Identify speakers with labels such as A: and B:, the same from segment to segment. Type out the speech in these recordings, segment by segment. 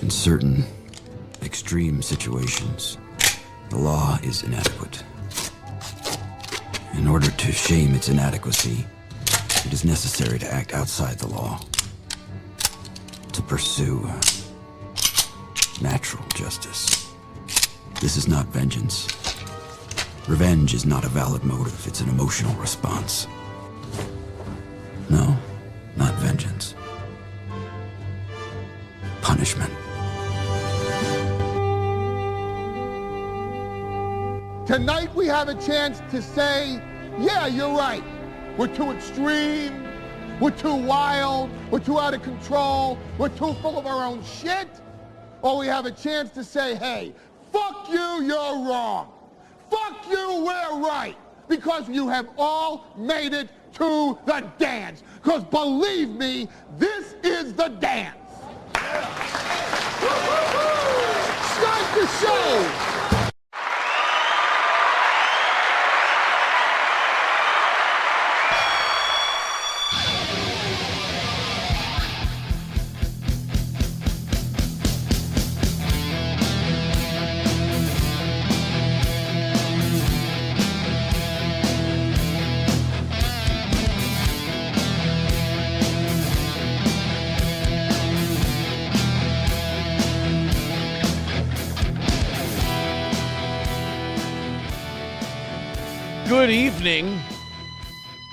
A: In certain extreme situations, the law is inadequate. In order to shame its inadequacy, it is necessary to act outside the law, to pursue natural justice. This is not vengeance. Revenge is not a valid motive, it's an emotional response. No, not vengeance. Punishment.
B: Tonight we have a chance to say, yeah, you're right. We're too extreme, we're too wild, we're too out of control, we're too full of our own shit. Or we have a chance to say, hey, fuck you, you're wrong. Fuck you, we're right. Because you have all made it to the dance. Because believe me, this is the dance. Start the show.
C: Good evening.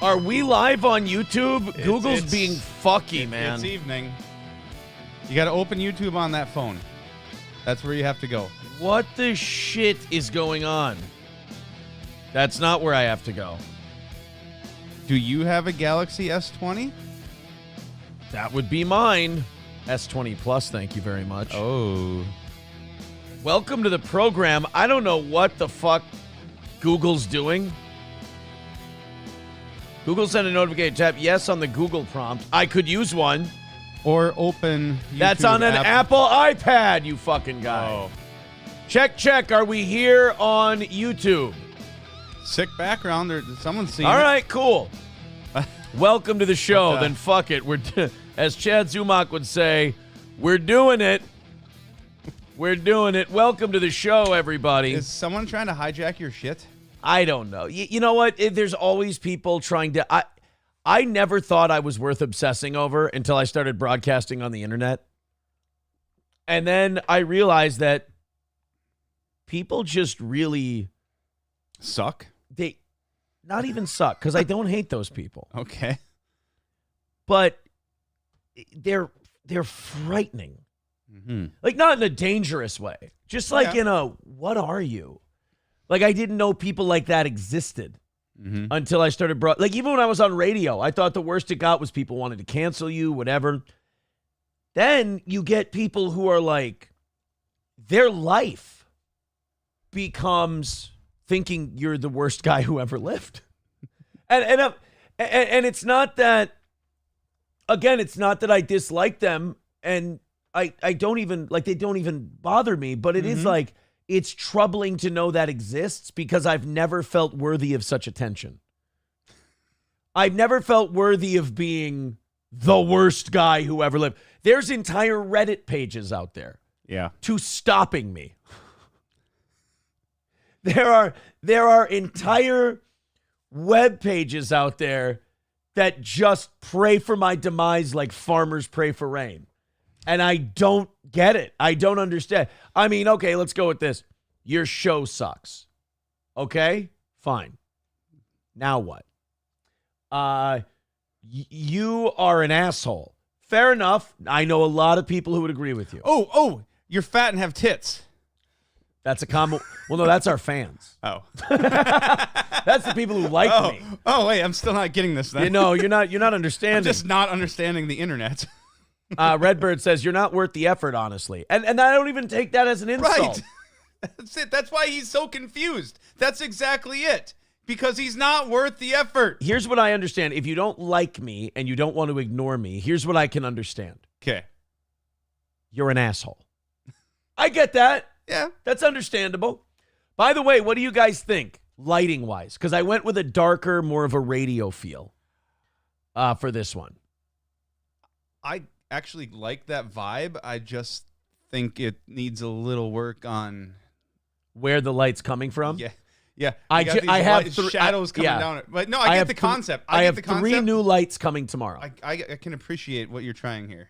C: Are we live on YouTube? Google's being fucky, man.
D: It's evening. You got to open YouTube on that phone. That's where you have to go.
C: What the shit is going on? That's not where I have to go.
D: Do you have a Galaxy S20?
C: That would be mine. S20 Plus, thank you very much.
D: Oh.
C: Welcome to the program. I don't know what the fuck Google's doing. Google sent a notification. Tap yes on the Google prompt. I could use one.
D: Or open YouTube.
C: That's on an Apple iPad, you fucking guy.
D: Oh.
C: Check. Are we here on YouTube?
D: Sick background. Someone's seen
C: All
D: it.
C: right, cool. Welcome to the show. Then fuck it. As Chad Zumach would say, we're doing it. We're doing it. Welcome to the show, everybody.
D: Is someone trying to hijack your shit?
C: I don't know. You know what? There's always people trying to... I never thought I was worth obsessing over until I started broadcasting on the internet. And then I realized that people just really...
D: Suck?
C: They not even suck, because I don't hate those people.
D: Okay.
C: But they're frightening.
D: Mm-hmm.
C: Like, not in a dangerous way. Just like in a, what are you? Like, I didn't know people like that existed until I started like, even when I was on radio, I thought the worst it got was people wanted to cancel you, whatever. Then you get people who are like, their life becomes thinking you're the worst guy who ever lived. And it's not that, again, it's not that I dislike them, and I don't even, like, they don't even bother me, but it is like, it's troubling to know that exists because I've never felt worthy of such attention. I've never felt worthy of being the worst guy who ever lived. There's entire Reddit pages out there to stopping me. There are entire web pages out there that just pray for my demise like farmers pray for rain. And I don't get it. I don't understand. I mean, okay, let's go with this. Your show sucks. Okay? Fine. Now what? You are an asshole. Fair enough. I know a lot of people who would agree with you.
D: Oh, you're fat and have tits.
C: That's a common... Well, no, that's our fans.
D: Oh.
C: That's the people who like me.
D: Oh, wait, I'm still not getting this then.
C: You know, you're not understanding.
D: I'm just not understanding the internet.
C: Redbird says, you're not worth the effort, honestly. And I don't even take that as an insult.
D: Right. That's it. That's why he's so confused. That's exactly it. Because he's not worth the effort.
C: Here's what I understand. If you don't like me and you don't want to ignore me, here's what I can understand.
D: Okay.
C: You're an asshole. I get that.
D: Yeah.
C: That's understandable. By the way, what do you guys think, lighting-wise? Because I went with a darker, more of a radio feel for this one.
D: I actually like that vibe. I just think it needs a little work on
C: where the light's coming from.
D: Yeah.
C: I have
D: shadows coming down. But no, I get the concept.
C: I have 3 new lights coming tomorrow.
D: I can appreciate what you're trying here.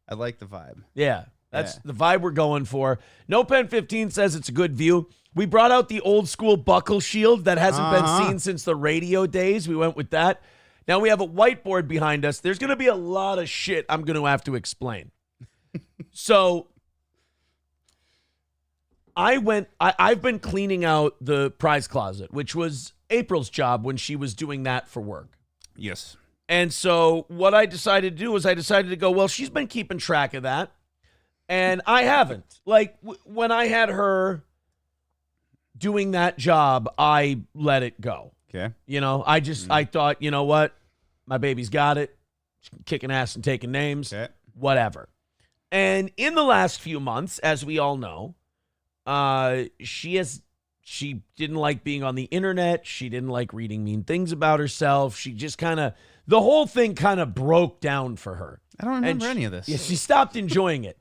D: I like the vibe.
C: Yeah, that's the vibe we're going for. No Pen 15 says it's a good view. We brought out the old school buckle shield that hasn't been seen since the radio days. We went with that. Now we have a whiteboard behind us. There's going to be a lot of shit I'm going to have to explain. So I've been cleaning out the prize closet, which was April's job when she was doing that for work.
D: Yes.
C: And so what I decided to do was I decided to go, well, she's been keeping track of that. And I haven't. Like, when I had her doing that job, I let it go.
D: Okay.
C: You know, I thought, you know what? My baby's got it. She's kicking ass and taking names.
D: Okay.
C: Whatever. And in the last few months, as we all know, she didn't like being on the internet. She didn't like reading mean things about herself. She just the whole thing kind of broke down for her.
D: I don't remember any of this.
C: Yeah, she stopped enjoying it.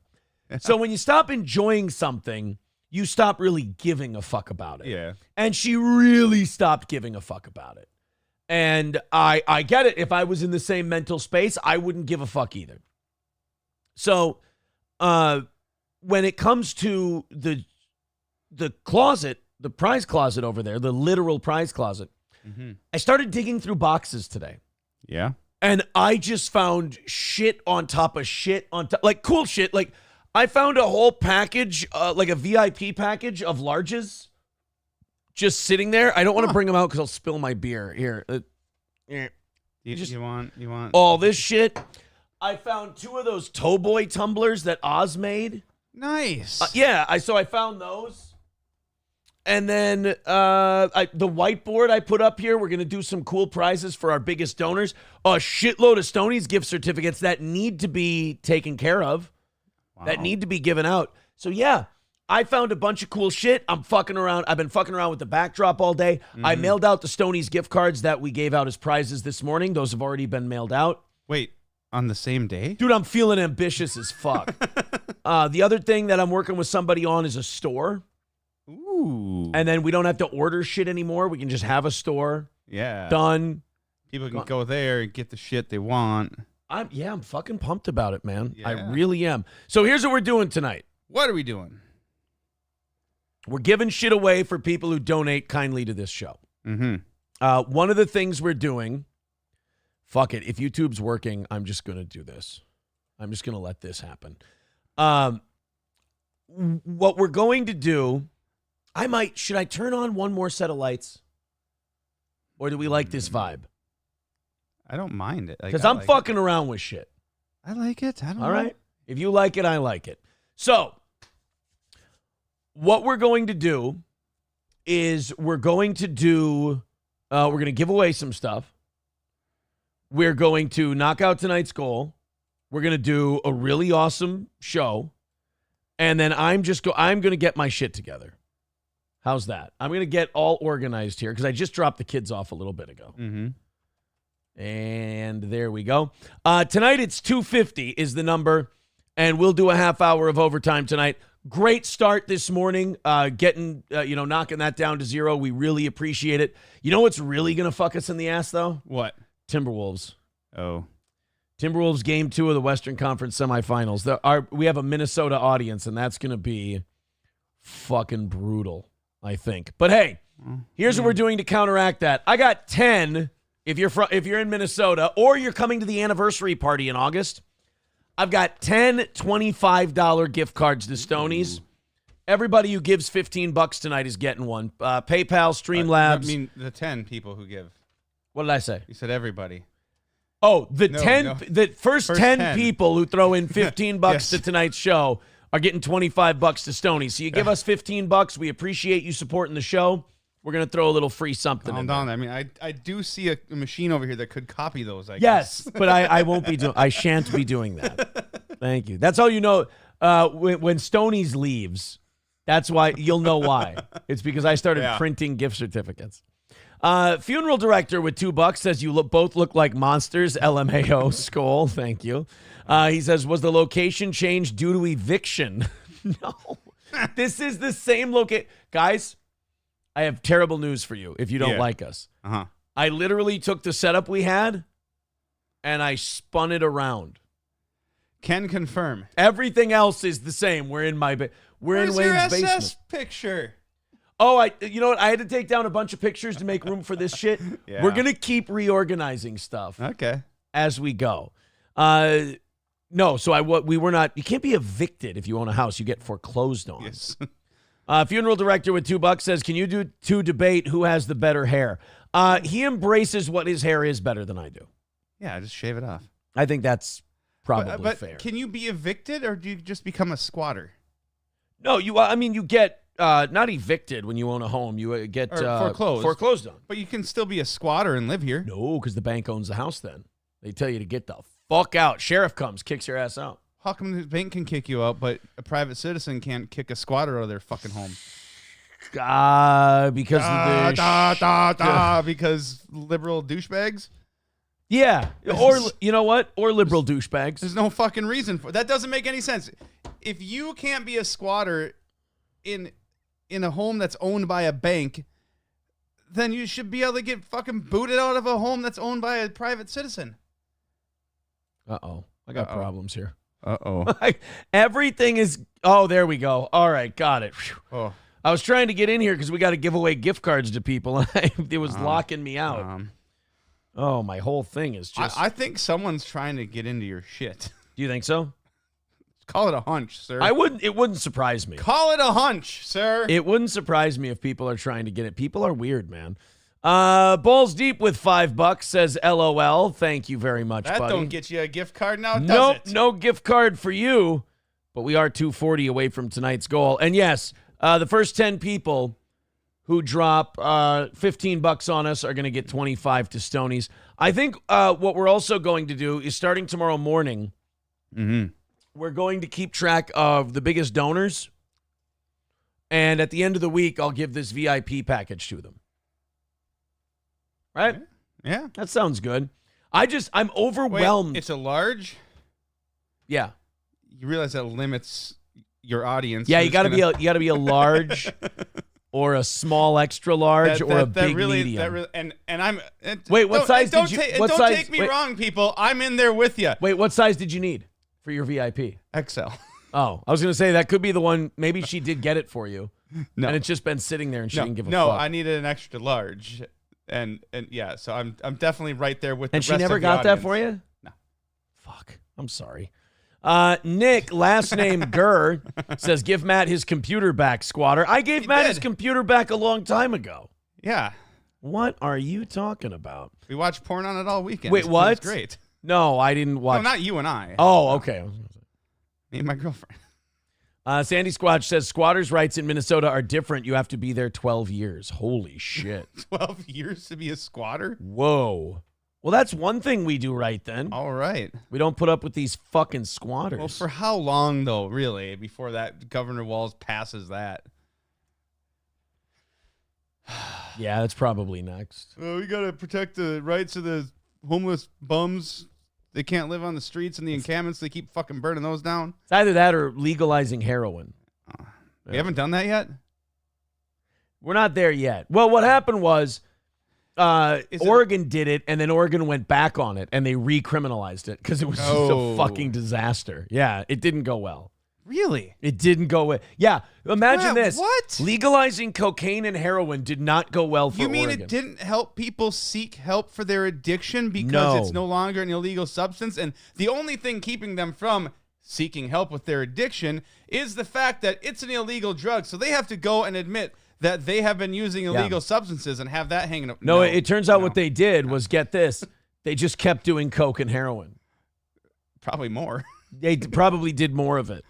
C: So when you stop enjoying something, you stop really giving a fuck about it.
D: Yeah.
C: And she really stopped giving a fuck about it. And I get it. If I was in the same mental space, I wouldn't give a fuck either. So when it comes to the closet, the prize closet over there, the literal prize closet, I started digging through boxes today.
D: Yeah.
C: And I just found shit on top of shit on top, like cool shit. Like I found a whole package, like a VIP package of larges just sitting there. I don't want to bring them out because I'll spill my beer. Here.
D: You want
C: all this shit. I found 2 of those Toe Boy tumblers that Oz made.
D: Nice.
C: So I found those. And then the whiteboard I put up here, we're going to do some cool prizes for our biggest donors. A shitload of Stoney's gift certificates that need to be taken care of, that need to be given out. So, yeah, I found a bunch of cool shit. I'm fucking around. I've been fucking around with the backdrop all day. I mailed out the Stoney's gift cards that we gave out as prizes this morning. Those have already been mailed out.
D: Wait, on the same day?
C: Dude, I'm feeling ambitious as fuck. The other thing that I'm working with somebody on is a store.
D: Ooh.
C: And then we don't have to order shit anymore. We can just have a store.
D: Yeah.
C: Done.
D: People can go there and get the shit they want.
C: I'm fucking pumped about it, man.
D: Yeah.
C: I really am. So here's what we're doing tonight.
D: What are we doing?
C: We're giving shit away for people who donate kindly to this show.
D: Mm-hmm.
C: One of the things we're doing, fuck it. If YouTube's working, I'm just going to do this. I'm just going to let this happen. What we're going to do, should I turn on one more set of lights? Or do we like this vibe?
D: I don't mind it.
C: Because I'm fucking around with shit.
D: I like it. I don't know.
C: All right. If you like it, I like it. So, what we're going to do is we're going to give away some stuff. We're going to knock out tonight's goal. We're going to do a really awesome show. And then I'm going to get my shit together. How's that? I'm going to get all organized here because I just dropped the kids off a little bit ago.
D: Mm-hmm.
C: And there we go. Tonight it's 250 is the number, and we'll do a half hour of overtime tonight. Great start this morning, knocking that down to 0. We really appreciate it. You know what's really going to fuck us in the ass, though?
D: What?
C: Timberwolves.
D: Oh.
C: Timberwolves game 2 of the Western Conference semifinals. We have a Minnesota audience, and that's going to be fucking brutal, I think. But hey, here's what we're doing to counteract that. I got 10. If you're in Minnesota or you're coming to the anniversary party in August, I've got 10 $25 gift cards to Stoney's. Everybody who gives $15 tonight is getting one. PayPal, Streamlabs.
D: I mean, the 10 people who give.
C: What did I say?
D: You said everybody.
C: Oh, the first 10 people who throw in $15
D: Yes.
C: to tonight's show are getting $25 to Stoney's. So you give us $15. We appreciate you supporting the show. We're going to throw a little free something in there.
D: I mean, I do see a machine over here that could copy those, I
C: Yes,
D: guess.
C: but I shan't be doing that. Thank you. That's all you know. When Stoney's leaves, that's why you'll know why. It's because I started printing gift certificates. Funeral director with $2 says you both look like monsters. LMAO, Skoll. Thank you. He says, was the location changed due to eviction? No. This is the same location. Guys, I have terrible news for you if you don't like us.
D: Uh-huh.
C: I literally took the setup we had and I spun it around.
D: Can confirm.
C: Everything else is the same. We're in
D: Where's
C: Wayne's
D: your
C: basement.
D: SS picture?
C: Oh, you know what? I had to take down a bunch of pictures to make room for this shit.
D: Yeah.
C: We're going to keep reorganizing stuff
D: Okay.
C: as we go. No, so we were not, you can't be evicted if you own a house. You get foreclosed on.
D: Yes.
C: Funeral director with $2 says, can you do to debate who has the better hair? He embraces what his hair is better than I do.
D: Yeah, just shave it off.
C: I think that's probably
D: but
C: fair.
D: Can you be evicted or do you just become a squatter?
C: No, you get not evicted when you own a home. You get
D: foreclosed.
C: Foreclosed on.
D: But you can still be a squatter and live here.
C: No, because the bank owns the house then. They tell you to get the fuck out. Sheriff comes, kicks your ass out.
D: How come the bank can kick you out, but a private citizen can't kick a squatter out of their fucking home? Because liberal douchebags?
C: Yeah. Or, you know what? Or liberal douchebags.
D: There's no fucking reason for that. Doesn't make any sense. If you can't be a squatter in a home that's owned by a bank, then you should be able to get fucking booted out of a home that's owned by a private citizen.
C: Uh-oh. I got problems here.
D: Uh-oh.
C: Everything is... Oh, there we go. All right, got it. Whew.
D: Oh.
C: I was trying to get in here because we got to give away gift cards to people. It was locking me out. Oh, my whole thing is just...
D: I think someone's trying to get into your shit.
C: Do you think so?
D: Call it a hunch, sir.
C: It wouldn't surprise me.
D: Call it a hunch, sir.
C: It wouldn't surprise me if people are trying to get it. People are weird, man. Balls Deep with $5 says LOL. Thank you very much,
D: that
C: buddy.
D: don't get you a gift card now, does
C: Nope,
D: it?
C: no gift card for you, but we are 240 away from tonight's goal. And yes, the first 10 people who drop $15 on us are going to get 25 to Stoney's. I think what we're also going to do is starting tomorrow morning, we're going to keep track of the biggest donors. And at the end of the week, I'll give this VIP package to them. Right?
D: Yeah.
C: That sounds good. I'm overwhelmed.
D: Wait, it's a large?
C: Yeah.
D: You realize that limits your audience.
C: Yeah, you got to be a large or a small extra large or a big medium.
D: Wait,
C: what size did you
D: don't take me wrong, people. I'm in there with you.
C: Wait, what size did you need for your VIP?
D: XL.
C: Oh, I was going to say that could be the one. Maybe she did get it for you.
D: No.
C: And it's just been sitting there and she didn't give a fuck.
D: No, I needed an extra large. And yeah, so I'm definitely right there with the rest of the
C: audience. And she never got that for you?
D: No.
C: Fuck. I'm sorry. Nick, last name Gurr, says give Matt his computer back, squatter. I gave Matt his computer back a long time ago.
D: Yeah.
C: What are you talking about?
D: We watched porn on it all weekend.
C: Wait, what?
D: It was great.
C: No, I didn't watch.
D: No, not you and I.
C: Oh, okay.
D: Me and my girlfriend.
C: Sandy Squatch says squatters' rights in Minnesota are different. You have to be there 12 years. Holy shit.
D: 12 years to be a squatter?
C: Whoa. Well, that's one thing we do right then.
D: All right.
C: We don't put up with these fucking squatters.
D: Well, for how long, though, really, before that Governor Walz passes that?
C: Yeah, that's probably next.
D: We got to protect the rights of the homeless bums. They can't live on the streets and the encampments. They keep fucking burning those down.
C: It's either that or legalizing heroin.
D: We haven't done that yet?
C: We're not there yet. Well, what happened was Oregon did it, and then Oregon went back on it, and they recriminalized it because it was just a fucking disaster. Yeah, it didn't go well.
D: Really?
C: It didn't go well. Yeah, imagine this.
D: What?
C: Legalizing cocaine and heroin did not go well for Oregon.
D: You mean it didn't help people seek help for their addiction because it's no longer an illegal substance? And the only thing keeping them from seeking help with their addiction is the fact that it's an illegal drug. So they have to go and admit that they have been using illegal substances and have that hanging up.
C: No, it turns out what they did was, get this, they just kept doing coke and heroin.
D: Probably more.
C: They probably did more of it.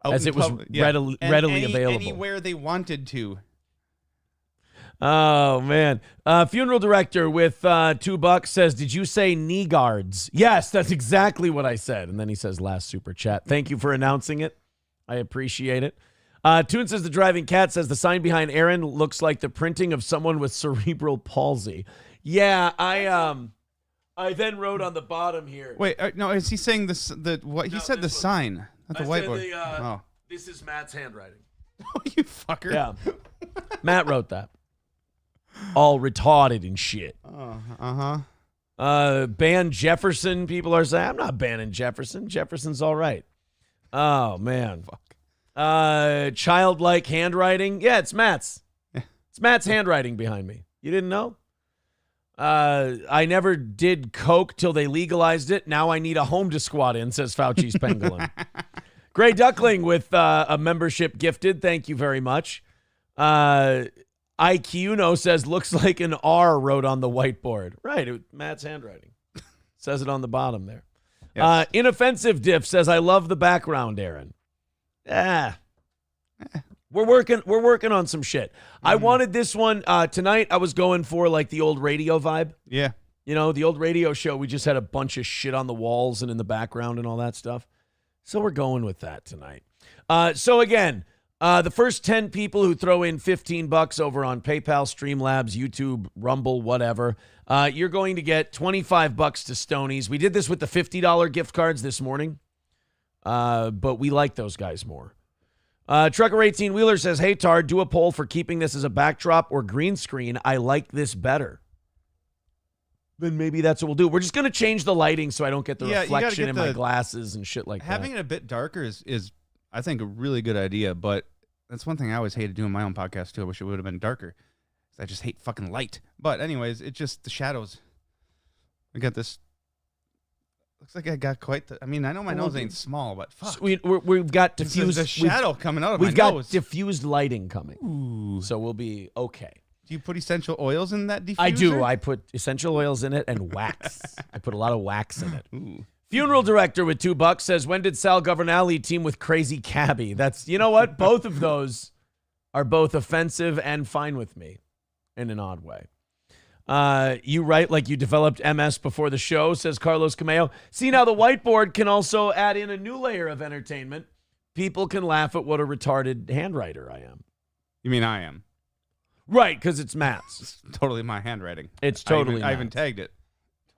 C: As it was readily available.
D: Anywhere they wanted to.
C: Oh, man. Funeral director with $2 says, did you say knee guards? Yes, that's exactly what I said. And then he says, last super chat. Thank you for announcing it. I appreciate it. Toon says, the driving cat says, the sign behind Aaron looks like the printing of someone with cerebral palsy. Yeah, I then wrote on the bottom here.
D: Wait, no, is he saying this? What he said? The sign, not the whiteboard.
C: This is Matt's handwriting.
D: Oh, you fucker.
C: Yeah. Matt wrote that. All retarded and shit. Ban Jefferson, people are saying. I'm not banning Jefferson. Jefferson's all right. Oh, man. Fuck. Childlike handwriting. Yeah, it's Matt's. It's Matt's handwriting behind me. You didn't know? I never did coke till they legalized it. Now I need a home to squat in, says Fauci's Pangolin. Gray Duckling with a membership gifted. Thank you very much. IQno says, looks like an R wrote on the whiteboard. Right, Matt's handwriting. Says it on the bottom there. Yes. Inoffensive Diff says, I love the background, Aaron. We're working on some shit. I wanted this one tonight. I was going for like the old radio vibe.
D: Yeah.
C: You know, the old radio show. We just had a bunch of shit on the walls and in the background and all that stuff. So we're going with that tonight. So again, the first 10 people who throw in $15 over on PayPal, Streamlabs, YouTube, Rumble, whatever, you're going to get $25 to Stoney's. We did this with the $50 gift cards this morning, but we like those guys more. Trucker 18 Wheeler says, hey, Tard, do a poll for keeping this as a backdrop or green screen. I like this better. Then maybe that's what we'll do. We're just going to change the lighting so I don't get the reflection in my glasses and shit like that.
D: Having it a bit darker is, I think, a really good idea, but that's one thing I always hated doing my own podcast, too. I wish it would have been darker. I just hate fucking light. But anyways, it's just the shadows. I got this. Looks like I got quite the... I mean, I know my nose ain't small, but fuck.
C: So we've got diffused...
D: There's a shadow coming out of my nose.
C: We've got diffused lighting coming.
D: Ooh.
C: So we'll be okay.
D: Do you put essential oils in that diffuser?
C: I do. I put essential oils in it and wax. I put a lot of wax in it. Ooh. Funeral director with $2 says, when did Sal Governale team with Crazy Cabby? That's... You know what? Both of those are both offensive and fine with me in an odd way. You write like you developed MS before the show, says Carlos Cameo. See, now the whiteboard can also add in a new layer of entertainment. People can laugh at what a retarded handwriter I am.
D: You mean I am?
C: Right, because it's Matt's.
D: It's totally my handwriting.
C: It's totally
D: I even tagged it.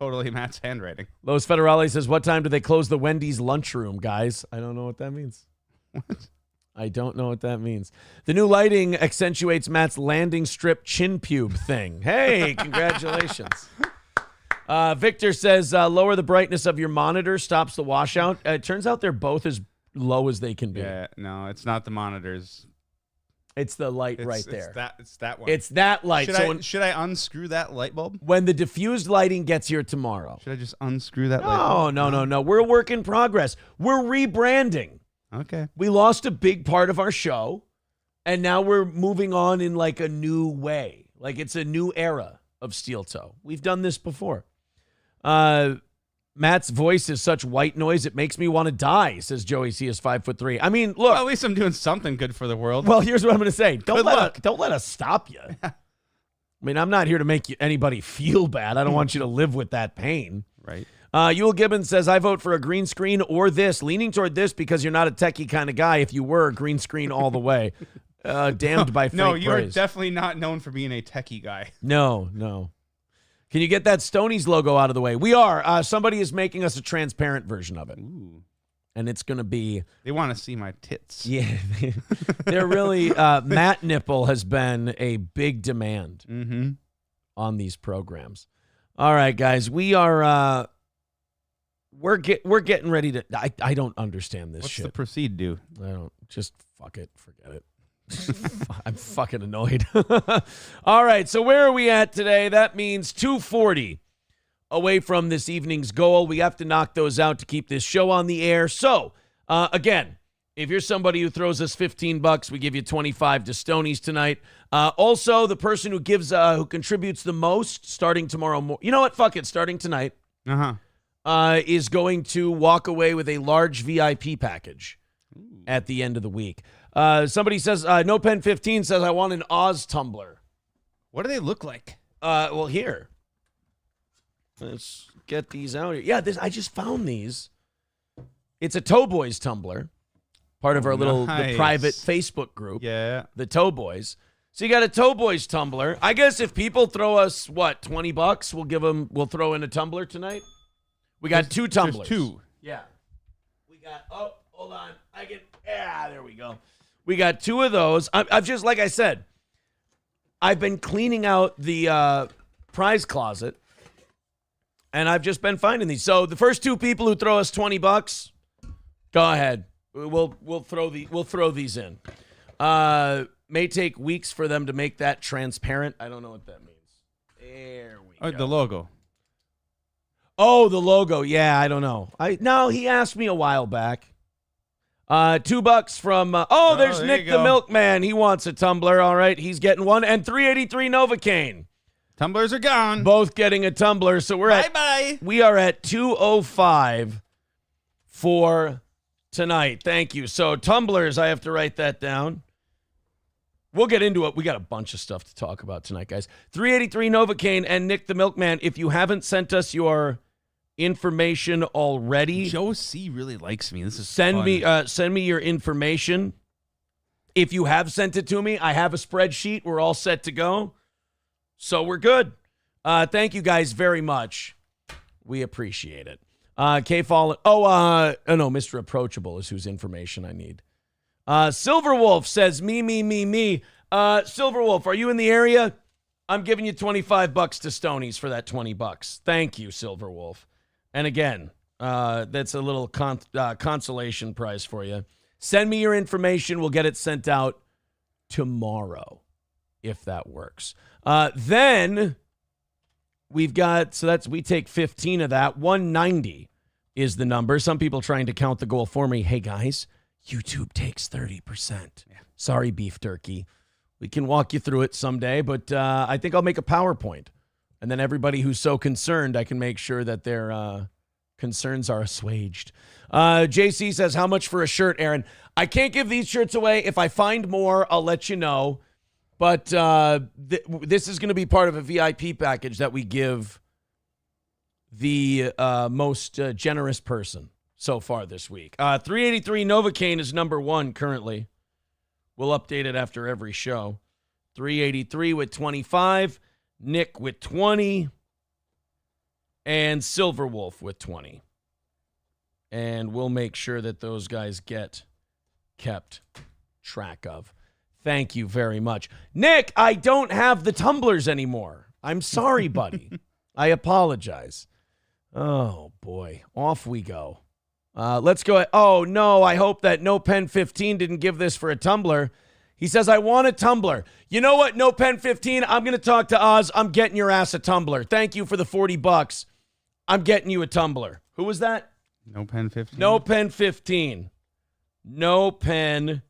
D: Totally Matt's handwriting.
C: Los Federale says, what time do they close the Wendy's lunchroom, guys? I don't know what that means.
D: What?
C: I don't know what that means. The new lighting accentuates Matt's landing strip chin pube thing. Hey, congratulations. Victor says, lower the brightness of your monitor, stops the washout. It turns out they're both as low as they can be.
D: Yeah, no, it's not the monitors.
C: It's the light right there.
D: It's that one.
C: It's that light.
D: Should I unscrew that light bulb?
C: When the diffused lighting gets here tomorrow.
D: Should I just unscrew that light bulb?
C: No. We're a work in progress. We're rebranding.
D: Okay.
C: We lost a big part of our show, and now we're moving on in like a new way. Like it's a new era of Steel Toe. We've done this before. Matt's voice is such white noise, it makes me want to die, says Joey C. is 5'3". I mean, look.
D: Well, at least I'm doing something good for the world.
C: Well, here's what I'm going to say. Don't let us stop you. I mean, I'm not here to make anybody feel bad. I don't want you to live with that pain.
D: Right.
C: Yule Gibbons says, I vote for a green screen or this. Leaning toward this because you're not a techie kind of guy. If you were, green screen all the way. Damned by fake
D: No, you're
C: praise.
D: definitely not known for being a techie guy.
C: No. Can you get that Stoney's logo out of the way? We are. Somebody is making us a transparent version of it.
D: Ooh.
C: And it's going to be...
D: They want to see my tits.
C: Yeah. They're really... Matt Nipple has been a big demand on these programs. All right, guys. We are... We're getting ready to... I don't understand this shit.
D: What's the proceed do?
C: I don't... Just fuck it. Forget it. I'm fucking annoyed. All right, so where are we at today? That means 240 away from this evening's goal. We have to knock those out to keep this show on the air. So, again, if you're somebody who throws us $15, we give you 25 to Stoney's tonight. Also, the person who who contributes the most starting tomorrow you know what? Fuck it. Starting tonight. Is going to walk away with a large VIP package at the end of the week. Somebody says, No Pen 15 says, I want an Oz tumbler.
D: What do they look like?
C: Well, here. Let's get these out here. Yeah, I just found these. It's a Toe Boys tumbler, part of our the private Facebook group.
D: Yeah.
C: The Toe Boys. So you got a Toe Boys tumbler. I guess if people throw us, $20, we'll throw in a tumbler tonight. We got two tumblers.
D: There's two.
C: Yeah. We got, hold on. I second. Yeah, there we go. We got 2 of those. I've just, like I said, I've been cleaning out the prize closet, and I've just been finding these. So the first 2 people who throw us $20, go ahead. We'll throw these in. May take weeks for them to make that transparent. I don't know what that means. There we go.
D: The logo.
C: Oh, the logo. Yeah, I don't know. No, he asked me a while back. $2 from, there's
D: there
C: Nick
D: you
C: the
D: go.
C: Milkman. He wants a tumbler. All right, he's getting one. And 383 Novocaine.
D: Tumblers are gone.
C: Both getting a tumbler. So
D: Bye-bye.
C: we are at 205 for tonight. Thank you. So tumblers, I have to write that down. We'll get into it. We got a bunch of stuff to talk about tonight, guys. 383 Novocaine and Nick the Milkman. If you haven't sent us your information already,
D: Joe C really likes me. This is
C: send
D: fun.
C: me your information. If you have sent it to me, I have a spreadsheet. We're all set to go. So we're good. Thank you guys very much. We appreciate it. K Fallen. No, Mr. Approachable is whose information I need. Silverwolf says, me. Silverwolf, are you in the area? I'm giving you $25 to Stoney's for that $20. Thank you, Silverwolf. And again, that's a little consolation prize for you. Send me your information. We'll get it sent out tomorrow, if that works. Then we've got, we take 15 of that. 190 is the number. Some people trying to count the goal for me. Hey, guys, YouTube takes 30%. Yeah. Sorry, beef turkey. We can walk you through it someday, but I think I'll make a PowerPoint. And then everybody who's so concerned, I can make sure that their concerns are assuaged. JC says, how much for a shirt, Aaron? I can't give these shirts away. If I find more, I'll let you know. But this is going to be part of a VIP package that we give the most generous person so far this week. 383 Novocaine is number 1 currently. We'll update it after every show. 383 with 25. Nick with 20. And Silverwolf with 20. And we'll make sure that those guys get kept track of. Thank you very much. Nick, I don't have the tumblers anymore. I'm sorry, buddy. I apologize. Oh, boy. Off we go. Let's go. Oh, no, I hope that No Pen 15 didn't give this for a tumbler. He says, I want a tumbler. You know what, No Pen 15? I'm going to talk to Oz. I'm getting your ass a tumbler. Thank you for the $40. I'm getting you a tumbler. Who was that?
D: No Pen 15.
C: No Pen 15. No Pen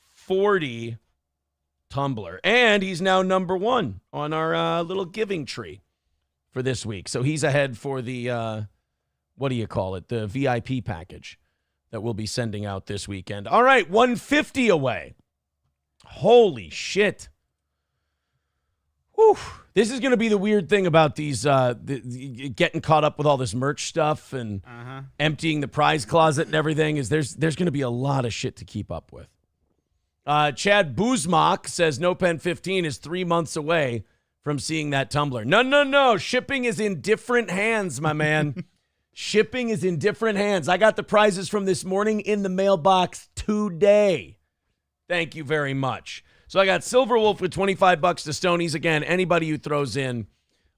C: 40 tumbler. And he's now number 1 on our little giving tree for this week. So he's ahead for the, what do you call it? The VIP package that we'll be sending out this weekend. All right, 150 away. Holy shit. Whew. This is going to be the weird thing about these, getting caught up with all this merch stuff and emptying the prize closet and everything, is there's going to be a lot of shit to keep up with. Chad Buzmak says No Pen 15 is 3 months away from seeing that tumbler. No. Shipping is in different hands, my man. Shipping is in different hands. I got the prizes from this morning in the mailbox today. Thank you very much. So I got Silverwolf with $25 to Stoney's. Again, anybody who throws in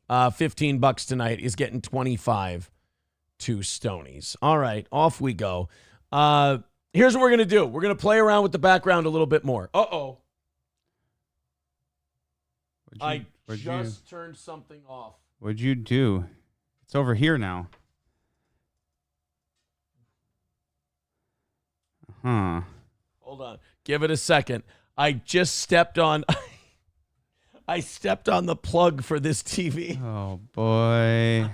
C: $15 tonight is getting $25 to Stoney's. All right, off we go. Here's what we're going to do. We're going to play around with the background a little bit more. Uh-oh. I just turned something off.
D: What'd you do? It's over here now. Huh.
C: Hold on. Give it a second. I just stepped on the plug for this TV.
D: Oh, boy.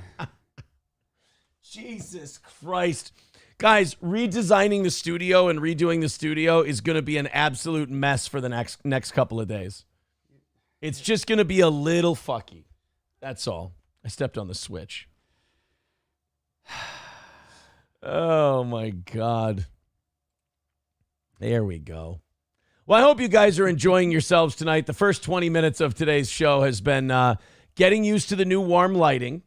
C: Jesus Christ. Guys, redesigning the studio and redoing the studio is going to be an absolute mess for the next couple of days. It's just going to be a little fucky. That's all. I stepped on the switch. Oh, my God. There we go. Well, I hope you guys are enjoying yourselves tonight. The first 20 minutes of today's show has been getting used to the new warm lighting,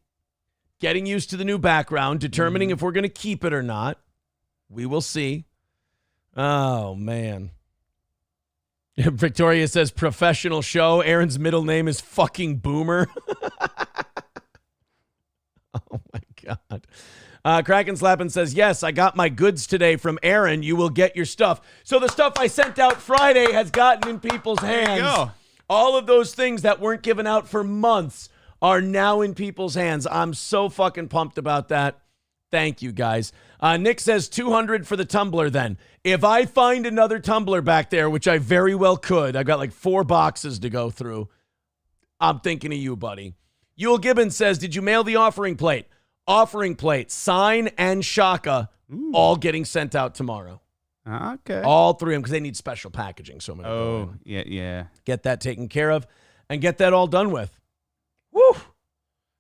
C: getting used to the new background, determining if we're going to keep it or not. We will see. Oh, man. Victoria says, professional show. Aaron's middle name is fucking Boomer. Oh, my God. Kraken Slappin says, yes, I got my goods today from Aaron. You will get your stuff. So the stuff I sent out Friday has gotten in people's hands.
D: There you go.
C: All of those things that weren't given out for months are now in people's hands. I'm so fucking pumped about that. Thank you, guys. Nick says $200 for the tumbler then. If I find another tumbler back there, which I very well could, I've got like 4 boxes to go through, I'm thinking of you, buddy. Yule Gibbons says, did you mail the offering plate? Offering plate, sign, and shaka, all getting sent out tomorrow.
D: Okay.
C: All 3 of them, because they need special packaging. So I'm gonna go in,
D: yeah.
C: get that taken care of and get that all done with. Woo!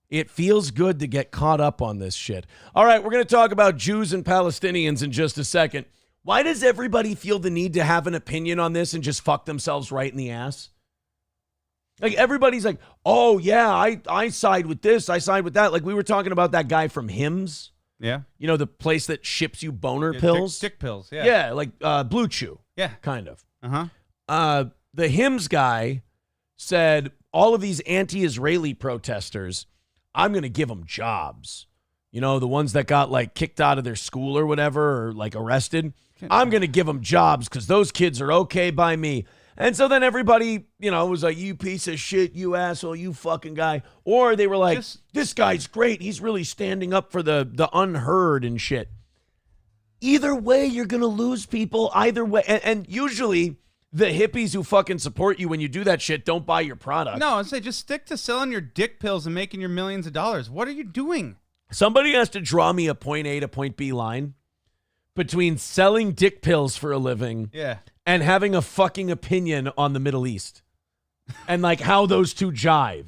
C: It feels good to get caught up on this shit. All right, we're going to talk about Jews and Palestinians in just a second. Why does everybody feel the need to have an opinion on this and just fuck themselves right in the ass? Like, everybody's like, oh, yeah, I side with this, I side with that. Like, we were talking about that guy from Hims.
D: Yeah.
C: You know, the place that ships you boner pills?
D: Dick pills, yeah.
C: Yeah, like Blue Chew.
D: Yeah.
C: Kind of.
D: Uh-huh.
C: The Hims guy said, all of these anti-Israeli protesters, I'm going to give them jobs. You know, the ones that got, like, kicked out of their school or whatever, or, like, arrested. I'm going to give them jobs because those kids are okay by me. And so then everybody, you know, was like, you piece of shit, you asshole, you fucking guy. Or they were like, this guy's great. He's really standing up for the unheard and shit. Either way, you're going to lose people either way. And usually the hippies who fucking support you when you do that shit don't buy your product.
D: No, I'd say just stick to selling your dick pills and making your millions of dollars. What are you doing?
C: Somebody has to draw me a point A to point B line between selling dick pills for a living and having a fucking opinion on the Middle East and like how those two jive.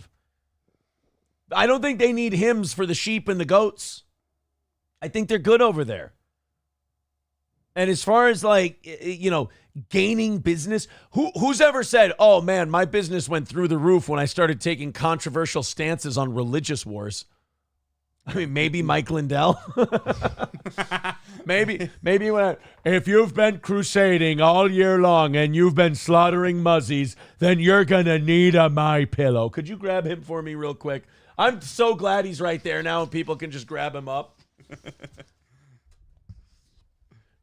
C: I don't think they need hymns for the sheep and the goats. I think they're good over there. And as far as like, you know, gaining business, who's ever said, oh man, my business went through the roof when I started taking controversial stances on religious wars? I mean, maybe Mike Lindell. maybe if you've been crusading all year long and you've been slaughtering muzzies, then you're going to need a MyPillow. Could you grab him for me real quick? I'm so glad he's right there now and people can just grab him up.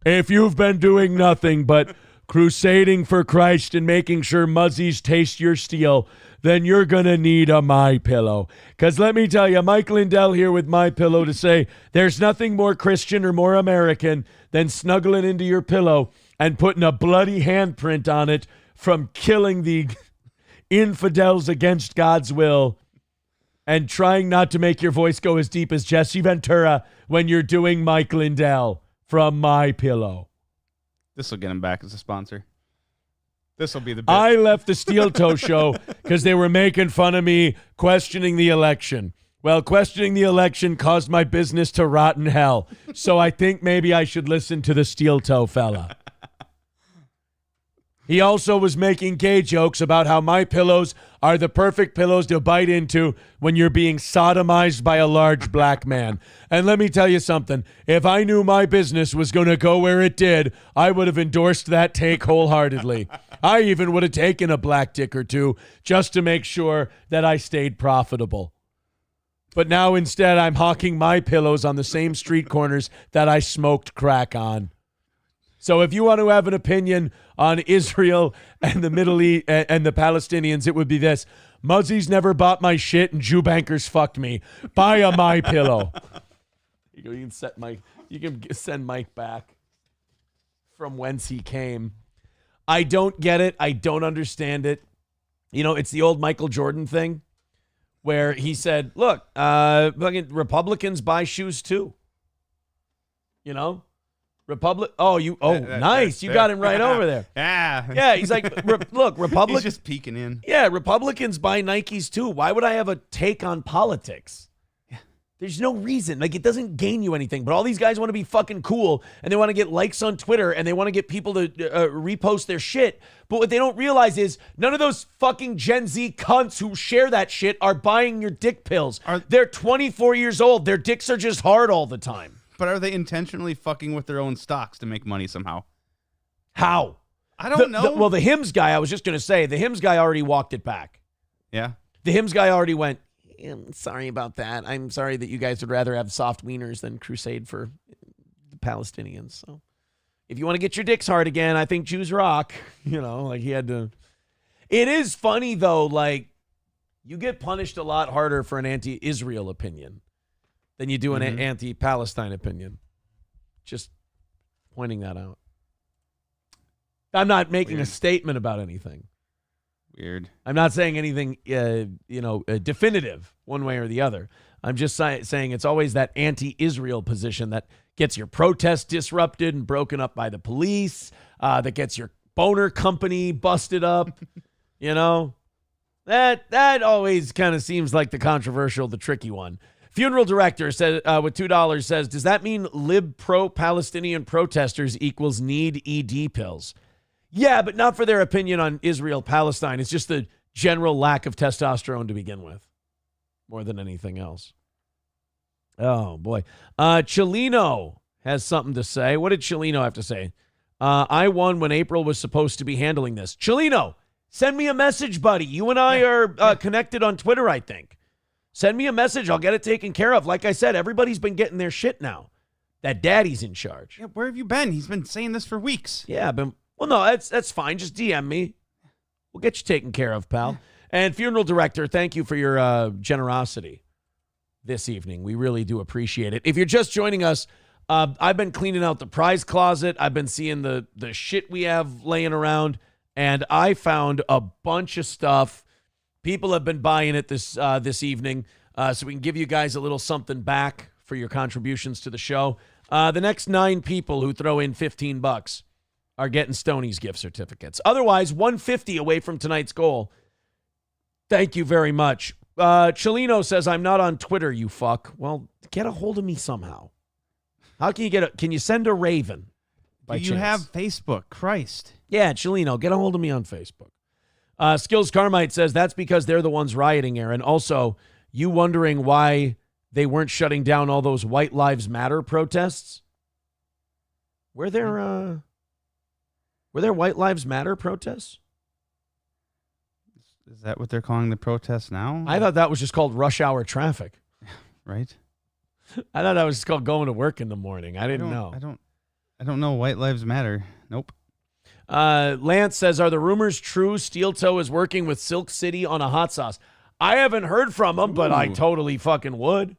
C: If you've been doing nothing but crusading for Christ and making sure muzzies taste your steel, then you're going to need a MyPillow. Because let me tell you, Mike Lindell here with MyPillow to say there's nothing more Christian or more American than snuggling into your pillow and putting a bloody handprint on it from killing the infidels against God's will and trying not to make your voice go as deep as Jesse Ventura when you're doing Mike Lindell from MyPillow.
D: This will get him back as a sponsor. This will be the bit.
C: I left the Steel Toe show because they were making fun of me questioning the election. Well, questioning the election caused my business to rot in hell. So I think maybe I should listen to the Steel Toe fella. He also was making gay jokes about how my pillows are the perfect pillows to bite into when you're being sodomized by a large black man. And let me tell you something. If I knew my business was going to go where it did, I would have endorsed that take wholeheartedly. I even would have taken a black dick or two just to make sure that I stayed profitable. But now instead, I'm hawking my pillows on the same street corners that I smoked crack on. So if you want to have an opinion on Israel and the Middle East and the Palestinians, it would be this. Muzzies never bought my shit and Jew bankers fucked me. Buy a MyPillow. You can send Mike back from whence he came. I don't get it. I don't understand it. You know, it's the old Michael Jordan thing where he said, look, Republicans buy shoes too. You know? Nice. You got him right over there. Yeah, he's like, look, Republicans.
D: He's just peeking in.
C: Yeah, Republicans buy Nikes too. Why would I have a take on politics? Yeah. There's no reason. Like, it doesn't gain you anything. But all these guys want to be fucking cool, and they want to get likes on Twitter, and they want to get people to repost their shit. But what they don't realize is none of those fucking Gen Z cunts who share that shit are buying your dick pills. They're 24 years old. Their dicks are just hard all the time.
D: But are they intentionally fucking with their own stocks to make money somehow?
C: How?
D: I don't know.
C: Well, the Hims guy, I was just going to say, the Hims guy already walked it back.
D: Yeah.
C: The Hims guy already went, I'm sorry about that. I'm sorry that you guys would rather have soft wieners than crusade for the Palestinians. So if you want to get your dicks hard again, I think Jews rock. Like he had to. It is funny, though, like you get punished a lot harder for an anti-Israel opinion than you do an anti-Palestine opinion. Just pointing that out. I'm not making a statement about anything.
D: Weird.
C: I'm not saying anything, definitive one way or the other. I'm just saying it's always that anti-Israel position that gets your protest disrupted and broken up by the police, that gets your boner company busted up. That always kind of seems like the controversial, the tricky one. Funeral director said with $2 says, does that mean lib pro-Palestinian protesters equals need ED pills? Yeah, but not for their opinion on Israel-Palestine. It's just the general lack of testosterone to begin with, more than anything else. Oh, boy. Chelino has something to say. What did Chelino have to say? I won when April was supposed to be handling this. Chelino, send me a message, buddy. You and I are connected on Twitter, I think. Send me a message. I'll get it taken care of. Like I said, everybody's been getting their shit now. That daddy's in charge.
D: Yeah, where have you been? He's been saying this for weeks.
C: Yeah, well, no, that's fine. Just DM me. We'll get you taken care of, pal. And funeral director, thank you for your generosity this evening. We really do appreciate it. If you're just joining us, I've been cleaning out the prize closet. I've been seeing the shit we have laying around, and I found a bunch of stuff. People have been buying it this evening, so we can give you guys a little something back for your contributions to the show. The next 9 people who throw in $15 are getting Stoney's gift certificates. Otherwise, $150 away from tonight's goal. Thank you very much. Chelino says, I'm not on Twitter, you fuck. Well, get a hold of me somehow. How can you can you send a raven?
D: Do you have Facebook? Christ.
C: Yeah, Chelino, get a hold of me on Facebook. Skills Carmite says, that's because they're the ones rioting, Aaron. Also, you wondering why they weren't shutting down all those White Lives Matter protests? Were there White Lives Matter protests?
D: Is that what they're calling the protests now?
C: I thought that was just called rush hour traffic.
D: Right?
C: I thought that was just called going to work in the morning. I didn't know.
D: I don't know. White Lives Matter. Nope.
C: Lance says, are the rumors true? Steel Toe is working with Silk City on a hot sauce. I haven't heard from him, but I totally fucking would.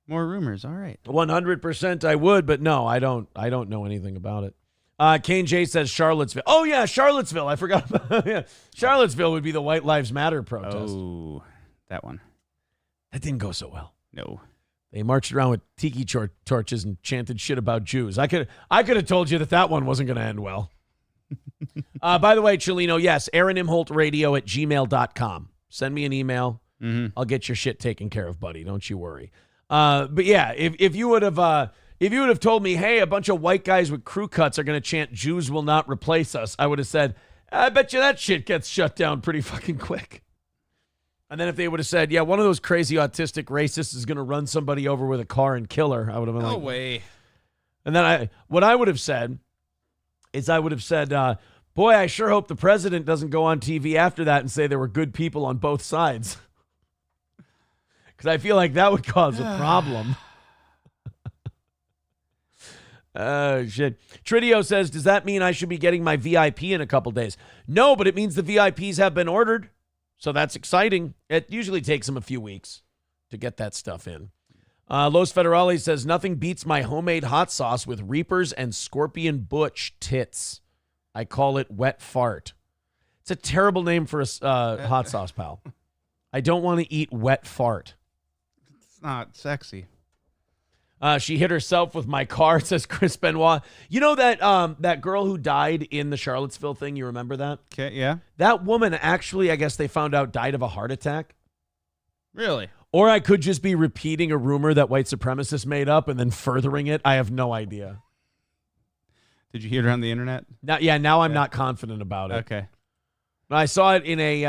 D: More rumors. All right.
C: 100% I would, but no, I don't know anything about it. Kane J says Charlottesville. Oh, yeah, Charlottesville. I forgot about yeah. Charlottesville would be the White Lives Matter protest.
D: Oh, that one.
C: That didn't go so well.
D: No.
C: They marched around with tiki torches and chanted shit about Jews. I could have told you that one wasn't going to end well. By the way, Chelino, yes, AaronImholtRadio@gmail.com. Send me an email. Mm-hmm. I'll get your shit taken care of, buddy. Don't you worry. But yeah, if you would have told me, hey, a bunch of white guys with crew cuts are going to chant Jews will not replace us, I would have said, I bet you that shit gets shut down pretty fucking quick. And then if they would have said, yeah, one of those crazy autistic racists is going to run somebody over with a car and kill her, I would have been like,
D: no way.
C: And then what I would have said is boy, I sure hope the president doesn't go on TV after that and say there were good people on both sides. Because I feel like that would cause a problem. Shit. Tridio says, does that mean I should be getting my VIP in a couple days? No, but it means the VIPs have been ordered. So that's exciting. It usually takes them a few weeks to get that stuff in. Los Federales says, nothing beats my homemade hot sauce with Reapers and Scorpion Butch tits. I call it wet fart. It's a terrible name for a hot sauce, pal. I don't want to eat wet fart.
D: It's not sexy.
C: She hit herself with my car, says Chris Benoit. You know that girl who died in the Charlottesville thing? You remember that?
D: Okay, yeah.
C: That woman actually, I guess they found out, died of a heart attack.
D: Really?
C: Or I could just be repeating a rumor that white supremacists made up and then furthering it. I have no idea.
D: Did you hear it on the internet?
C: Now I'm not confident about it.
D: Okay.
C: I saw it in a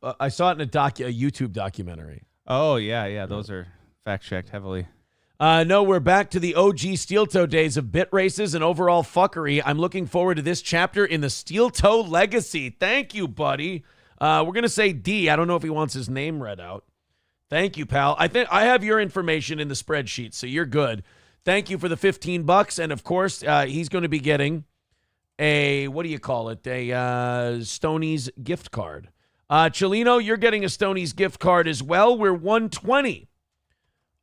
C: YouTube documentary.
D: Oh, yeah. Those are fact-checked heavily.
C: No, we're back to the OG steel toe days of bit races and overall fuckery. I'm looking forward to this chapter in the steel toe legacy. Thank you, buddy. We're going to say D. I don't know if he wants his name read out. Thank you, pal. I think I have your information in the spreadsheet, so you're good. Thank you for the $15. And, of course, he's going to be getting a, what do you call it, a Stoney's gift card. Chelino, you're getting a Stoney's gift card as well. We're 120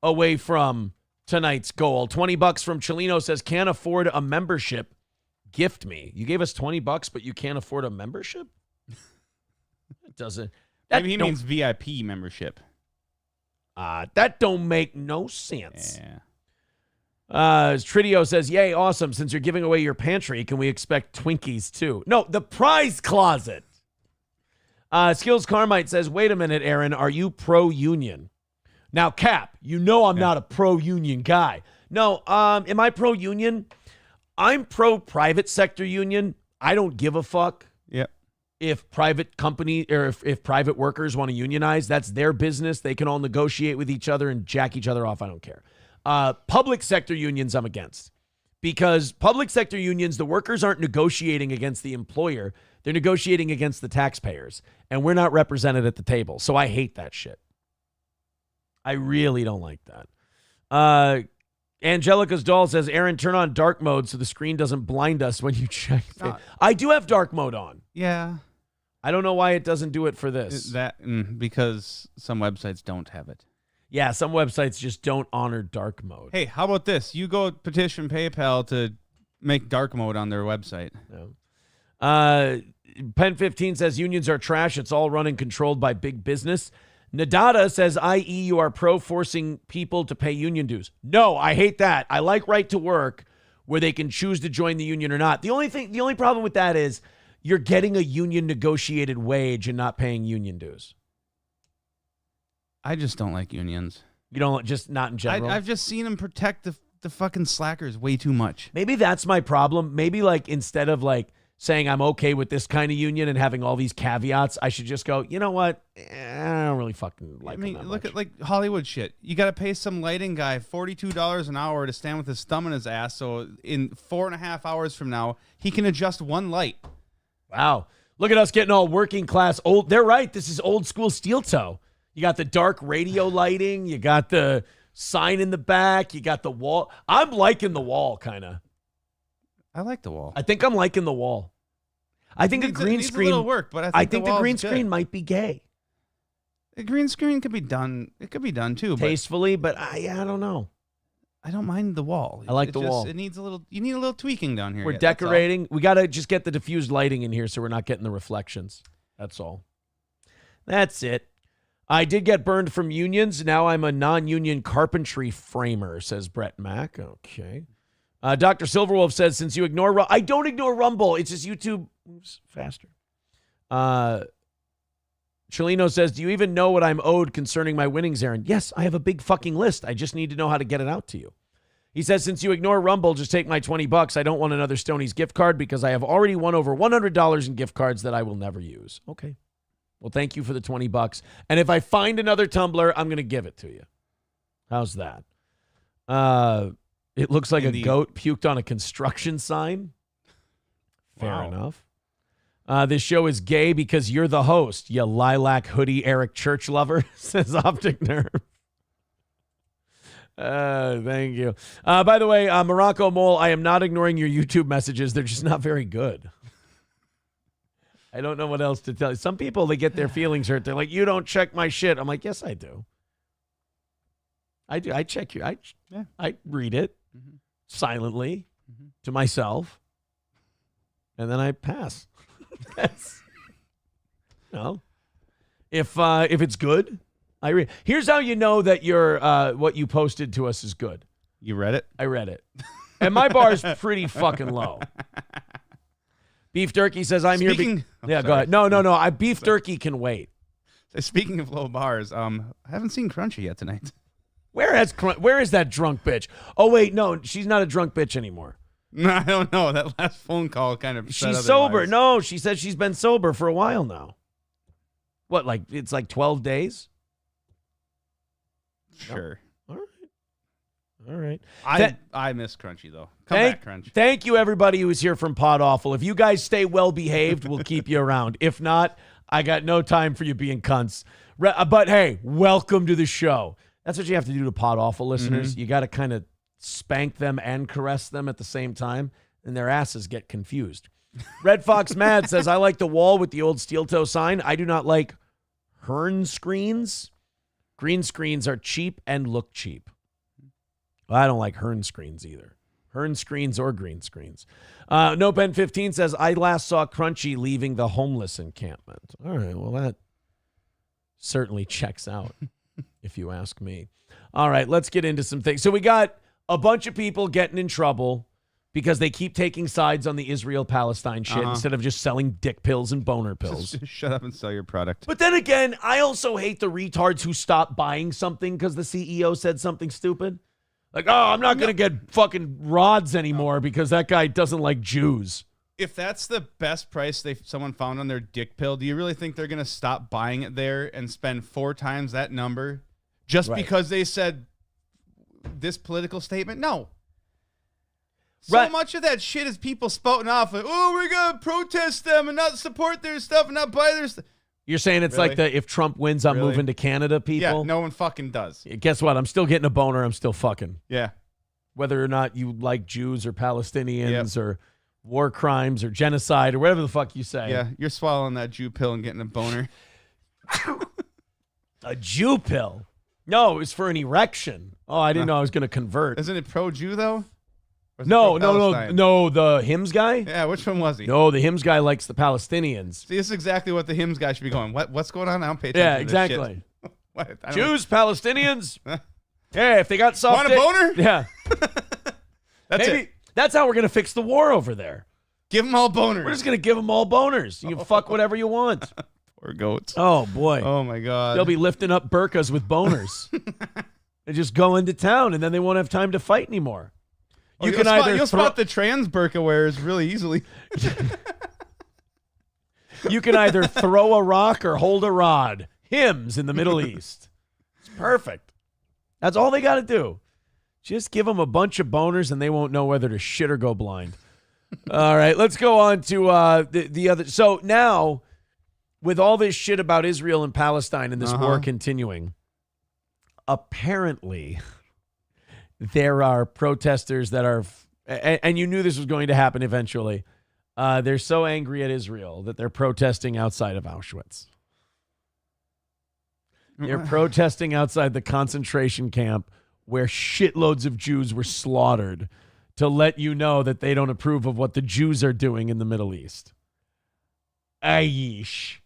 C: away from tonight's goal. $20 from Chelino says, can't afford a membership. Gift me. You gave us $20, but you can't afford a membership? It doesn't.
D: Maybe he means VIP membership.
C: That don't make no sense.
D: Yeah.
C: Tridio says, yay, awesome. Since you're giving away your pantry, can we expect Twinkies too? No, the prize closet. Skills Carmite says, wait a minute, Aaron, are you pro-union? Now, Cap, you know I'm not a pro-union guy. No, am I pro-union? I'm pro-private sector union. I don't give a fuck.
D: Yep.
C: If private company or if private workers want to unionize, that's their business. They can all negotiate with each other and jack each other off. I don't care. Public sector unions, I'm against. Because public sector unions, the workers aren't negotiating against the employer. They're negotiating against the taxpayers. And we're not represented at the table. So I hate that shit. I really don't like that. Angelica's doll says, Aaron, turn on dark mode so the screen doesn't blind us when you check. I do have dark mode on.
D: Yeah.
C: I don't know why it doesn't do it for this.
D: Because some websites don't have it.
C: Yeah, some websites just don't honor dark mode.
D: Hey, how about this? You go petition PayPal to make dark mode on their website.
C: No. Pen 15 says unions are trash. It's all run and controlled by big business. Nadada says, i.e. you are pro forcing people to pay union dues. No, I hate that. I like right to work where they can choose to join the union or not. The only problem with that is you're getting a union negotiated wage and not paying union dues.
D: I just don't like unions.
C: You don't, just not in general?
D: I've just seen them protect the fucking slackers way too much.
C: Maybe that's my problem. Maybe like instead of like saying I'm okay with this kind of union and having all these caveats, I should just go, you know what? I don't really fucking like them that
D: look
C: much.
D: at like Hollywood shit. You got to pay some lighting guy $42 an hour to stand with his thumb in his ass. So in 4.5 hours from now, he can adjust one light.
C: Wow. Look at us getting all working class old. They're right. This is old school steel toe. You got the dark radio lighting. You got the sign in the back. You got the wall. I'm liking the wall, kind of.
D: I like the wall.
C: I think I'm liking the wall. I think a green screen.
D: A little work, but
C: I think the green screen might be gay.
D: The green screen could be done. It could be done too,
C: tastefully, but I don't know.
D: I don't mind the wall.
C: I like the wall.
D: It needs a little. You need a little tweaking down here.
C: We're decorating. We got to just get the diffused lighting in here so we're not getting the reflections. That's all. That's it. I did get burned from unions. Now I'm a non-union carpentry framer, says Brett Mack. Okay. Dr. Silverwolf says, since you ignore... I don't ignore Rumble. It's just YouTube moves faster. Chelino says, do you even know what I'm owed concerning my winnings, Aaron? Yes, I have a big fucking list. I just need to know how to get it out to you. He says, since you ignore Rumble, just take my $20. I don't want another Stoney's gift card because I have already won over $100 in gift cards that I will never use. Okay. Well, thank you for the $20. And if I find another tumbler, I'm going to give it to you. How's that? It looks like a goat puked on a construction sign. Fair enough. This show is gay because you're the host, you lilac hoodie Eric Church lover, says Optic Nerve. Thank you. By the way, Morocco Mole, I am not ignoring your YouTube messages. They're just not very good. I don't know what else to tell you. Some people, they get their feelings hurt. They're like, you don't check my shit. I'm like, yes, I do. I do. I check you. I read it silently to myself, and then I pass. No. If it's good, I read. Here's how you know that your what you posted to us is good.
D: You read it?
C: I read it. And my bar is pretty fucking low. Beef Turkey says, I'm here. Go ahead. No. Beef Turkey can wait.
D: Speaking of low bars, I haven't seen Crunchy yet tonight.
C: Where is that drunk bitch? Oh, wait, no, she's not a drunk bitch anymore.
D: No, I don't know. That last phone call kind of said
C: she's sober. No, she said she's been sober for a while now. What, like, it's like 12 days?
D: Sure.
C: No. All All right.
D: I miss Crunchy, though. Come back, Crunch.
C: Thank you, everybody who's here from Pod Awful. If you guys stay well-behaved, we'll keep you around. If not, I got no time for you being cunts. But, hey, welcome to the show. That's what you have to do to Pod Awful listeners. Mm-hmm. You got to kind of spank them and caress them at the same time, and their asses get confused. Red Fox Mad says, I like the wall with the old steel toe sign. I do not like Hearn screens. Green screens are cheap and look cheap. Well, I don't like Hearn screens either. Hearn screens or green screens. No Pen 15 says, I last saw Crunchy leaving the homeless encampment. All right, well, that certainly checks out, if you ask me. All right, let's get into some things. So we got a bunch of people getting in trouble because they keep taking sides on the Israel-Palestine shit instead of just selling dick pills and boner pills.
D: Just shut up and sell your product.
C: But then again, I also hate the retards who stop buying something because the CEO said something stupid. Like, oh, I'm not going to get fucking rods anymore because that guy doesn't like Jews.
D: If that's the best price someone found on their dick pill, do you really think they're going to stop buying it there and spend 4 times that number just because they said this political statement? No. So much of that shit is people spouting off like, oh, we're going to protest them and not support their stuff and not buy their stuff.
C: You're saying it's like the if Trump wins, I'm moving to Canada people?
D: Yeah, no one fucking does.
C: Guess what? I'm still getting a boner. I'm still fucking.
D: Yeah.
C: Whether or not you like Jews or Palestinians or war crimes or genocide or whatever the fuck you say.
D: Yeah, you're swallowing that Jew pill and getting a boner.
C: A Jew pill? No, it was for an erection. Oh, I didn't know I was going to convert.
D: Isn't it pro-Jew, though?
C: No, the hymns guy?
D: Yeah, which one was he?
C: No, the hymns guy likes the Palestinians.
D: See, this is exactly what the hymns guy should be going. What's going on? I don't pay attention to
C: exactly.
D: This shit.
C: Jews, Palestinians. Yeah, if they got soft
D: Want a boner?
C: Yeah.
D: That's it.
C: That's how we're going to fix the war over there.
D: Give them all boners.
C: We're just going to give them all boners. You can fuck whatever you want.
D: Poor goats.
C: Oh, boy.
D: Oh, my God.
C: They'll be lifting up burqas with boners. They just go into town, and then they won't have time to fight anymore.
D: You'll spot the trans burqa wearers really easily.
C: You can either throw a rock or hold a rod. Hymns in the Middle East. It's perfect. That's all they got to do. Just give them a bunch of boners, and they won't know whether to shit or go blind. All right, let's go on to the other. So now, with all this shit about Israel and Palestine and this war continuing, apparently there are protesters that are, and you knew this was going to happen eventually, they're so angry at Israel that they're protesting outside of Auschwitz. They're protesting outside the concentration camp where shitloads of Jews were slaughtered to let you know that they don't approve of what the Jews are doing in the Middle East. Aish.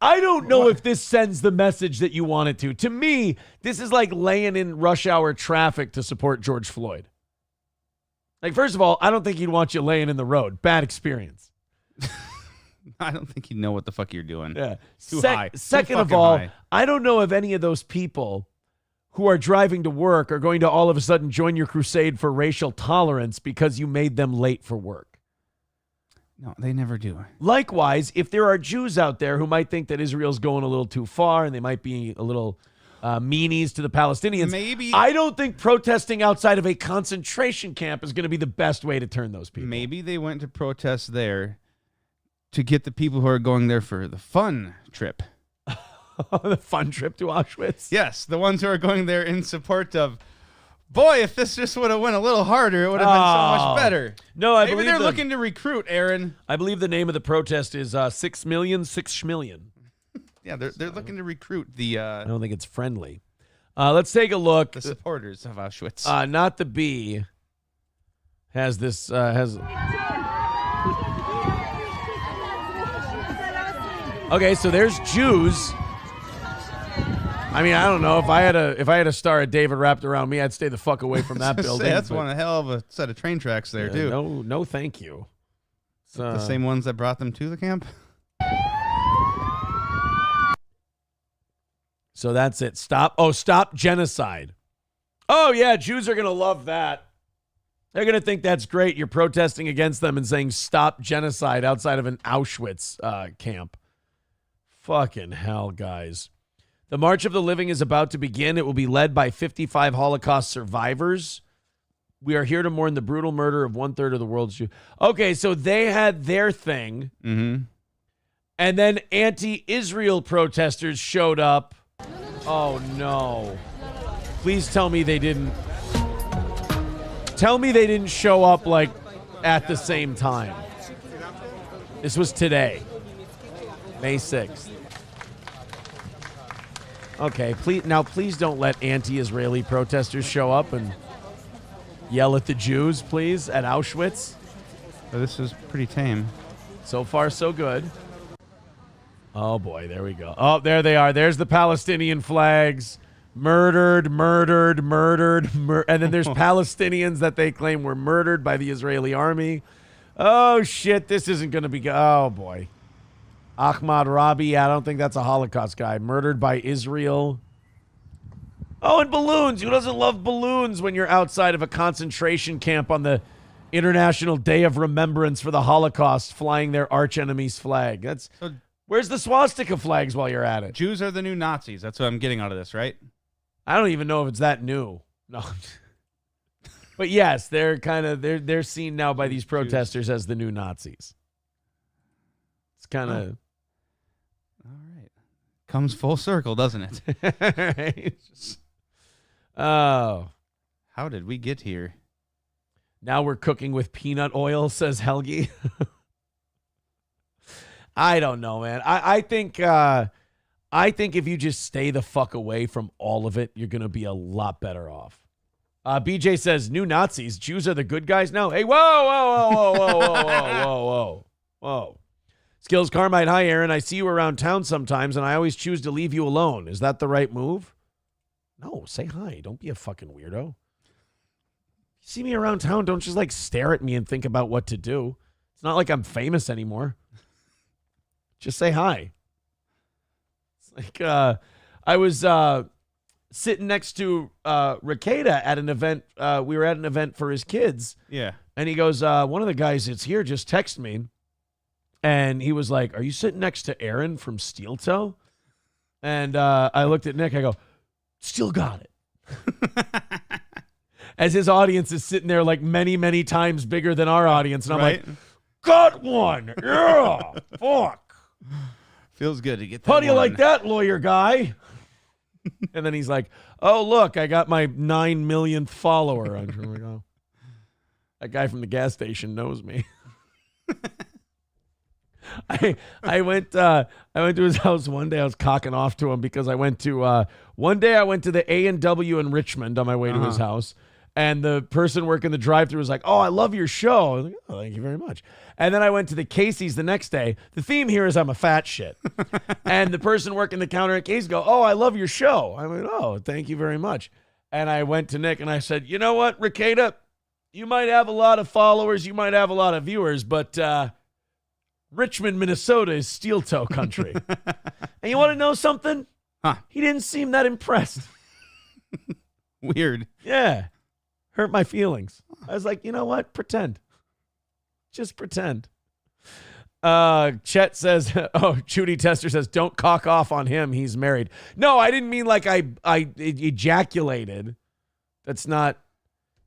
C: I don't know if this sends the message that you want it to. To me, this is like laying in rush hour traffic to support George Floyd. Like, first of all, I don't think he'd want you laying in the road. Bad experience.
D: I don't think you know what the fuck you're doing.
C: Yeah.
D: Too high.
C: Second of all, I don't know if any of those people who are driving to work are going to all of a sudden join your crusade for racial tolerance because you made them late for work.
D: No, they never do.
C: Likewise, if there are Jews out there who might think that Israel's going a little too far and they might be a little meanies to the Palestinians,
D: maybe
C: I don't think protesting outside of a concentration camp is going to be the best way to turn those people.
D: Maybe they went to protest there to get the people who are going there for the fun trip.
C: The fun trip to Auschwitz?
D: Yes, the ones who are going there in support of, boy, if this just would have went a little harder, it would have been so much better.
C: No,
D: Maybe they're looking to recruit, Aaron.
C: I believe the name of the protest is 6 million.
D: Yeah, they're looking to recruit the...
C: I don't think it's friendly. Let's take a look.
D: The supporters of Auschwitz.
C: Not the Bee has this... Okay, so there's Jews. I mean, I don't know if I had a star of David wrapped around me, I'd stay the fuck away from that building.
D: That's one hell of a set of train tracks there, too.
C: No, thank you.
D: The same ones that brought them to the camp.
C: So that's it. Stop genocide. Oh yeah, Jews are gonna love that. They're gonna think that's great. You're protesting against them and saying stop genocide outside of an Auschwitz camp. Fucking hell, guys. The March of the Living is about to begin. It will be led by 55 Holocaust survivors We are here to mourn the brutal murder of 1/3 of the world's Jews. Okay, so they had their thing.
D: Mm-hmm.
C: And then anti-Israel protesters showed up. Oh, no. Please tell me they didn't. Tell me they didn't show up, like, at the same time. This was today, May 6th. Okay, please don't let anti-Israeli protesters show up and yell at the Jews, please, at Auschwitz.
D: But this is pretty tame.
C: So far, so good. Oh, boy, there we go. Oh, there they are. There's the Palestinian flags. Murdered. And then there's Palestinians that they claim were murdered by the Israeli army. Oh, shit, this isn't going to be good. Oh, boy. Ahmad Rabi, I don't think that's a Holocaust guy. Murdered by Israel. Oh, and balloons. Who doesn't love balloons when you're outside of a concentration camp on the International Day of Remembrance for the Holocaust, flying their archenemy's flag? Where's the swastika flags while you're at it?
D: Jews are the new Nazis. That's what I'm getting out of this, right?
C: I don't even know if it's that new. No. But yes, they're they're seen now by these protesters as the new Nazis. It's kind of
D: all right. Comes full circle, doesn't it?
C: Oh.
D: How did we get here?
C: Now we're cooking with peanut oil, says Helgi. I don't know, man. I think if you just stay the fuck away from all of it, you're going to be a lot better off. BJ says, new Nazis. Jews are the good guys now. Hey, whoa. Skills Carmine. Hi, Aaron. I see you around town sometimes, and I always choose to leave you alone. Is that the right move? No, say hi. Don't be a fucking weirdo. You see me around town, don't just like stare at me and think about what to do. It's not like I'm famous anymore. Just say hi. It's like I was sitting next to Ricada at an event. We were at an event for his kids.
D: Yeah.
C: And he goes, one of the guys that's here just texted me. And he was like, are you sitting next to Aaron from Steel Toe? And I looked at Nick. I go, still got it. As his audience is sitting there like many, many times bigger than our audience. And I'm like, got one. Yeah. Fuck.
D: Feels good to get that.
C: How do you like that, lawyer guy? And then he's like, oh, look, I got my 9 millionth follower. I'm like, oh, that guy from the gas station knows me. I went to his house one day. I was cocking off to him because I went to one day I went to the A&W in Richmond on my way to his house. And the person working the drive-thru was like, oh, I love your show. I was like, oh, thank you very much. And then I went to the Casey's the next day. The theme here is I'm a fat shit. And the person working the counter at Casey's go, oh, I love your show. I went, oh, thank you very much. And I went to Nick and I said, you know what, Ricada, you might have a lot of followers, you might have a lot of viewers, but Richmond, Minnesota is steel toe country. And you want to know something?
D: Huh.
C: He didn't seem that impressed.
D: Weird.
C: Yeah. Hurt my feelings. I was like, you know what? Pretend. Just pretend. Chet says, Judy Tester says, don't cock off on him. He's married. No, I didn't mean like I ejaculated. That's not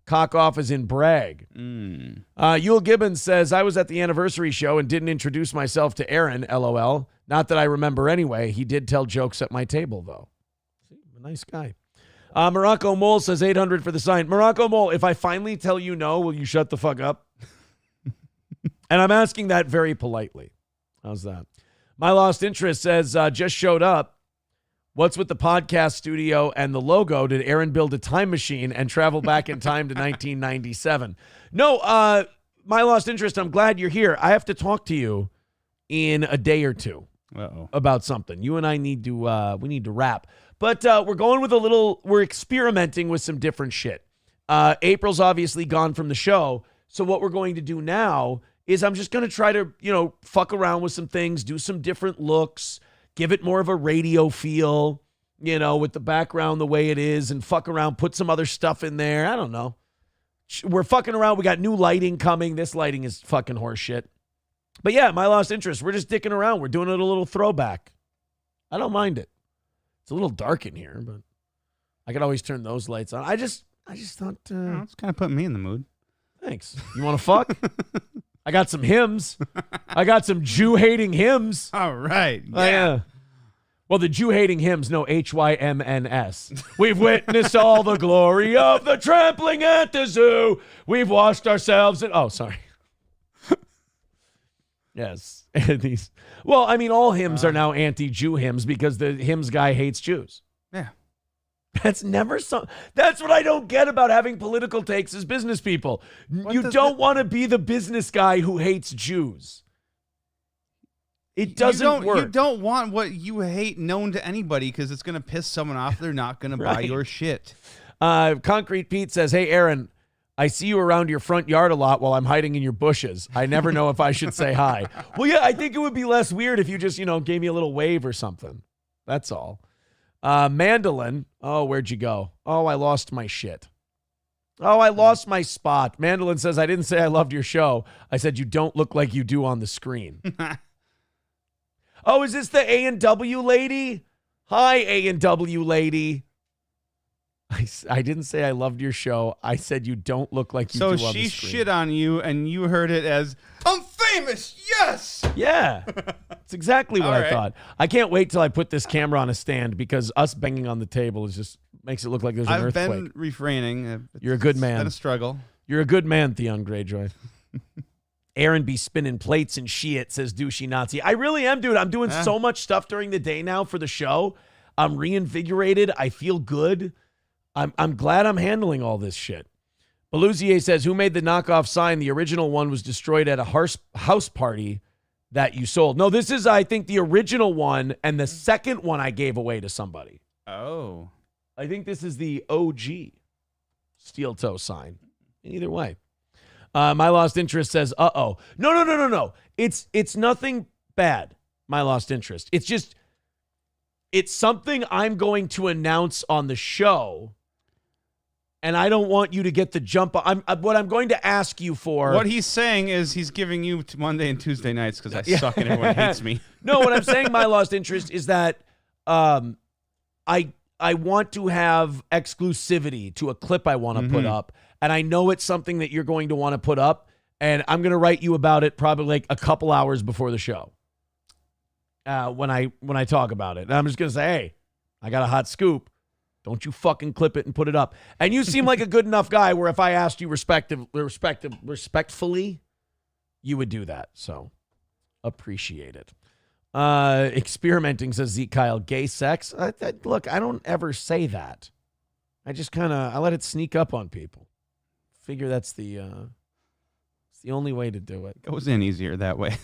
C: cock off as in brag. Yule Gibbons says, I was at the anniversary show and didn't introduce myself to Aaron, LOL. Not that I remember anyway. He did tell jokes at my table, though. See, a nice guy. Morocco Mole says 800 for the sign. Morocco Mole, if I finally tell you no, will you shut the fuck up? And I'm asking that very politely. How's that? My Lost Interest says, just showed up. What's with the podcast studio and the logo? Did Aaron build a time machine and travel back in time to 1997? No, My Lost Interest, I'm glad you're here. I have to talk to you in a day or two about something. You and I need to wrap. But we're going with we're experimenting with some different shit. April's obviously gone from the show. So what we're going to do now is I'm just going to try to, fuck around with some things, do some different looks, give it more of a radio feel, with the background the way it is, and fuck around, put some other stuff in there. I don't know. We're fucking around. We got new lighting coming. This lighting is fucking horse shit. But yeah, My Lost Interest. We're just dicking around. We're doing it a little throwback. I don't mind it. It's a little dark in here, but I could always turn those lights on. I just thought.
D: It's kind of putting me in the mood.
C: Thanks. You want to fuck? I got some hymns. I got some Jew-hating hymns.
D: All right.
C: Yeah. Well, the Jew-hating hymns, no, Hymns. We've witnessed all the glory of the trampling at the zoo. We've washed ourselves in... Oh, sorry. Yes. Well, I mean, all hymns are now anti-Jew hymns because the hymns guy hates Jews.
D: Yeah.
C: That's never so. That's what I don't get about having political takes as business people. You don't want to be the business guy who hates Jews. It doesn't work.
D: You don't want what you hate known to anybody because it's going to piss someone off. They're not going to buy your shit.
C: Concrete Pete says, "Hey, Aaron, I see you around your front yard a lot while I'm hiding in your bushes. I never know if I should say hi." Well, yeah, I think it would be less weird if you just, gave me a little wave or something. That's all. Mandolin. Oh, where'd you go? Oh, I lost my shit. Oh, I lost my spot. Mandolin says, I didn't say I loved your show. I said you don't look like you do on the screen. Oh, is this the A&W lady? Hi, A&W lady. I didn't say I loved your show. I said you don't look like you do on the screen. So she
D: shit on you, and you heard it as, I'm famous, yes!
C: Yeah, that's exactly what I thought. I can't wait till I put this camera on a stand because us banging on the table makes it look like there's an earthquake.
D: I've been refraining.
C: You're a good man.
D: It's been a struggle.
C: You're a good man, Theon Greyjoy. Aaron be spinning plates and shit, says douchey Nazi. I really am, dude. I'm doing so much stuff during the day now for the show. I'm reinvigorated. I feel good. I'm glad I'm handling all this shit. Belusier says, who made the knockoff sign? The original one was destroyed at a house party that you sold. No, this is, I think, the original one, and the second one I gave away to somebody.
D: Oh.
C: I think this is the OG steel toe sign. Either way. My Lost Interest says, uh-oh. No. It's nothing bad, My Lost Interest. It's just, it's something I'm going to announce on the show, and I don't want you to get the jump. What I'm going to ask you for.
D: What he's saying is he's giving you Monday and Tuesday nights because I suck and everyone hates me.
C: No, what I'm saying, My Lost Interest, is that I want to have exclusivity to a clip I want to put up, and I know it's something that you're going to want to put up, and I'm going to write you about it probably like a couple hours before the show when I talk about it. And I'm just going to say, hey, I got a hot scoop. Don't you fucking clip it and put it up. And you seem like a good enough guy where if I asked you respectfully, you would do that. So appreciate it. Experimenting, says Zeke Kyle, gay sex. Look, I don't ever say that. I just I let it sneak up on people. Figure that's the only way to do it.
D: It goes in easier that way.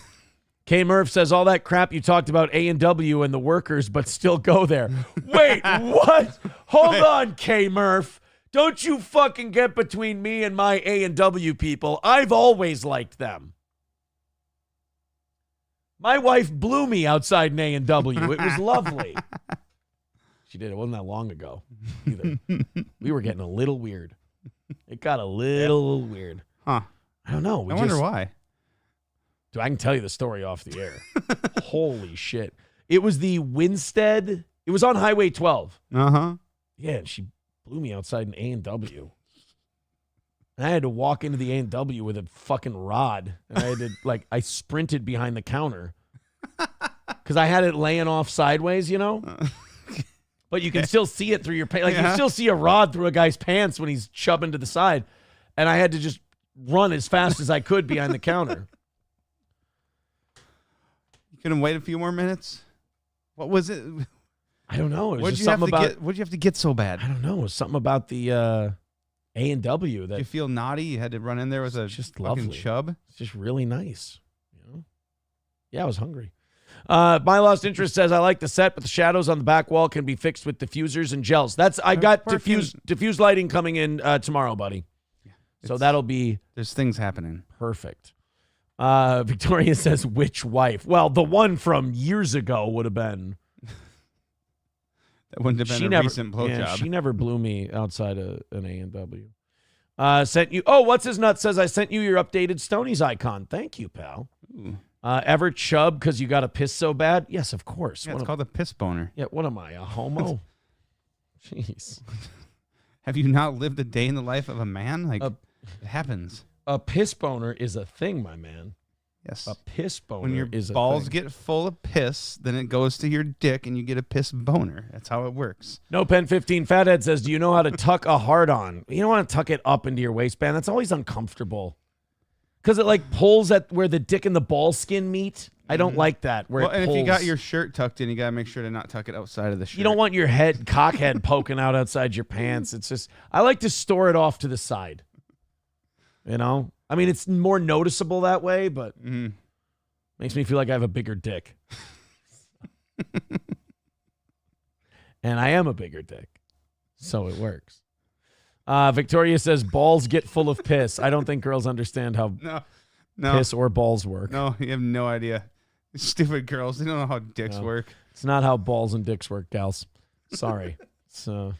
C: K Murph says all that crap you talked about A&W and the workers, but still go there. Wait, what? Hold on, K Murph. Don't you fucking get between me and my A&W people. I've always liked them. My wife blew me outside an A&W. It was lovely. She did. It wasn't that long ago either. We were getting a little weird. It got a little weird.
D: Huh.
C: I don't know.
D: I wonder why.
C: Dude, I can tell you the story off the air. Holy shit. It was the Winstead. It was on Highway 12.
D: Uh-huh.
C: Yeah, and she blew me outside an A&W. And I had to walk into the A&W with a fucking rod. And I had to, I sprinted behind the counter. Because I had it laying off sideways, But you can still see it through your pants. You still see a rod through a guy's pants when he's chubbing to the side. And I had to just run as fast as I could behind the counter.
D: You couldn't wait a few more minutes? What was it?
C: I don't know.
D: What'd you have to get so bad?
C: I don't know. It was something about the A&W that
D: Did you feel naughty? You had to run in there with a
C: just
D: fucking
C: lovely.
D: chub?
C: It's just really nice. Yeah, I was hungry. My Lost Interest says, I like the set, but the shadows on the back wall can be fixed with diffusers and gels. I got diffuse lighting coming in tomorrow, buddy. Yeah, so that'll be...
D: There's things happening.
C: Perfect. Victoria says, which wife? Well, the one from years ago would have been...
D: That wouldn't have been a recent blowjob.
C: Yeah, she never blew me outside an A&W. Sent you... Oh, What's His Nut says, I sent you your updated Stoney's icon. Thank you, pal.
D: Ooh.
C: Ever chub because you got to piss so bad? Yes, of course.
D: Yeah, it's called a piss boner.
C: Yeah, what am I, a homo? Jeez.
D: Have you not lived a day in the life of a man? Like, it happens.
C: A piss boner is a thing, my man.
D: Yes.
C: A piss boner
D: when your
C: is a
D: balls
C: thing.
D: get full of piss, then it goes to your dick and you get a piss boner. That's how it works.
C: No Pen 15 Fathead says, do you know how to tuck a hard on? You don't want to tuck it up into your waistband. That's always uncomfortable. Because it like pulls at where the dick and the ball skin meet. I don't like that. Where
D: well,
C: it
D: and
C: pulls.
D: if you got your shirt tucked in, you got to make sure to not tuck it outside of the shirt.
C: You don't want your cock head poking out outside your pants. It's just, I like to store it off to the side. You know? I mean, it's more noticeable that way, but makes me feel like I have a bigger dick. And I am a bigger dick. So it works. Victoria says, balls get full of piss. I don't think girls understand how
D: no.
C: piss or balls work.
D: No, you have no idea. Stupid girls. They don't know how dicks work.
C: It's not how balls and dicks work, gals. Sorry. So,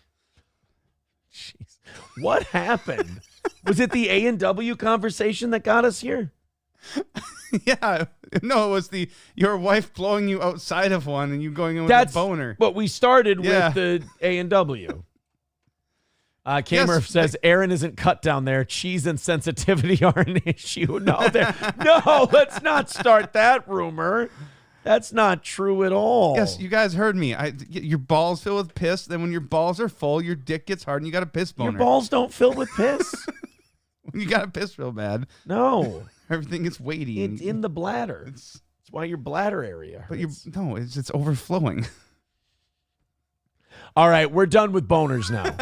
C: jeez. What happened? Was it the A&W conversation that got us here?
D: Yeah. No, it was your wife blowing you outside of one and you going in with a boner.
C: But we started with the A&W. K-Murph says, Aaron isn't cut down there. Cheese and sensitivity are an issue. No, let's not start that rumor. That's not true at all.
D: Yes, you guys heard me. Your balls fill with piss. Then when your balls are full, your dick gets hard and you got a piss boner.
C: Your balls don't fill with piss.
D: You got to piss real bad.
C: No.
D: Everything gets weighty.
C: It's in the bladder. It's why your bladder area hurts.
D: But it's overflowing.
C: All right, we're done with boners now.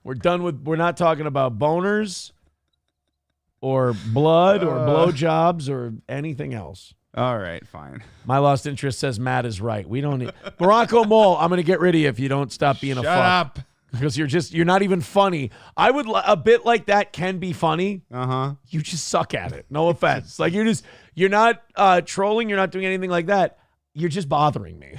C: We're not talking about boners or blood or blowjobs or anything else.
D: All right, fine.
C: My lost interest says Matt is right. We don't need Morocco Mole. I'm going to get rid of you if you don't stop being a fuck.
D: Shut up.
C: Because you're not even funny. I would a bit like that can be funny. You just suck at it. No offense. Like you're not trolling. You're not doing anything like that. You're just bothering me.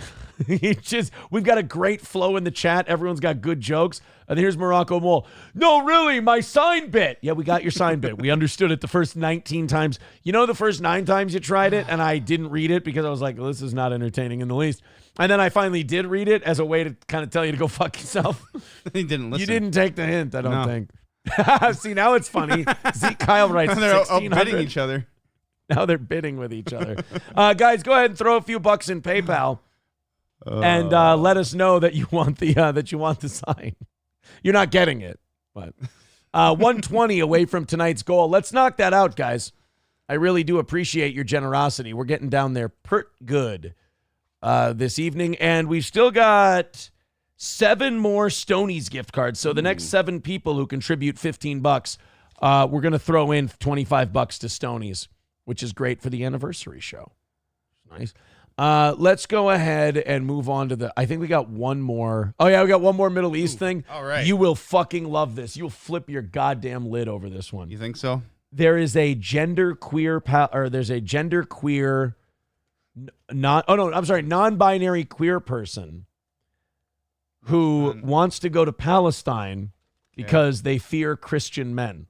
C: We've got a great flow in the chat. Everyone's got good jokes. And here's Morocco Mole. No, really, my sign bit. Yeah, we got your sign bit. We understood it the first 19 times. You know, the first 9 times you tried it, and I didn't read it because I was like, well, this is not entertaining in the least. And then I finally did read it as a way to kind of tell you to go fuck yourself.
D: He didn't listen.
C: You didn't take the hint, I don't think. See, now it's funny. Zeke Kyle writes
D: they're
C: 1,600.
D: bidding each other.
C: Now they're bidding with each other. Guys, go ahead and throw a few bucks in PayPal. And let us know that you want the sign. You're not getting it, but 120 away from tonight's goal. Let's knock that out, guys. I really do appreciate your generosity. We're getting down there pretty good this evening, and we've still got 7 more Stoney's gift cards. So the next 7 people who contribute $15, we're going to throw in $25 to Stoney's, which is great for the anniversary show. Nice. Let's go ahead and move on to I think we got one more. Oh, yeah, we got one more Middle East thing.
D: All right.
C: You will fucking love this. You'll flip your goddamn lid over this one.
D: You think so?
C: There is a non-binary queer person who wants to go to Palestine because they fear Christian men.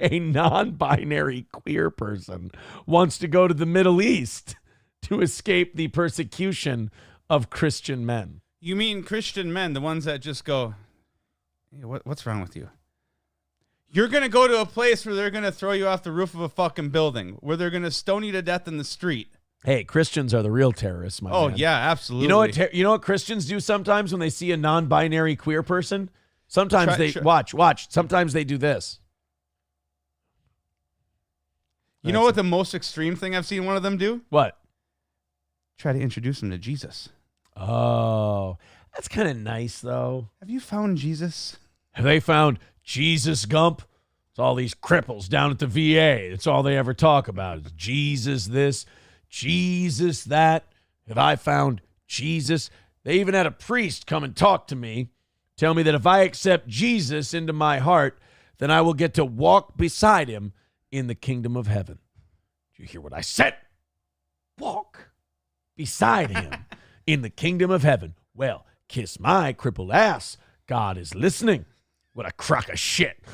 C: A non-binary queer person wants to go to the Middle East to escape the persecution of Christian men.
D: You mean Christian men, the ones that just go, hey, what's wrong with you? You're going to go to a place where they're going to throw you off the roof of a fucking building, where they're going to stone you to death in the street.
C: Hey, Christians are the real terrorists, my man.
D: Oh, yeah, absolutely.
C: You know what Christians do sometimes when they see a non-binary queer person? Sometimes watch. Sometimes they do this.
D: You know what the most extreme thing I've seen one of them do?
C: What?
D: Try to introduce them to Jesus.
C: Oh, that's kind of nice, though.
D: Have you found Jesus?
C: Have they found Jesus, Gump? It's all these cripples down at the VA. It's all they ever talk about. It's Jesus this, Jesus that. Have I found Jesus? They even had a priest come and talk to me, tell me that if I accept Jesus into my heart, then I will get to walk beside him in the kingdom of heaven. Did you hear what I said? Walk beside him in the kingdom of heaven. Well, kiss my crippled ass. God is listening. What a crock of shit.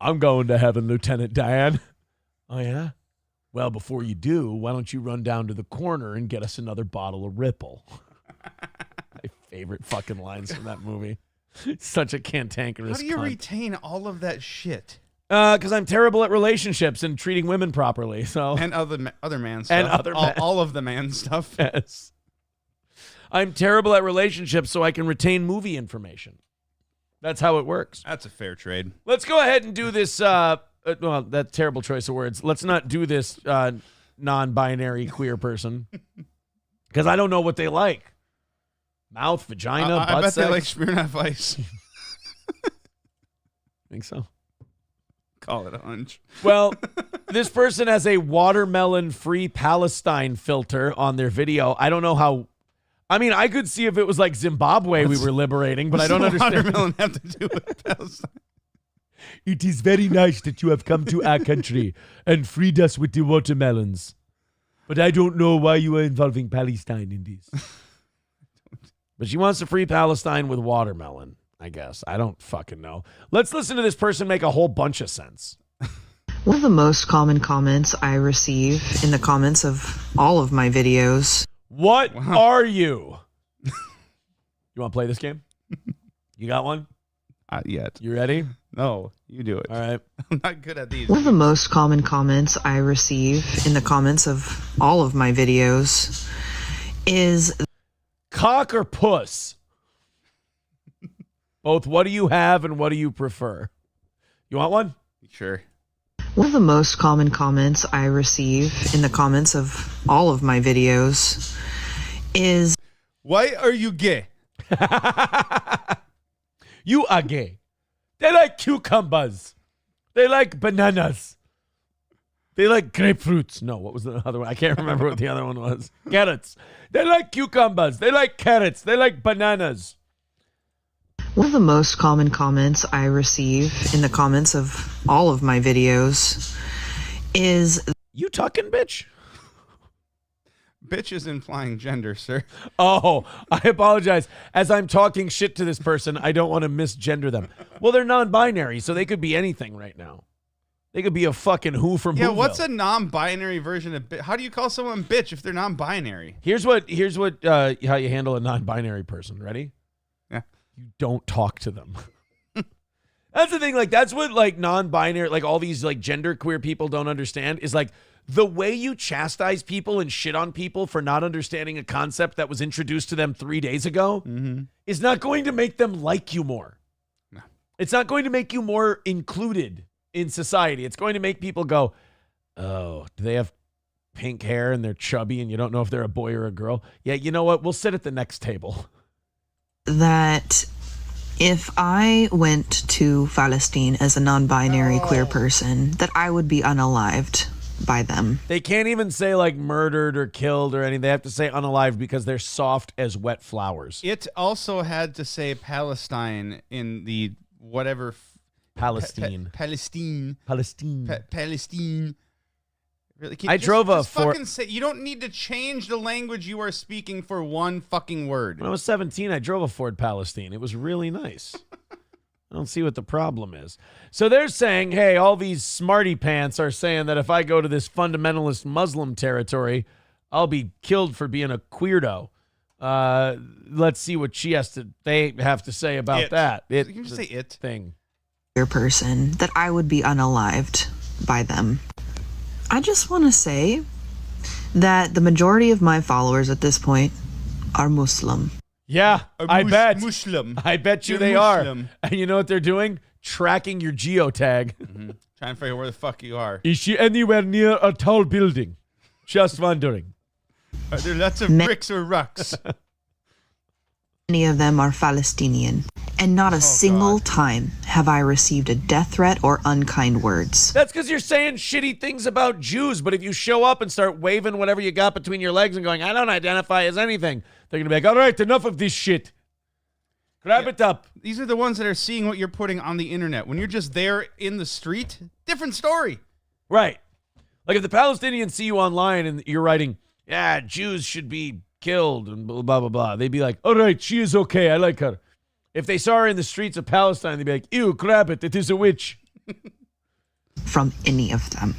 C: I'm going to heaven, Lieutenant Dan. Oh, yeah? Well, before you do, why don't you run down to the corner and get us another bottle of Ripple? I favorite fucking lines from that movie. Such a cantankerous
D: How do you
C: cunt.
D: retain all of that shit?
C: Because I'm terrible at relationships and treating women properly. So
D: And other man stuff.
C: And other men.
D: all of the man stuff.
C: yes. I'm terrible at relationships, so I can retain movie information. That's how it works.
D: That's a fair trade.
C: Let's go ahead and do this. Well, that terrible choice of words. Let's not do this non-binary queer person. Because I don't know what they like. Mouth, vagina, butt
D: I bet
C: sex.
D: they like Smirnoff Ice.
C: Think so.
D: Call it a hunch.
C: Well, this person has a watermelon free Palestine filter on their video. I don't know how. I mean, I could see if it was like Zimbabwe we were liberating, but I don't understand.
D: Watermelon have to do with Palestine?
C: It is very nice that you have come to our country and freed us with the watermelons. But I don't know why you are involving Palestine in this. But she wants to free Palestine with watermelon, I guess. I don't fucking know. Let's listen to this person make a whole bunch of sense.
E: One of the most common comments I receive in the comments of all of my videos.
C: What are you? You want to play this game? You got one?
D: Not yet.
C: You ready?
D: No, you do it.
C: All right.
D: I'm not good at these.
E: One of the most common comments I receive in the comments of all of my videos is
C: Cock or puss? Both what do you have and what do you prefer? You want one?
D: Sure.
E: one of the most common comments I receive in the comments of all of my videos is,
D: "Why are you gay?"
C: You are gay. They like cucumbers. They like bananas. They like grapefruits. No, what was the other one? I can't remember what the other one was. Carrots. They like cucumbers. They like carrots. They like bananas.
E: one of the most common comments I receive in the comments of all of my videos is,
C: You tucking, bitch?
D: Bitch is implying gender, sir.
C: Oh, I apologize. As I'm talking shit to this person, I don't want to misgender them. Well, they're non-binary, so they could be anything right now. They could be a fucking who from
D: Yeah,
C: Whoville.
D: what's a non-binary version of bitch? How do you call someone bitch if they're non-binary?
C: Here's what how you handle a non-binary person. Ready?
D: Yeah.
C: You don't talk to them. That's the thing. Like, that's what like non-binary, like all these like genderqueer people don't understand is like the way you chastise people and shit on people for not understanding a concept that was introduced to them 3 days ago is not going to make them like you more.
D: No.
C: It's not going to make you more included in society. It's going to make people go, oh, do they have pink hair and they're chubby and you don't know if they're a boy or a girl? Yeah, you know what? We'll sit at the next table.
E: that if I went to Palestine as a non-binary queer person, that I would be unalived by them.
C: They can't even say like murdered or killed or anything. They have to say unalived because they're soft as wet flowers.
D: It also had to say Palestine in the whatever
C: Palestine.
D: Palestine.
C: Palestine.
D: Palestine. Really?
C: I drove a
D: fucking say. You don't need to change the language you are speaking for one fucking word.
C: When I was 17, I drove a Ford Palestine. It was really nice. I don't see what the problem is. So they're saying, hey, all these smarty pants are saying that if I go to this fundamentalist Muslim territory, I'll be killed for being a queerdo. Let's see what they have to say about that.
D: You can just say it.
C: Thing.
E: Queer person, that I would be unalived by them. I just want to say that the majority of my followers at this point are Muslim.
C: Yeah, I bet.
D: Muslim.
C: I bet you
D: You're
C: they
D: Muslim.
C: are. And you know what they're doing? Tracking your geotag.
D: Trying to figure out where the fuck you are.
C: Is she anywhere near a tall building? Just wondering.
D: Are there lots of bricks or rocks?
E: Many of them are Palestinian, and not a single time have I received a death threat or unkind words.
C: That's because you're saying shitty things about Jews, but if you show up and start waving whatever you got between your legs and going, I don't identify as anything, they're going to be like, all right, enough of this shit. Grab it up.
D: These are the ones that are seeing what you're putting on the internet. When you're just there in the street, different story.
C: Right. Like if the Palestinians see you online and you're writing, yeah, Jews should be killed and blah, blah, blah. They'd be like, all right, she is okay. I like her. If they saw her in the streets of Palestine, they'd be like, ew, grab it. It is a witch.
E: From any of them.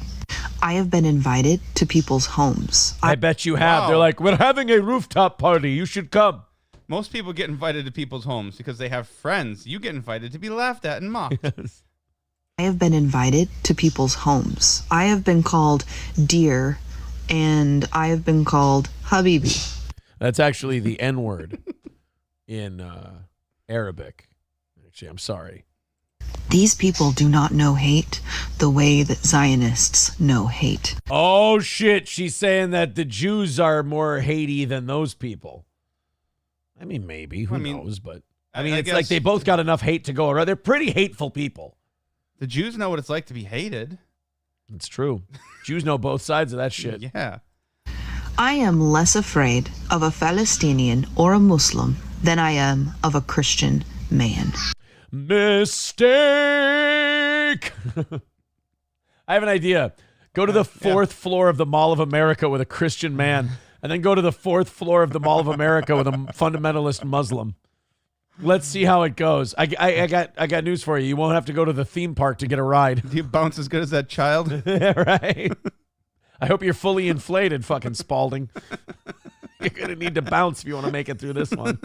E: I have been invited to people's homes.
C: I bet you have.
D: Wow.
C: They're like, we're having a rooftop party. You should come.
D: Most people get invited to people's homes because they have friends. You get invited to be laughed at and mocked.
E: I have been invited to people's homes. I have been called dear, and I have been called habibi.
C: That's actually the N-word in Arabic. Actually, I'm sorry.
E: These people do not know hate the way that Zionists know hate.
C: Oh, shit. She's saying that the Jews are more Haiti than those people. I mean, maybe. Who knows? But I mean, it's like they both got enough hate to go around. They're pretty hateful people.
D: The Jews know what it's like to be hated.
C: It's true. Jews know both sides of that shit.
D: Yeah.
E: I am less afraid of a Palestinian or a Muslim than I am of a Christian man.
C: Mistake. I have an idea. Go to the fourth floor of the Mall of America with a Christian man, and then go to the fourth floor of the Mall of America with a fundamentalist Muslim. Let's see how it goes. I got news for you. You won't have to go to the theme park to get a ride.
D: Do you bounce as good as that child?
C: Right. I hope you're fully inflated, fucking Spalding. You're going to need to bounce if you want to make it through this one.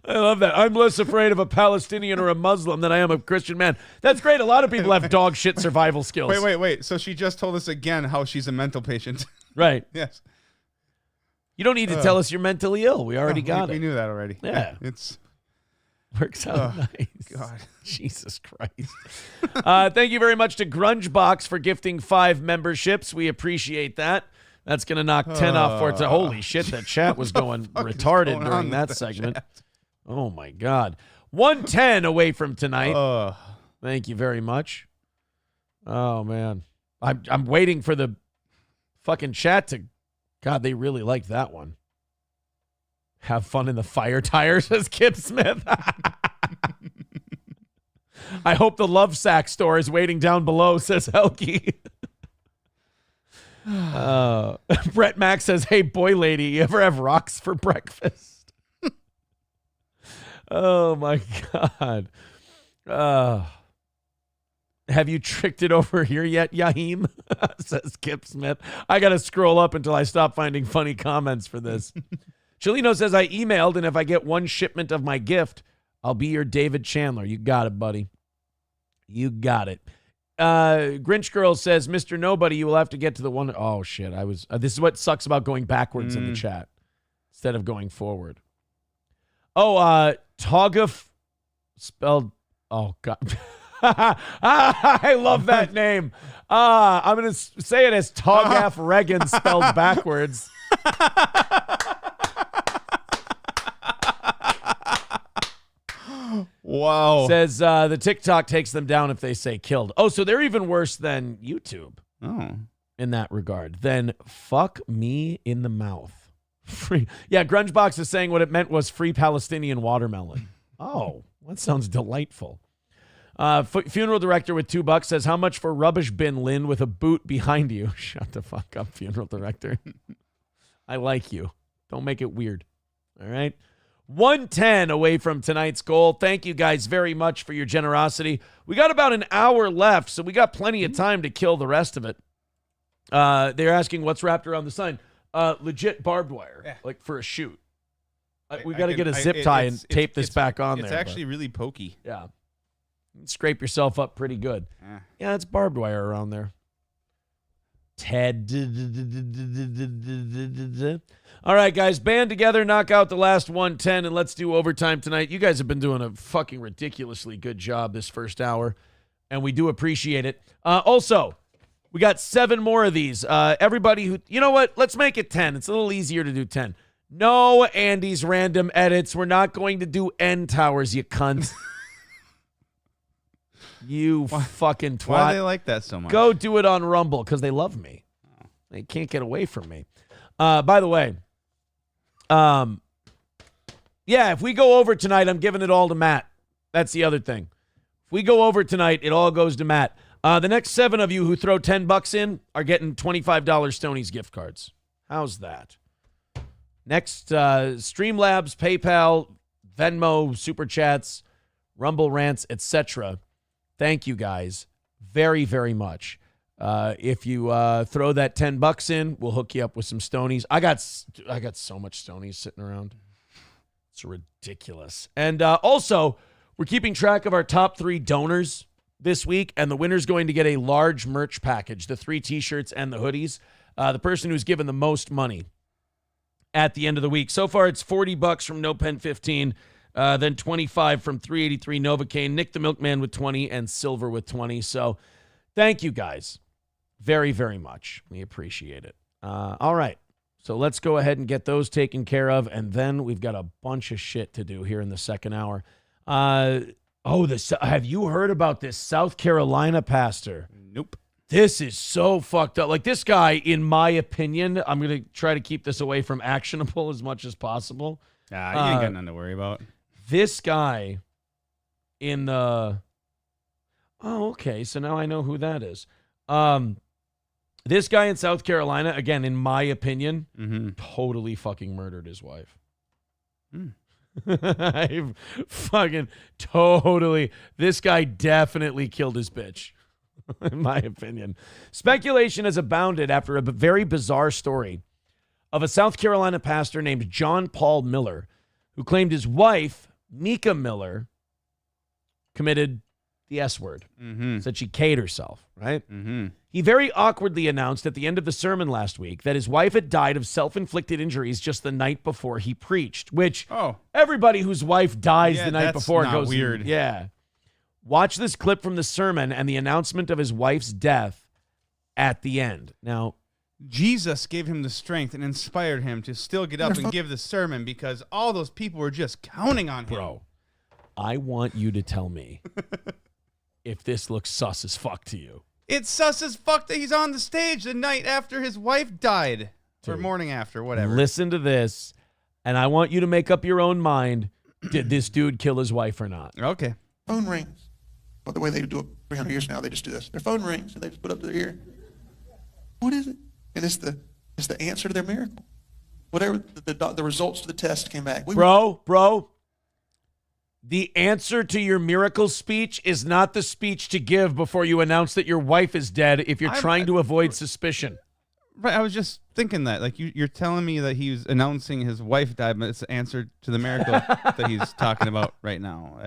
C: I love that. I'm less afraid of a Palestinian or a Muslim than I am a Christian man. That's great. A lot of people have dog shit survival skills.
D: Wait. So she just told us again how she's a mental patient.
C: Right.
D: Yes.
C: You don't need to tell us you're mentally ill. We already got it.
D: We knew that already.
C: Yeah.
D: It's
C: works out nice.
D: God.
C: Jesus Christ. Thank you very much to Grungebox for gifting 5 memberships. We appreciate that. That's going to knock 10 off for it. Holy shit, that chat was going retarded during that segment. Chat? Oh, my God. 110 away from tonight. Thank you very much. Oh, man. I'm waiting for the fucking chat to... God, they really liked that one. Have fun in the fire tire, says Kip Smith. I hope the Love Sack store is waiting down below, says Helky. Brett Mack says, hey, boy lady, you ever have rocks for breakfast? Oh, my God. Have you tricked it over here yet, Yahim? Says Kip Smith. I got to scroll up until I stop finding funny comments for this. Chilino says, I emailed, and if I get one shipment of my gift, I'll be your David Chandler. You got it, buddy. You got it. Grinch Girl says, Mr. Nobody, you will have to get to the one. Oh, shit. This is what sucks about going backwards in the chat instead of going forward. Oh, Togaf spelled. Oh, God. I love that name. I'm going to say it as Togaf Reagan spelled backwards.
D: Wow.
C: Says the TikTok takes them down if they say killed. Oh, so they're even worse than YouTube.
D: Oh.
C: In that regard. Then fuck me in the mouth. Free. Yeah, Grungebox is saying what it meant was free Palestinian watermelon. Oh, that sounds delightful. Funeral director with $2 says, how much for rubbish bin, Lynn, with a boot behind you? Shut the fuck up, funeral director. I like you. Don't make it weird. All right. 110 away from tonight's goal. Thank you guys very much for your generosity. We got about an hour left, so we got plenty of time to kill the rest of it. They're asking what's wrapped around the sign. Legit barbed wire, like for a shoot. We got to get a zip tie and tape this back on there.
D: It's actually really pokey.
C: Yeah. Scrape yourself up pretty good. Yeah, it's barbed wire around there. Ted. All right, guys, band together, knock out the last 110, and let's do overtime tonight. You guys have been doing a fucking ridiculously good job this first hour, and we do appreciate it. Also, we got 7 more of these. Everybody who, you know what? Let's make it 10. It's a little easier to do 10. No Andy's random edits. We're not going to do end towers, you cunt. You fucking twat.
D: Why do they like that so much?
C: Go do it on Rumble because they love me. They can't get away from me. By the way, yeah, if we go over tonight, I'm giving it all to Matt. That's the other thing. If we go over tonight, it all goes to Matt. The next 7 of you who throw $10 in are getting $25 Stoney's gift cards. How's that? Next, Streamlabs, PayPal, Venmo, Super Chats, Rumble Rants, etc. Thank you guys very, very much. If you throw that $10 in, we'll hook you up with some Stonies. I got so much Stonies sitting around. It's ridiculous. And also, we're keeping track of our top 3 donors this week, and the winner's going to get a large merch package, the 3 T-shirts and the hoodies. The person who's given the most money at the end of the week. So far, it's $40 from No Pen 15, then 25 from 383 Novocaine, Nick the Milkman with 20, and Silver with 20. So thank you guys very, very much. We appreciate it. All right. So let's go ahead and get those taken care of, and then we've got a bunch of shit to do here in the second hour. Have you heard about this South Carolina pastor?
D: Nope.
C: This is so fucked up. Like, this guy, in my opinion, I'm going to try to keep this away from actionable as much as possible.
D: You ain't got nothing to worry about.
C: This guy in the... Oh, okay. So now I know who that is. This guy in South Carolina, again, in my opinion, totally fucking murdered his wife. I fucking totally... This guy definitely killed his bitch. In my opinion. Speculation has abounded after a very bizarre story of a South Carolina pastor named John Paul Miller, who claimed his wife, Mika Miller, committed the S word. Said she K'd herself, right? He very awkwardly announced at the end of the sermon last week that his wife had died of self-inflicted injuries just the night before he preached, which everybody whose wife dies the night before goes
D: weird.
C: Yeah. Watch this clip from the sermon and the announcement of his wife's death at the end. Now,
D: Jesus gave him the strength and inspired him to still get up and give the sermon because all those people were just counting on him.
C: Bro, I want you to tell me if this looks sus as fuck to you.
D: It's sus as fuck that he's on the stage the night after his wife died. Or morning after, whatever.
C: Listen to this, and I want you to make up your own mind. Did this dude kill his wife or not?
D: Okay.
F: Phone rings. Well, the way they do it 300 years now, they just do this. Their phone rings, and they just put it up to their ear. What is it? And it's the answer to their miracle. Whatever the results to the test came back.
C: Bro, the answer to your miracle speech is not the speech to give before you announce that your wife is dead if you're trying to avoid suspicion.
D: Right, I was just thinking that. Like, you're telling me that he was announcing his wife died, but it's the answer to the miracle that he's talking about right now.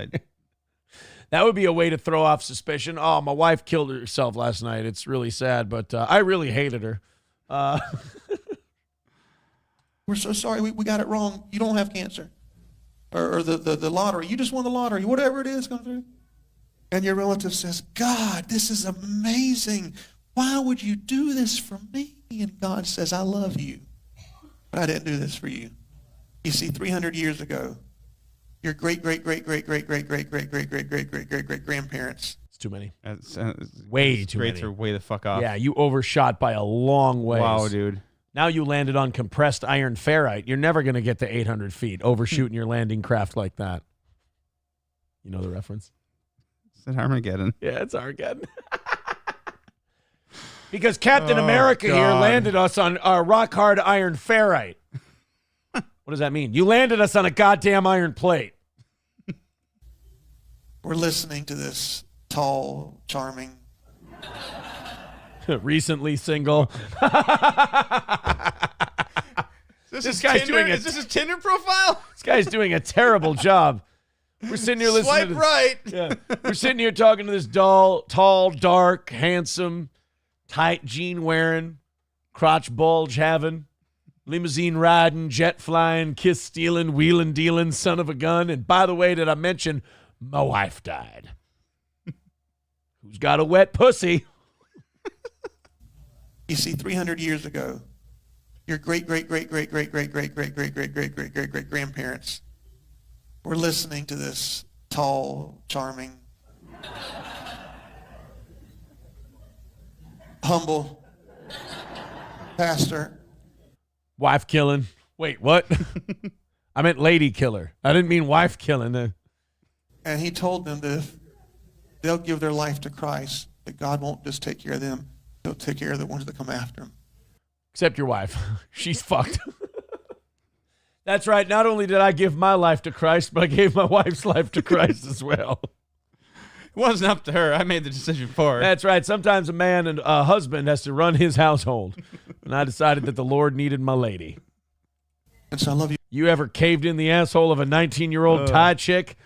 C: That would be a way to throw off suspicion. Oh, my wife killed herself last night. It's really sad, but I really hated her.
F: We're so sorry. We got it wrong. You don't have cancer. Or the lottery. You just won the lottery. Whatever it is comes through. And your relative says, God, this is amazing. Why would you do this for me? And God says, I love you. But I didn't do this for you. You see, 300 years ago, your great-great-great-great-great-great-great-great-great-great-great-great-grandparents.
C: It's too many.
D: Way
C: too many.
D: Grades are way the fuck off.
C: Yeah, you overshot by a long way.
D: Wow, dude.
C: Now you landed on compressed iron ferrite. You're never going to get to 800 feet overshooting your landing craft like that. You know the reference?
D: Is it Armageddon?
C: Yeah, it's Armageddon. Because Captain America here landed us on rock-hard iron ferrite. What does that mean? You landed us on a goddamn iron plate.
F: We're listening to this tall, charming,
C: recently single.
D: This guy's doing it. Is this his Tinder profile?
C: This guy's doing a terrible job. We're sitting here listening to this,
D: right.
C: Yeah. We're sitting here talking to this tall, dark, handsome, tight jean wearing, crotch bulge having, limousine riding, jet flying, kiss stealing, wheeling dealing, son of a gun. And by the way, did I mention my wife died? Who's got a wet pussy?
F: You see, 300 years ago, your great-great-great-great-great-great-great-great-great-great-great-great-grandparents were listening to this tall, charming, humble pastor.
C: Wife killing. Wait, what? I meant lady killer. I didn't mean wife killing.
F: And he told them that if they'll give their life to Christ, that God won't just take care of them, he'll take care of the ones that come after him.
C: Except your wife. She's fucked. That's right. Not only did I give my life to Christ, but I gave my wife's life to Christ as well.
D: It wasn't up to her. I made the decision for her.
C: That's right. Sometimes a man and a husband has to run his household. And I decided that the Lord needed my lady.
F: And so I love you.
C: You ever caved in the asshole of a 19-year-old Thai chick?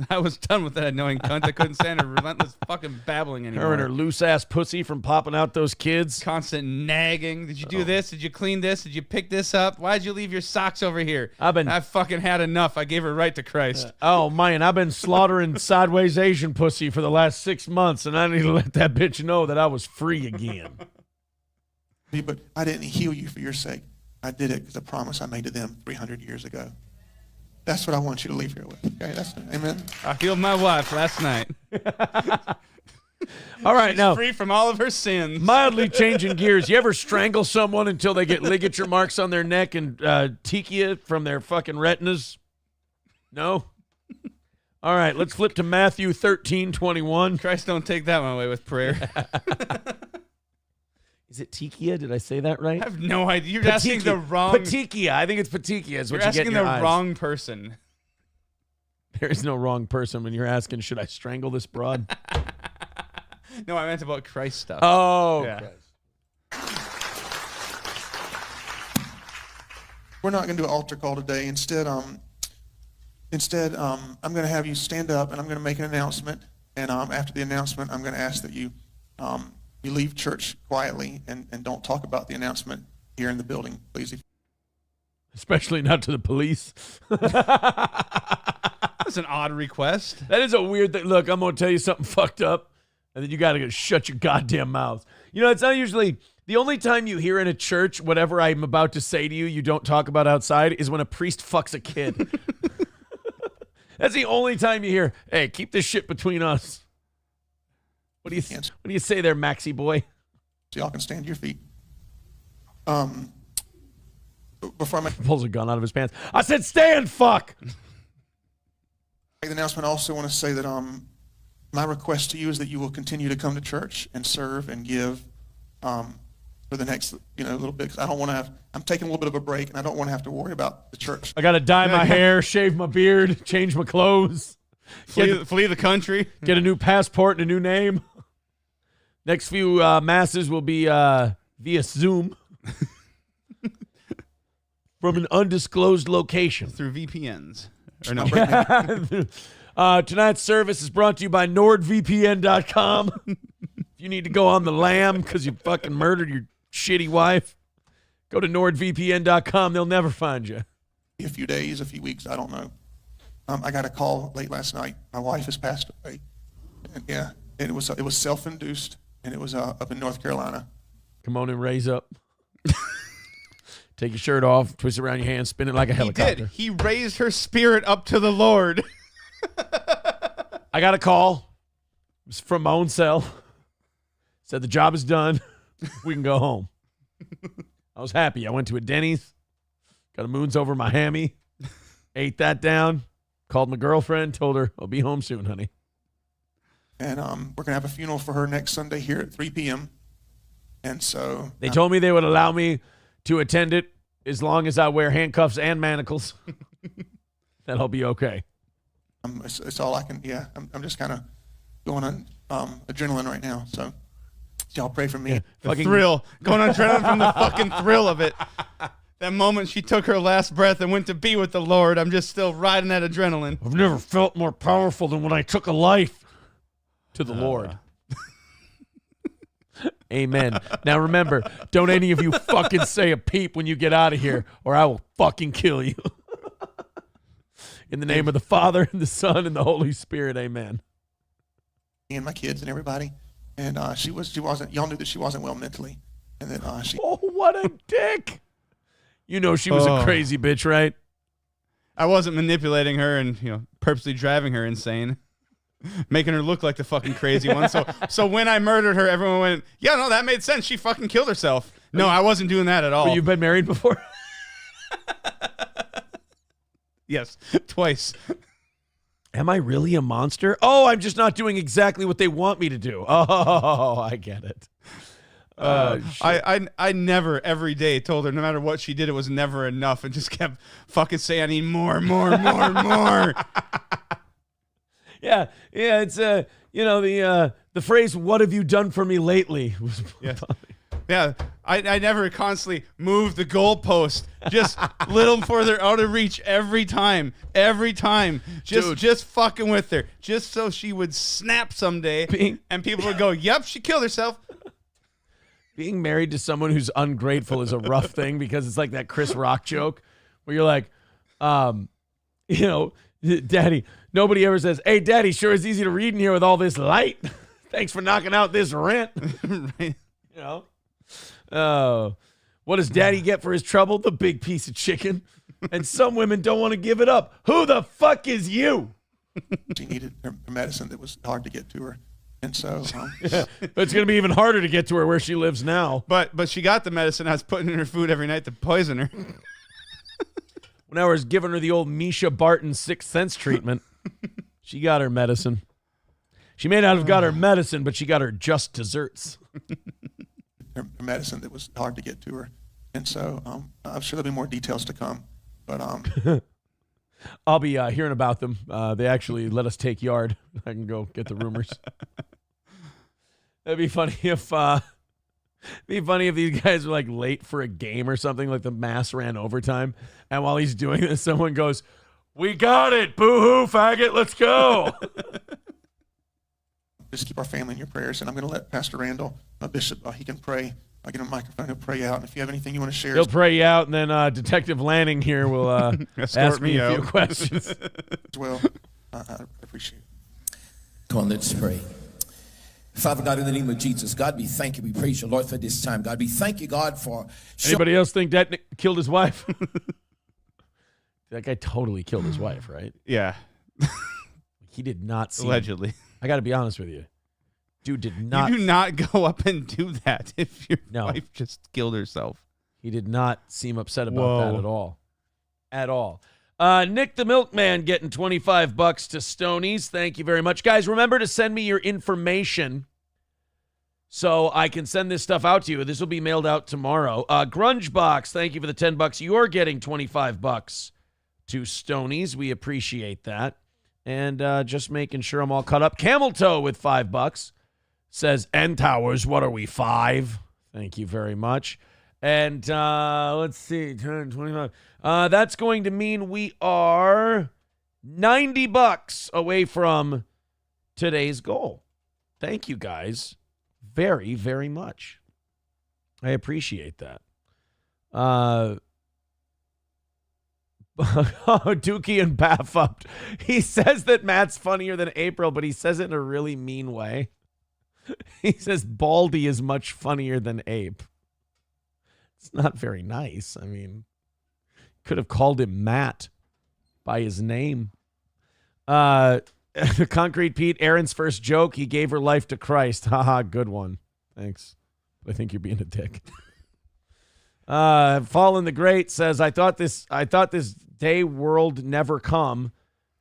D: I was done with that annoying cunt. I couldn't stand her relentless fucking babbling anymore.
C: Her and her loose-ass pussy from popping out those kids.
D: Constant nagging. Did you do this? Did you clean this? Did you pick this up? Why'd you leave your socks over here? I've fucking had enough. I gave her right to Christ.
C: Oh, man, I've been slaughtering sideways Asian pussy for the last 6 months, and I need to let that bitch know that I was free again.
F: But I didn't heal you for your sake. I did it because a promise I made to them 300 years ago. That's what I want you to leave here with. Okay, amen.
D: I healed my wife last night.
C: All right, now
D: free from all of her sins.
C: Mildly changing gears. You ever strangle someone until they get ligature marks on their neck and tichia from their fucking retinas? No. All right, let's flip to Matthew 13:21.
D: Christ, don't take that one away with prayer.
C: Is it tichia? Did I say that right?
D: I have no idea. You're asking the wrong.
C: Petechia. I think it's petechia. Is what you get in your eyes.
D: You're asking the wrong person.
C: There is no wrong person when you're asking, should I strangle this broad?
D: No, I meant about Christ stuff.
C: Oh,
D: yeah.
F: We're not going to do an altar call today. Instead, I'm going to have you stand up and I'm going to make an announcement. And after the announcement, I'm going to ask that you leave church quietly and don't talk about the announcement here in the building, please.
C: Especially not to the police.
D: That's an odd request.
C: That is a weird thing. Look, I'm going to tell you something fucked up, and then you got to shut your goddamn mouth. You know, it's not usually the only time you hear in a church whatever I'm about to say to you, you don't talk about outside, is when a priest fucks a kid. That's the only time you hear, hey, keep this shit between us. What do you say there, Maxie boy?
F: So y'all can stand to your feet. Before I
C: pulls a gun out of his pants. I said stand, fuck!
F: Make the announcement, I also want to say that my request to you is that you will continue to come to church and serve and give for the next little bit. 'Cause I don't want to have. I'm taking a little bit of a break, and I don't want to have to worry about the church.
C: I got to dye my hair, shave my beard, change my clothes,
D: flee the country,
C: get a new passport and a new name. Next few masses will be via Zoom from an undisclosed location.
D: Through VPNs. Or no.
C: Tonight's service is brought to you by NordVPN.com. If you need to go on the lam because you fucking murdered your shitty wife, go to NordVPN.com. They'll never find you.
F: A few days, a few weeks, I don't know. I got a call late last night. My wife has passed away. And it was self-induced, and it was up in North Carolina.
C: Come on and raise up. Take your shirt off, twist it around your hand, spin it like a helicopter.
D: He raised her spirit up to the Lord.
C: I got a call. It was from my own cell. Said the job is done. We can go home. I was happy. I went to a Denny's. Got a Moons over my hammy. Ate that down. Called my girlfriend. Told her, I'll be home soon, honey.
F: And we're going to have a funeral for her next Sunday here at 3 p.m. And so...
C: They told me they would allow me to attend it as long as I wear handcuffs and manacles. That'll be okay.
F: It's all I can... Yeah, I'm just kind of going on adrenaline right now. So y'all pray for me.
C: Yeah,
D: the thrill. Going on adrenaline from the fucking thrill of it. That moment she took her last breath and went to be with the Lord, I'm just still riding that adrenaline.
C: I've never felt more powerful than when I took a life to the Lord. Amen. Now remember, don't any of you fucking say a peep when you get out of here, or I will fucking kill you. In the name of the Father, and the Son, and the Holy Spirit, amen.
F: And my kids and everybody. And she wasn't, y'all knew that she wasn't well mentally. And then she...
C: Oh, what a dick. You know she was a crazy bitch, right?
D: I wasn't manipulating her and, purposely driving her insane. Making her look like the fucking crazy one. So when I murdered her, everyone went, yeah, no, that made sense. She fucking killed herself. No, I wasn't doing that at all.
C: But you've been married before?
D: Yes, twice.
C: Am I really a monster? Oh, I'm just not doing exactly what they want me to do. Oh, I get it.
D: I never every day told her no matter what she did, it was never enough, and just kept fucking saying, I need more.
C: Yeah, it's the phrase "What have you done for me lately?" was
D: yes. Yeah, I never constantly move the goalpost. Just a little further out of reach every time. Just fucking with her. Just so she would snap someday and people would go, yep, she killed herself.
C: Being married to someone who's ungrateful is a rough thing because it's like that Chris Rock joke where you're like, Daddy, nobody ever says, hey, Daddy, sure is easy to read in here with all this light. Thanks for knocking out this rent.
D: Right.
C: What does Daddy get for his trouble? The big piece of chicken. And some women don't want to give it up. Who the fuck is you?
F: She needed her medicine that was hard to get to her. And so
C: it's going to be even harder to get to her where she lives now.
D: But she got the medicine I was putting in her food every night to poison her.
C: When I was giving her the old Misha Barton Sixth Sense treatment, she got her medicine. She may not have got her medicine, but she got her just desserts.
F: her medicine that was hard to get to her. And so I'm sure there'll be more details to come. But
C: I'll be hearing about them. They actually let us take yard. I can go get the rumors. That'd be funny if these guys were like late for a game or something, like the Mass ran overtime, and while he's doing this, someone goes, "We got it, boo-hoo, faggot, let's go."
F: Just keep our family in your prayers, and I'm going to let Pastor Randall, Bishop, he can pray. I'll get him a microphone. He'll pray out, and if you have anything you want to share,
C: he'll pray you out, and then Detective Lanning here will ask me a few questions
F: as well. I appreciate it.
G: Come on, let's pray. Father God, in the name of Jesus, God, we thank you. We praise you, Lord, for this time. God, we thank you, God, for...
C: Anybody else think that killed his wife? That guy totally killed his wife, right?
D: Yeah.
C: He did not see...
D: Allegedly.
C: I got to be honest with you. Dude did not...
D: You do not go up and do that if your wife just killed herself.
C: He did not seem upset about that at all. At all. Nick the Milkman getting $25 to Stoney's. Thank you very much. Guys, remember to send me your information so I can send this stuff out to you. This will be mailed out tomorrow. Grunge Box, thank you for the $10. You're getting $25 to Stoney's. We appreciate that. And just making sure I'm all caught up. Camel Toe with $5 says, N Towers, what are we, 5? Thank you very much. And let's see, 10, 25. That's going to mean we are $90 away from today's goal. Thank you guys very, very much. I appreciate that. Dookie and Baff up. He says that Matt's funnier than April, but he says it in a really mean way. He says Baldy is much funnier than Ape. It's not very nice. I mean, could have called him Matt by his name. Concrete Pete, Aaron's first joke, he gave her life to Christ. Haha, good one. Thanks. I think you're being a dick. Fallen the Great says, I thought this day world never come.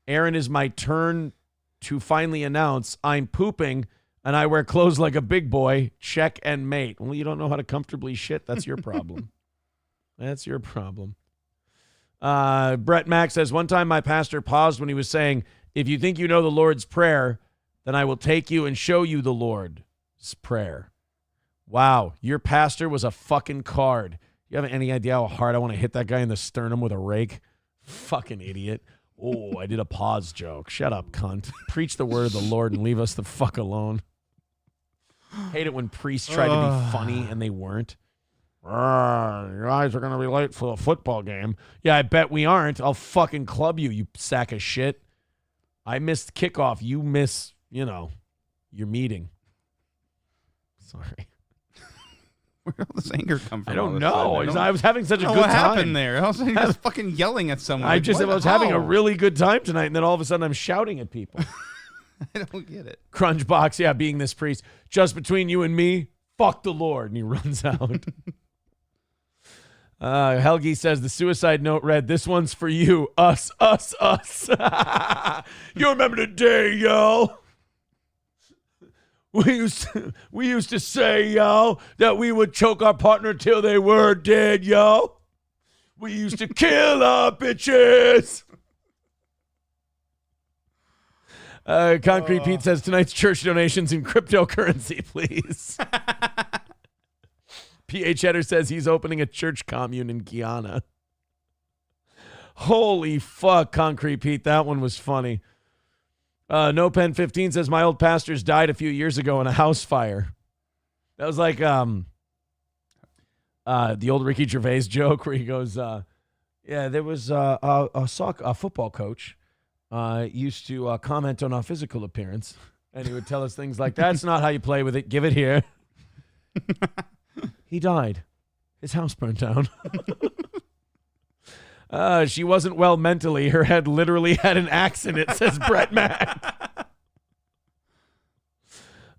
C: Aaron, is my turn to finally announce I'm pooping and I wear clothes like a big boy. Check and mate. Well, you don't know how to comfortably shit. That's your problem. That's your problem. Brett Mack says, one time my pastor paused when he was saying, if you think you know the Lord's Prayer, then I will take you and show you the Lord's Prayer. Wow, your pastor was a fucking card. You have any idea how hard I want to hit that guy in the sternum with a rake? Fucking idiot. Oh, I did a pause joke. Shut up, cunt. Preach the word of the Lord and leave us the fuck alone. Hate it when priests try to be funny and they weren't. You guys are going to be late for the football game. Yeah, I bet we aren't. I'll fucking club you, you sack of shit. I missed kickoff. You miss, your meeting. Sorry.
D: Where did all this anger come from?
C: I don't know. I was having such a good time.
D: What happened there? I was just fucking yelling at someone.
C: I was having a really good time tonight, and then all of a sudden I'm shouting at people.
D: I don't get it.
C: Crunch Box, yeah, being this priest. Just between you and me, fuck the Lord. And he runs out. Helgi says, the suicide note read, this one's for you. Us. You remember the day, yo? We used to say, yo, that we would choke our partner till they were dead, yo. We used to kill our bitches. Concrete Pete says, tonight's church donations in cryptocurrency, please. PH Header says he's opening a church commune in Guyana. Holy fuck, Concrete Pete. That one was funny. No Pen 15 says my old pastors died a few years ago in a house fire. That was like the old Ricky Gervais joke where he goes, there was a football coach used to comment on our physical appearance, and he would tell us things like, that's not how you play with it. Give it here. He died. His house burned down. She wasn't well mentally. Her head literally had an axe in it, says Brett Mack.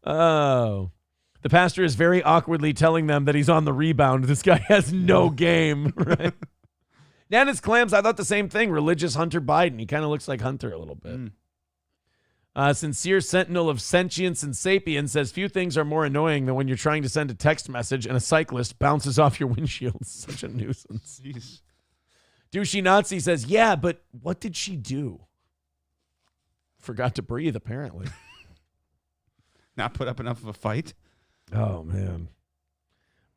C: Oh. The pastor is very awkwardly telling them that he's on the rebound. This guy has no game, right? Nana's Clams, I thought the same thing. Religious Hunter Biden. He kind of looks like Hunter a little bit. Sincere Sentinel of Sentience and Sapiens says, few things are more annoying than when you're trying to send a text message and a cyclist bounces off your windshield. Such a nuisance.
D: Jeez.
C: Douchey Nazi says, yeah, but what did she do? Forgot to breathe, apparently.
D: Not put up enough of a fight?
C: Oh, man.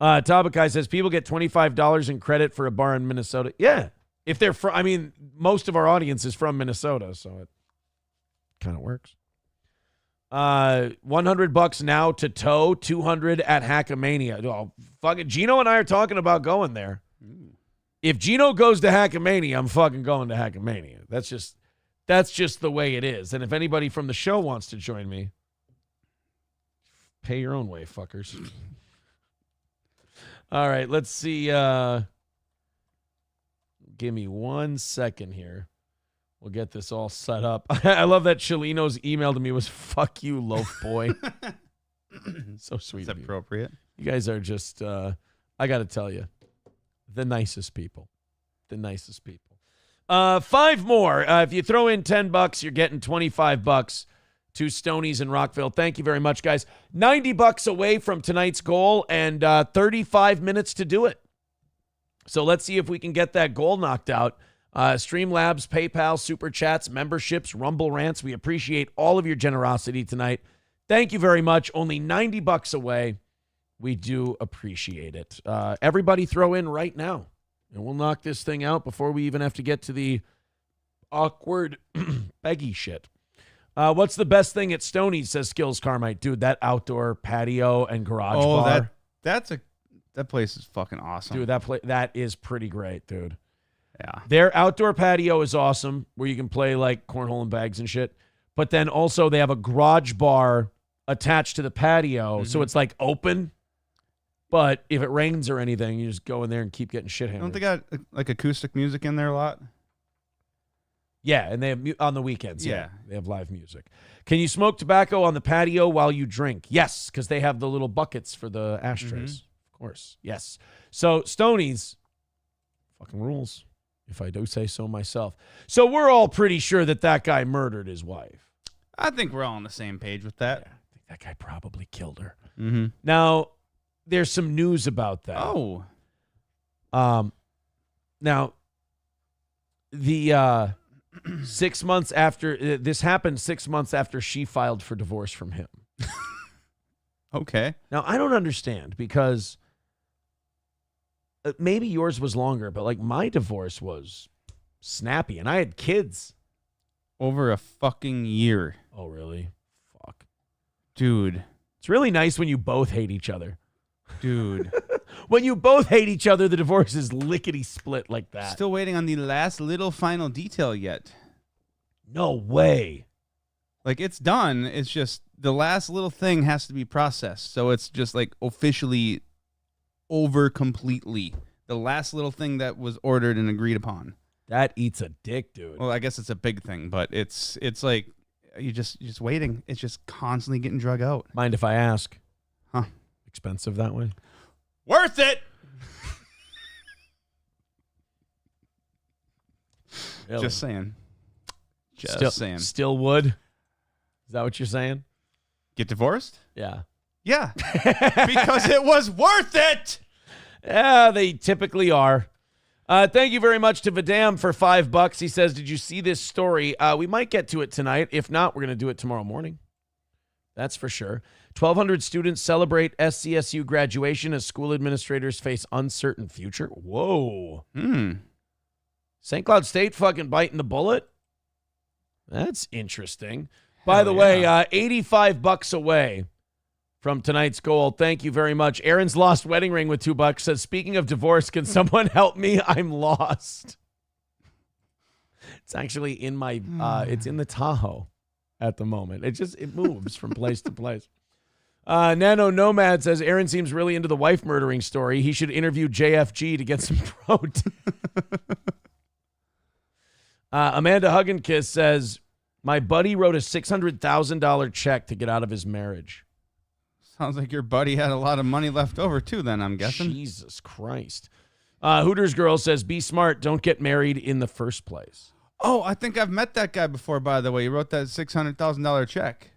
C: Tabakai says, people get $25 in credit for a bar in Minnesota. Yeah. If they're from, most of our audience is from Minnesota, so it kind of works. $100 now to tow, $200 at Hackamania. Oh, fuck it. Gino and I are talking about going there. If Gino goes to Hackamania, I'm fucking going to Hackamania. That's just the way it is. And if anybody from the show wants to join me, pay your own way, fuckers. All right, let's see. Give me 1 second here. We'll get this all set up. I love that Chilino's email to me was, fuck you, loaf boy. So sweet.
D: It's appropriate.
C: You guys are just, I got to tell you, the nicest people. The nicest people. 5 more. If you throw in $10, you're getting $25 to Stoney's in Rockville. Thank you very much, guys. $90 away from tonight's goal and 35 minutes to do it. So let's see if we can get that goal knocked out. Streamlabs, PayPal, Super Chats, memberships, Rumble Rants. We appreciate all of your generosity tonight. Thank you very much. Only $90 away. We do appreciate it. Everybody throw in right now, and we'll knock this thing out before we even have to get to the awkward beggy shit. What's the best thing at Stoney's, says Skills Carmite. Dude, that outdoor patio and garage bar.
D: That place is fucking awesome.
C: Dude, that is pretty great, dude.
D: Yeah.
C: Their outdoor patio is awesome, where you can play like cornhole and bags and shit. But then also they have a garage bar attached to the patio, so it's like open. But if it rains or anything, you just go in there and keep getting shit hammered.
D: Don't they got like acoustic music in there a lot?
C: Yeah, and they have on the weekends.
D: Yeah.
C: They have live music. Can you smoke tobacco on the patio while you drink? Yes, because they have the little buckets for the ashtrays. Of course, yes. So Stoney's, fucking rules, if I do say so myself. So we're all pretty sure that guy murdered his wife.
D: I think we're all on the same page with that.
C: Yeah, I think that guy probably killed her.
D: Mm-hmm.
C: Now, there's some news about that.
D: Oh.
C: Now, the 6 months after this happened, 6 months after she filed for divorce from him.
D: Okay.
C: Now, I don't understand because maybe yours was longer, but like my divorce was snappy and I had kids.
D: Over a fucking year.
C: Oh, really? Fuck.
D: Dude.
C: It's really nice when you both hate each other.
D: Dude.
C: When you both hate each other, the divorce is lickety split like that.
D: Still waiting on the last little final detail yet.
C: No way.
D: Like, it's done. It's just the last little thing has to be processed. So it's just like officially over completely. The last little thing that was ordered and agreed upon.
C: That eats a dick, dude.
D: Well, I guess it's a big thing, but it's like you're just waiting. It's just constantly getting drug out.
C: Mind if I ask?
D: Huh?
C: Expensive that way?
D: Worth it.
C: Really?
D: Just saying. Just saying.
C: Still would? Is that what you're saying?
D: Get divorced?
C: Yeah.
D: Yeah. Because it was worth it.
C: Yeah, they typically are. Thank you very much to Vidam for $5. He says, did you see this story? We might get to it tonight. If not, we're going to do it tomorrow morning. That's for sure. 1,200 students celebrate SCSU graduation as school administrators face uncertain future. Whoa. St. Cloud State fucking biting the bullet? That's interesting. By the way, $85 away from tonight's goal. Thank you very much. Aaron's lost wedding ring with $2 says, speaking of divorce, can someone help me? I'm lost. It's actually in my, it's in the Tahoe at the moment. It moves from place to place. Nano Nomad says, Aaron seems really into the wife murdering story. He should interview JFG to get some protein. Amanda Hugginkiss says, my buddy wrote a $600,000 check to get out of his marriage.
D: Sounds like your buddy had a lot of money left over, too, then, I'm guessing.
C: Jesus Christ. Hooters Girl says, be smart. Don't get married in the first place.
D: Oh, I think I've met that guy before, by the way. He wrote that $600,000 check.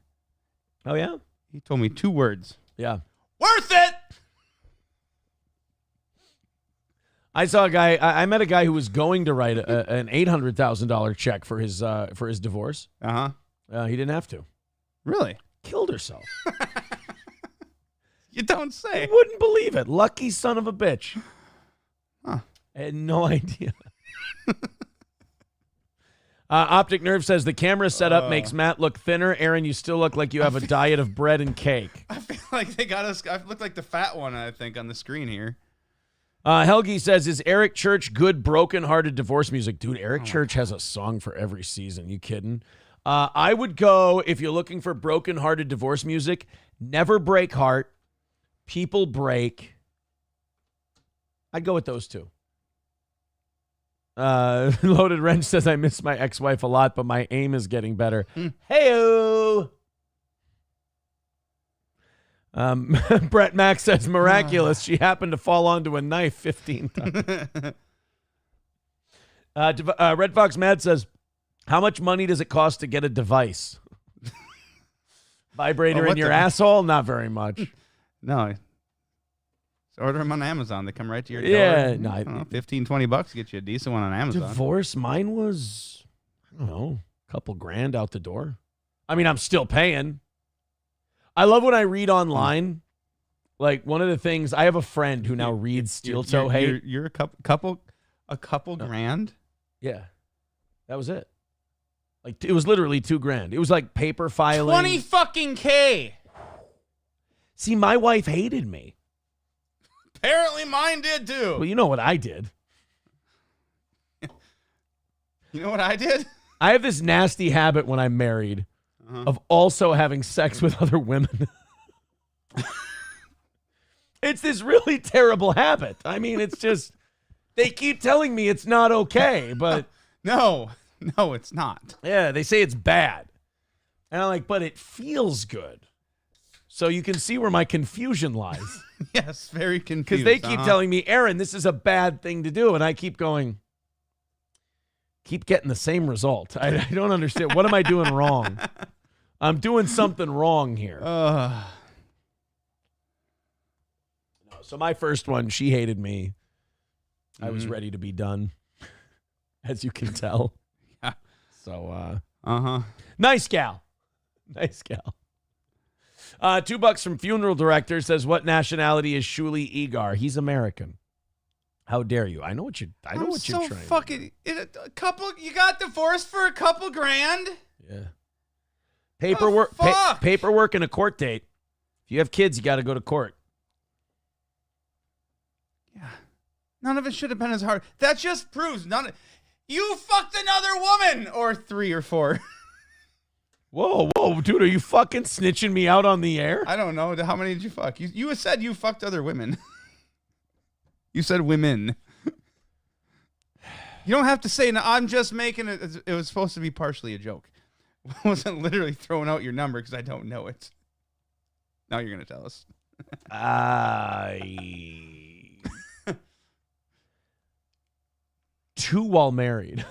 C: Oh, yeah?
D: He told me 2 words.
C: Yeah.
D: Worth it!
C: I saw a guy, I met a guy who was going to write an $800,000 check for his divorce.
D: Uh-huh.
C: He didn't have to.
D: Really?
C: Killed herself.
D: You don't say.
C: I wouldn't believe it. Lucky son of a bitch.
D: Huh.
C: I had no idea. Optic Nerve says the camera setup makes Matt look thinner. Aaron, you still look like you have a diet of bread and cake.
D: I feel like they got us. I look like the fat one, I think, on the screen here.
C: Helgi says, is Eric Church good broken-hearted divorce music? Dude, Eric Church has a song for every season. You kidding? I would go, if you're looking for broken-hearted divorce music, Never Break Heart, People Break. I'd go with those two. Loaded Wrench says, I miss my ex-wife a lot, but my aim is getting better. Hey-o! Brett Mack says, miraculous. She happened to fall onto a knife 15 times. Red Fox Mad says, how much money does it cost to get a device? Vibrator in your asshole? Not very much.
D: No. So order them on Amazon. They come right to your door.
C: Yeah.
D: No, $15-20 get you a decent one on Amazon.
C: Divorce? Mine was, I don't know, a couple grand out the door. I mean, I'm still paying. I love when I read online. Like, one of the things, I have a friend who now reads Steel Toe Hate.
D: You're a couple grand?
C: Yeah. That was it. Like, it was literally $2,000. It was like paper filing.
D: 20 fucking K.
C: See, my wife hated me.
D: Apparently mine did too.
C: Well, you know what I did.
D: You know what I did?
C: I have this nasty habit when I'm married of also having sex with other women. It's this really terrible habit. I mean, it's just, they keep telling me it's not okay, but.
D: No, it's not.
C: Yeah, they say it's bad. And I'm like, but it feels good. So you can see where my confusion lies.
D: Yes, very confused.
C: Because they keep telling me, Aaron, this is a bad thing to do. And I keep going, keep getting the same result. I don't understand. What am I doing wrong? I'm doing something wrong here. So my first one, she hated me. I was ready to be done, as you can tell.
D: Yeah.
C: So,
D: Uh-huh.
C: Nice gal. Nice gal. $2 from Funeral Director says, what nationality is Shuli Egar? He's American. How dare you? I know what you're trying.
D: Fucking a couple. You got divorced for a couple grand?
C: Yeah. Paperwork. Paperwork and a court date. If you have kids, you got to go to court.
D: Yeah. None of it should have been as hard. That just proves you fucked another woman, or 3 or 4.
C: Whoa, dude, are you fucking snitching me out on the air?
D: I don't know. How many did you fuck? You said you fucked other women. You said women. You don't have to say, no, I'm just making it. It was supposed to be partially a joke. I wasn't literally throwing out your number because I don't know it. Now you're going to tell us.
C: Two while married.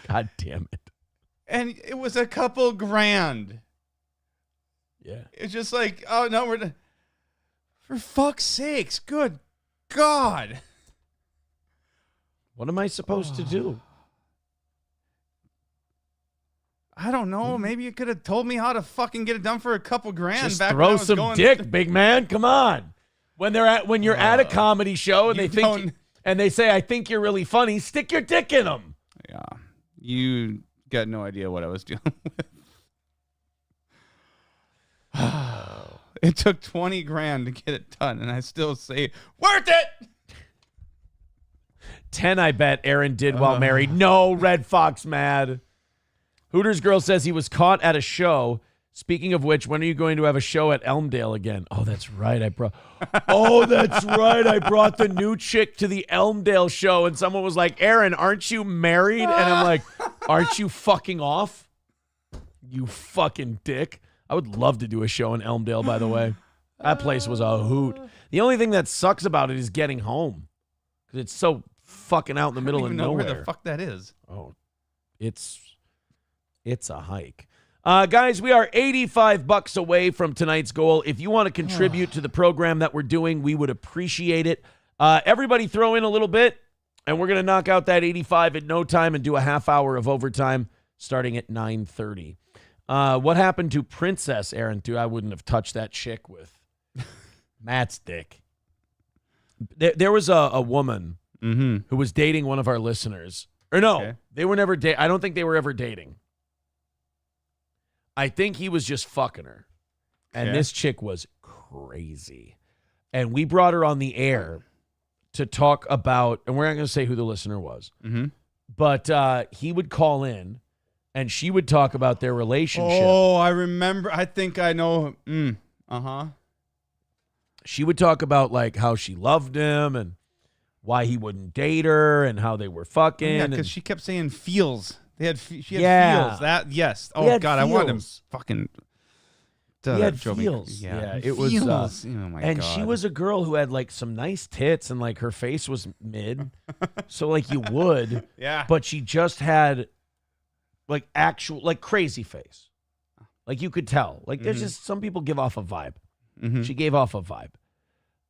C: God damn it.
D: And it was a couple grand.
C: Yeah.
D: It's just like, oh, no, we're... For fuck's sakes, good God.
C: What am I supposed to do?
D: I don't know. Maybe you could have told me how to fucking get it done for a couple grand.
C: Just
D: back
C: throw
D: when I was
C: some
D: going
C: dick, big man. Come on. When you're at a comedy show and
D: you
C: they think and they say, I think you're really funny, stick your dick in them.
D: Yeah. You got no idea what I was dealing with. It took 20 grand to get it done, and I still say, worth it!
C: 10, I bet Aaron did while married. No, Red Fox mad. Hooters girl says he was caught at a show. Speaking of which, when are you going to have a show at Elmdale again? Oh, that's right. I brought the new chick to the Elmdale show, and someone was like, Aaron, aren't you married? And I'm like, aren't you fucking off? You fucking dick. I would love to do a show in Elmdale, by the way. That place was a hoot. The only thing that sucks about it is getting home. Because it's so fucking out in the middle of nowhere.
D: I don't even know where the fuck that is.
C: Oh, it's a hike. Guys, we are $85 away from tonight's goal. If you want to contribute to the program that we're doing, we would appreciate it. Everybody throw in a little bit, and we're going to knock out that 85 in no time and do a half hour of overtime starting at 9:30. What happened to Princess, Aaron? Dude, I wouldn't have touched that chick with Matt's dick. There was a woman who was dating one of our listeners. Or no, they were never dating. I don't think they were ever dating. I think he was just fucking her. And this chick was crazy. And we brought her on the air to talk about, and we're not going to say who the listener was, but he would call in. And she would talk about their relationship.
D: Oh, I remember. I think I know.
C: She would talk about like how she loved him and why he wouldn't date her and how they were fucking.
D: Yeah, because she kept saying feels. She had feels. That yes. Oh God, I wanted him fucking.
C: He had feels. Yeah, it was.
D: Oh my
C: and
D: God.
C: she was a girl who had like some nice tits and like her face was mid, so like you would.
D: Yeah.
C: But she just had. Like actual, like crazy face. Like you could tell. Like there's just some people give off a vibe. She gave off a vibe.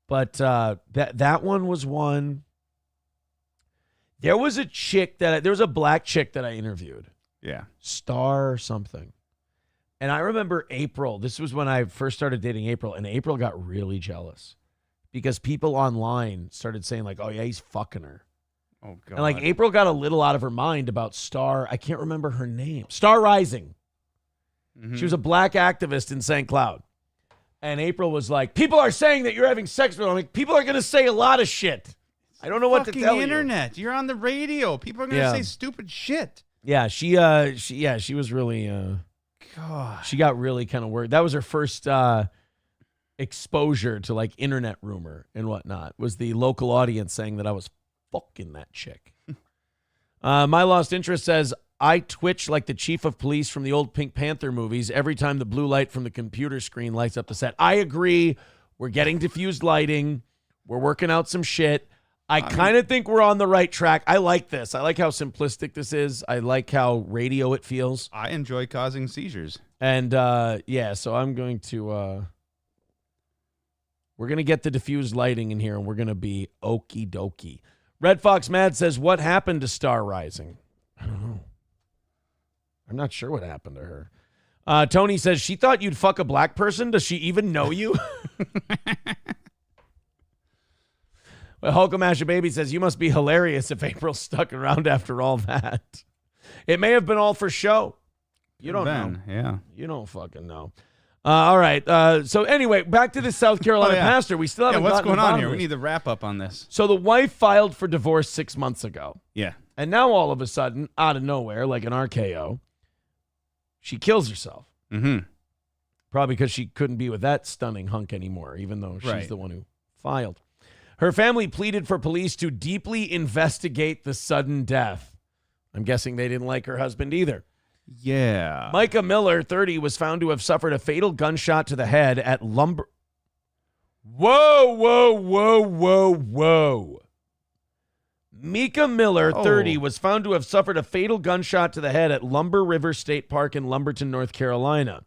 C: But that one was one. There was a chick there was a black chick that I interviewed.
D: Yeah.
C: Star something. And I remember April. This was when I first started dating April. And April got really jealous. Because people online started saying like, oh yeah, he's fucking her.
D: Oh, God.
C: And like April got a little out of her mind about Star. I can't remember her name. Star Rising. She was a black activist in St. Cloud. And April was like, people are saying that you're having sex with them. I'm like, people are going to say a lot of shit. I don't know what to tell
D: internet. You're on the radio. People are going to say stupid shit.
C: Yeah, she was really,
D: God.
C: She got really kind of worried. That was her first exposure to like internet rumor and whatnot, was the local audience saying that I was fucking that chick. My Lost Interest says, I twitch like the chief of police from the old Pink Panther movies every time the blue light from the computer screen lights up the set. I agree. We're getting diffused lighting. We're working out some shit. I kind of think we're on the right track. I like this. I like how simplistic this is. I like how radio it feels.
D: I enjoy causing seizures.
C: And so I'm going to... we're going to get the diffused lighting in here, and we're going to be okie dokie. Red Fox Mad says, what happened to Star Rising? I don't know. I'm not sure what happened to her. Tony says, she thought you'd fuck a black person. Does she even know you? Well, Hulkamasha Baby says, you must be hilarious if April stuck around after all that. It may have been all for show. You don't know.
D: Yeah.
C: You don't fucking know. All right. So anyway, back to the South Carolina pastor. We still haven't
D: what's
C: gotten
D: going on here?
C: of
D: We
C: this.
D: need the wrap up on this.
C: So the wife filed for divorce 6 months ago.
D: Yeah.
C: And now all of a sudden, out of nowhere, like an RKO, she kills herself. Probably because she couldn't be with that stunning hunk anymore, even though she's the one who filed. Her family pleaded for police to deeply investigate the sudden death. I'm guessing they didn't like her husband either.
D: Yeah.
C: Micah Miller, 30, was found to have suffered a fatal gunshot to the head at Lumber. Whoa. Micah Miller, 30, was found to have suffered a fatal gunshot to the head at Lumber River State Park in Lumberton, North Carolina.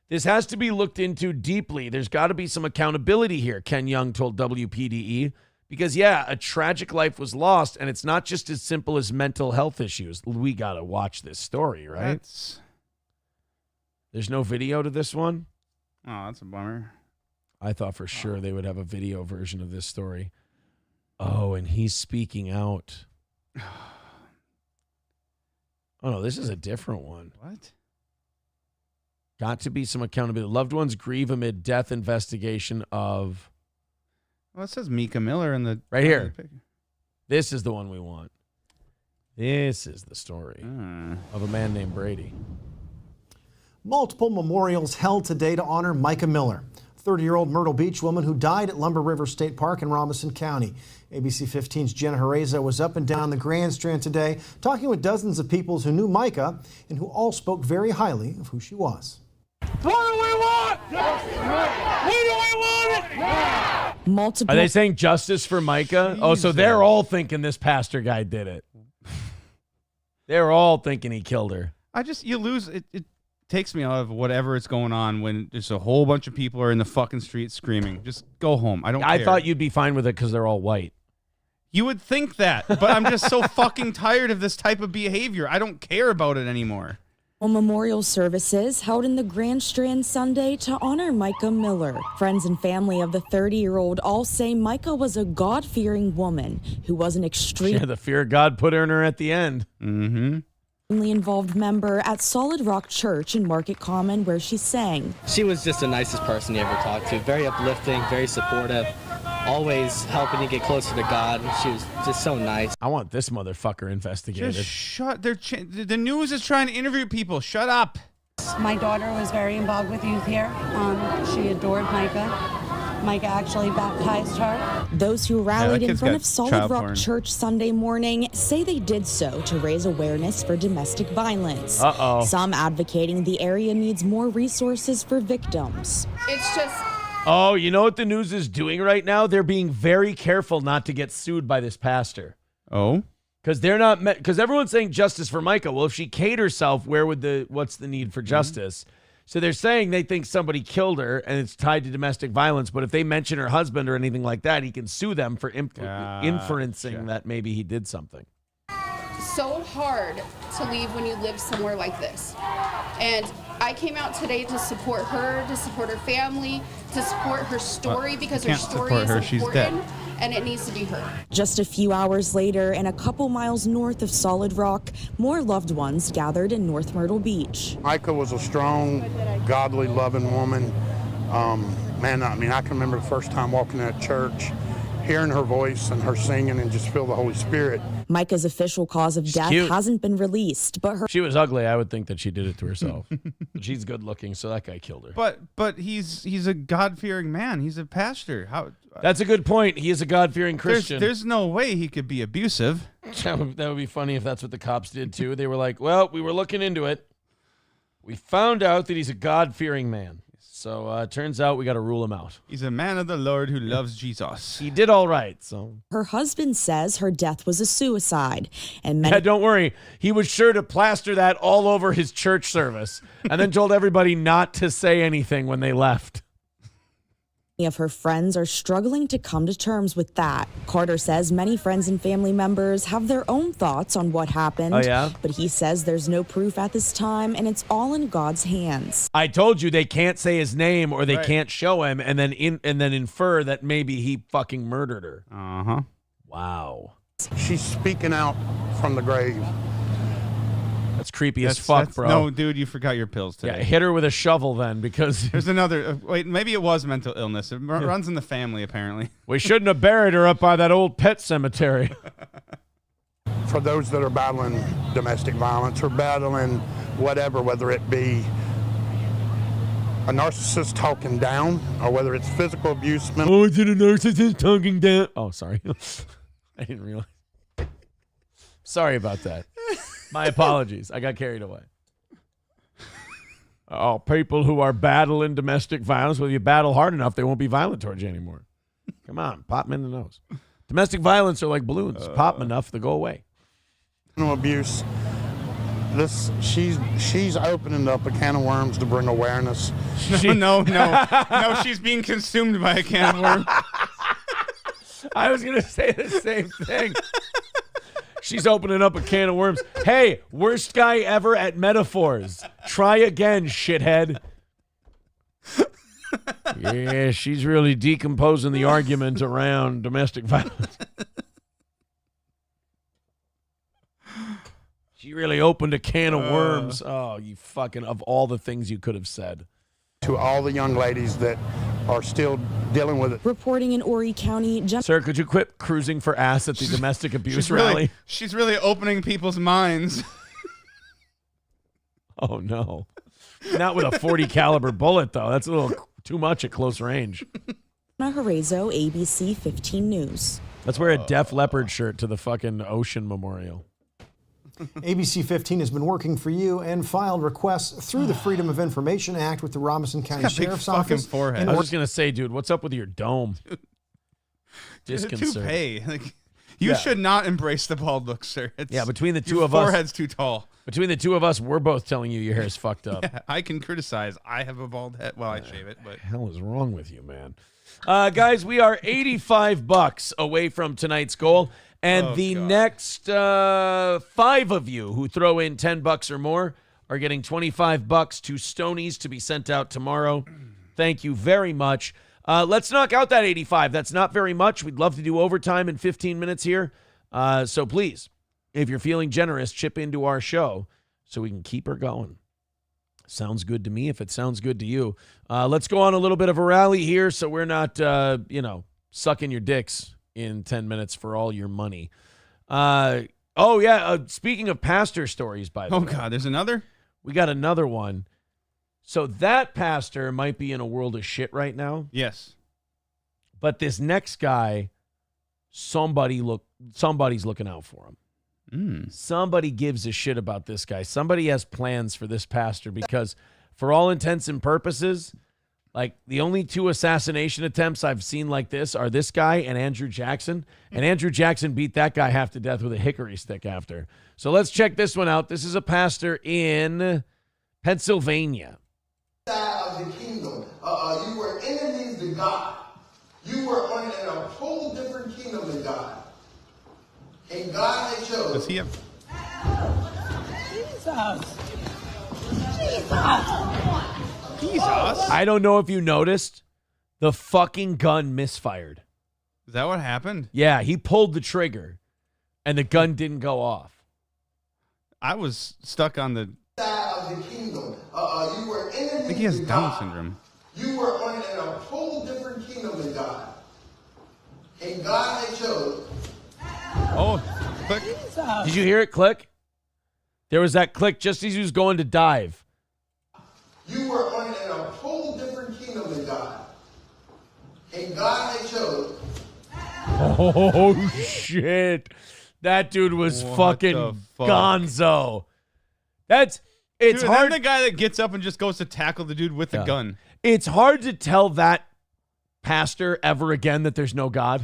C: This has to be looked into deeply. There's got to be some accountability here, Ken Young told WPDE. Because, a tragic life was lost, and it's not just as simple as mental health issues. We got to watch this story, right? There's no video to this one?
D: Oh, that's a bummer.
C: I thought for sure they would have a video version of this story. Oh, and he's speaking out. Oh, no, this is a different one.
D: What?
C: Got to be some accountability. Loved ones grieve amid death investigation of...
D: Well, it says Mika Miller in the...
C: Right here. This is the one we want. This is the story of a man named Brady.
H: Multiple memorials held today to honor Micah Miller, 30-year-old Myrtle Beach woman who died at Lumber River State Park in Robinson County. ABC 15's Jenna Herreza was up and down the Grand Strand today, talking with dozens of people who knew Micah and who all spoke very highly of who she was.
I: What do we want? Justice for Micah. When do we want it? Now.
C: Are they saying justice for Micah? Oh, so they're all thinking this pastor guy did it. They're all thinking he killed her.
D: You lose it. It takes me out of whatever is going on when there's a whole bunch of people are in the fucking street screaming. Just go home. I
C: I thought you'd be fine with it because they're all white.
D: You would think that, but I'm just so fucking tired of this type of behavior. I don't care about it anymore.
J: Memorial services held in the Grand Strand Sunday to honor Micah Miller. Friends and family of the 30-year-old all say Micah was a God-fearing woman who was an extremely
C: Yeah, the fear of God put her in her at the end.
J: involved member at Solid Rock Church in Market Common, where she sang.
K: She was just the nicest person you ever talked to. Very uplifting, very supportive, always helping you get closer to God. She was just so nice.
C: I want this motherfucker investigated.
D: Just shut. The news is trying to interview people. Shut up.
L: My daughter was very involved with youth here. She adored Micah. Micah actually baptized her.
J: Those who rallied in front of Solid Rock Church Sunday morning say they did so to raise awareness for domestic violence. Some advocating the area needs more resources for victims.
L: It's just...
C: Oh, you know what the news is doing right now? They're being very careful not to get sued by this pastor.
D: Oh?
C: Because they're not, because everyone's saying justice for Micah. Well, if she killed herself, what's the need for justice? So they're saying they think somebody killed her and it's tied to domestic violence. But if they mention her husband or anything like that, he can sue them for inferencing that maybe he did something.
L: so hard to leave when you live somewhere like this. And I came out today to support her family, to support her story, because her story is important and it needs to be heard.
J: Just a few hours later, and a couple miles north of Solid Rock, more loved ones gathered in North Myrtle Beach.
M: Micah was a strong, godly, loving woman. Man, I mean, I can remember the first time walking in that church, hearing her voice and her singing and just feel the Holy Spirit.
J: Micah's official cause of death hasn't been released, but her...
C: She was ugly. I would think that she did it to herself. But she's good looking, so that guy killed her.
D: But he's a God-fearing man. He's a pastor. How?
C: That's a good point. He is a God-fearing Christian.
D: There's no way he could be abusive.
C: That would be funny if that's what the cops did, too. They were like, well, we were looking into it. We found out that he's a God-fearing man. So it turns out we got to rule him out.
D: He's a man of the Lord who loves Jesus.
C: He did all right. So
J: her husband says her death was a suicide, and
C: yeah, don't worry. He was sure to plaster that all over his church service, and then told everybody not to say anything when they left.
J: Many of her friends are struggling to come to terms with that. Carter says many friends and family members have their own thoughts on what happened.
C: Oh, yeah?
J: But he says there's no proof at this time, and it's all in God's hands.
C: I told you they can't say his name or they can't show him and then infer that maybe he fucking murdered her.
D: Uh-huh.
C: Wow.
M: She's speaking out from the grave.
C: That's creepy as fuck, bro.
D: No, dude, you forgot your pills today.
C: Yeah, hit her with a shovel then, because...
D: There's another... wait, maybe it was mental illness. It runs in the family, apparently.
C: We shouldn't have buried her up by that old pet cemetery.
M: For those that are battling domestic violence or battling whatever, whether it be a narcissist talking down or whether it's physical abuse...
C: Oh, it's a narcissist talking down. Oh, sorry. I didn't realize. Sorry about that. My apologies. I got carried away. Oh, people who are battling domestic violence, well, you battle hard enough, they won't be violent towards you anymore. Come on, pop them in the nose. Domestic violence are like balloons. Pop them enough, they go away.
M: No abuse. She's opening up a can of worms to bring awareness.
D: No, she's being consumed by a can of worms.
C: I was going to say the same thing. She's opening up a can of worms. Hey, worst guy ever at metaphors. try again, shithead. Yeah, she's really decomposing the argument around domestic violence. She really opened a can of worms. Oh, you fucking, of all the things you could have said.
M: To all the young ladies that are still dealing with it.
J: Reporting in Horry County,
C: Sir, could you quit cruising for ass at the domestic abuse rally?
D: She's really opening people's minds.
C: Oh, no. Not with a .40 caliber bullet, though. That's a little too much at close range.
J: Horezo, ABC 15 News.
C: Let's wear a Def Leppard shirt to the fucking Ocean Memorial.
H: ABC 15 has been working for you and filed requests through the Freedom of Information Act with the Robinson County Sheriff's Office.
D: Forehead.
C: I was just going to say, dude, what's up with your dome? Disconcert.
D: Toupee. Like, you should not embrace the bald look, sir.
C: Between the two
D: your
C: of us.
D: forehead's too tall.
C: Between the two of us, we're both telling you your hair is fucked up.
D: Yeah, I can criticize. I have a bald head. Well, I shave it, but
C: what the hell is wrong with you, man? Guys, we are $85 away from tonight's goal. And next 5 of you who throw in $10 or more are getting $25 to Stonies to be sent out tomorrow. Thank you very much. Let's knock out that 85. That's not very much. We'd love to do overtime in 15 minutes here. So please, if you're feeling generous, chip into our show so we can keep her going. Sounds good to me if it sounds good to you. Let's go on a little bit of a rally here so we're not, sucking your dicks in 10 minutes for all your money. Speaking of pastor stories, by the way.
D: Oh, God, there's another?
C: We got another one. So that pastor might be in a world of shit right now.
D: Yes.
C: But this next guy, somebody's looking out for him. Somebody gives a shit about this guy. Somebody has plans for this pastor because for all intents and purposes, like the only 2 assassination attempts I've seen like this are this guy and Andrew Jackson. And Andrew Jackson beat that guy half to death with a hickory stick after. So let's check this one out. This is a pastor in Pennsylvania.
N: Of the kingdom. You were enemies to God. You were in a whole different kingdom than God. And God had chosen.
D: Does he have... Jesus.
C: I don't know if you noticed, the fucking gun misfired.
D: Is that what happened?
C: Yeah, he pulled the trigger, and the gun didn't go off.
D: I was stuck on the...
N: Of the kingdom. You were enemies.
D: I think he has Down syndrome.
N: You were in a whole different kingdom than God. And God had chosen.
D: Oh, click.
C: Did you hear it click? There was that click just as he was going to dive.
N: You were in a whole different kingdom than God. And God had chosen.
C: Oh, shit. That dude was fucking gonzo. It's hard.
D: I'm the guy that gets up and just goes to tackle the dude with the gun.
C: It's hard to tell that pastor ever again that there's no God.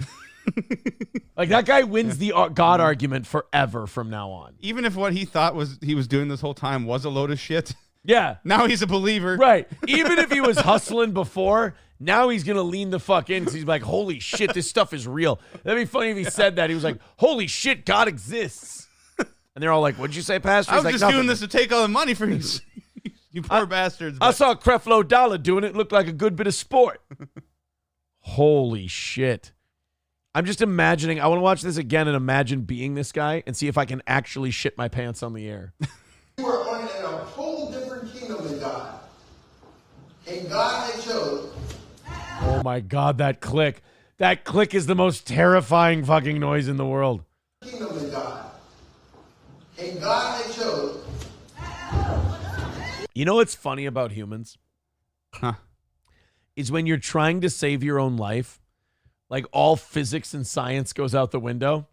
C: Like that guy wins the God argument forever from now on.
D: Even if what he thought he was doing this whole time was a load of shit.
C: Yeah.
D: Now he's a believer.
C: Right. Even if he was hustling before, now he's going to lean the fuck in because he's like, holy shit, this stuff is real. That'd be funny if he said that. He was like, holy shit, God exists. And they're all like, what'd you say, Pastor?
D: I was
C: like,
D: just
C: nothing.
D: doing this to take all the money from you. You poor bastards.
C: I saw Creflo Dollar doing it. It looked like a good bit of sport. Holy shit. I'm just imagining. I want to watch this again and imagine being this guy and see if I can actually shit my pants on the air.
N: You were in a whole different kingdom than God. And God had chosen.
C: Oh my God, that click. That click is the most terrifying fucking noise in the world.
N: Kingdom than God. And God had chosen.
C: You know what's funny about humans? Is when you're trying to save your own life, like all physics and science goes out the window.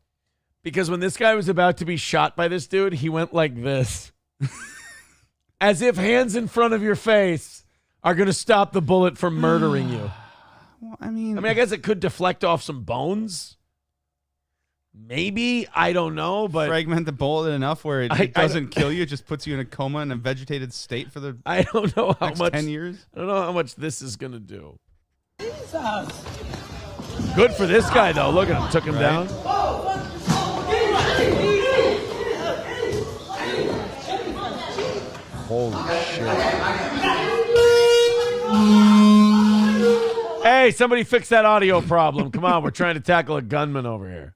C: Because when this guy was about to be shot by this dude, he went like this. As if hands in front of your face are going to stop the bullet from murdering you.
D: Well, I mean,
C: I guess it could deflect off some bones. Maybe. I don't know. But
D: fragment the bullet enough where it doesn't kill you. It just puts you in a coma in a vegetated state for the
C: I don't know how
D: next
C: much
D: 10 years.
C: I don't know how much this is going to do. Jesus. Good for this guy, though. Look at him. Took him down. Holy shit. Hey, somebody fix that audio problem. Come on, we're trying to tackle a gunman over here.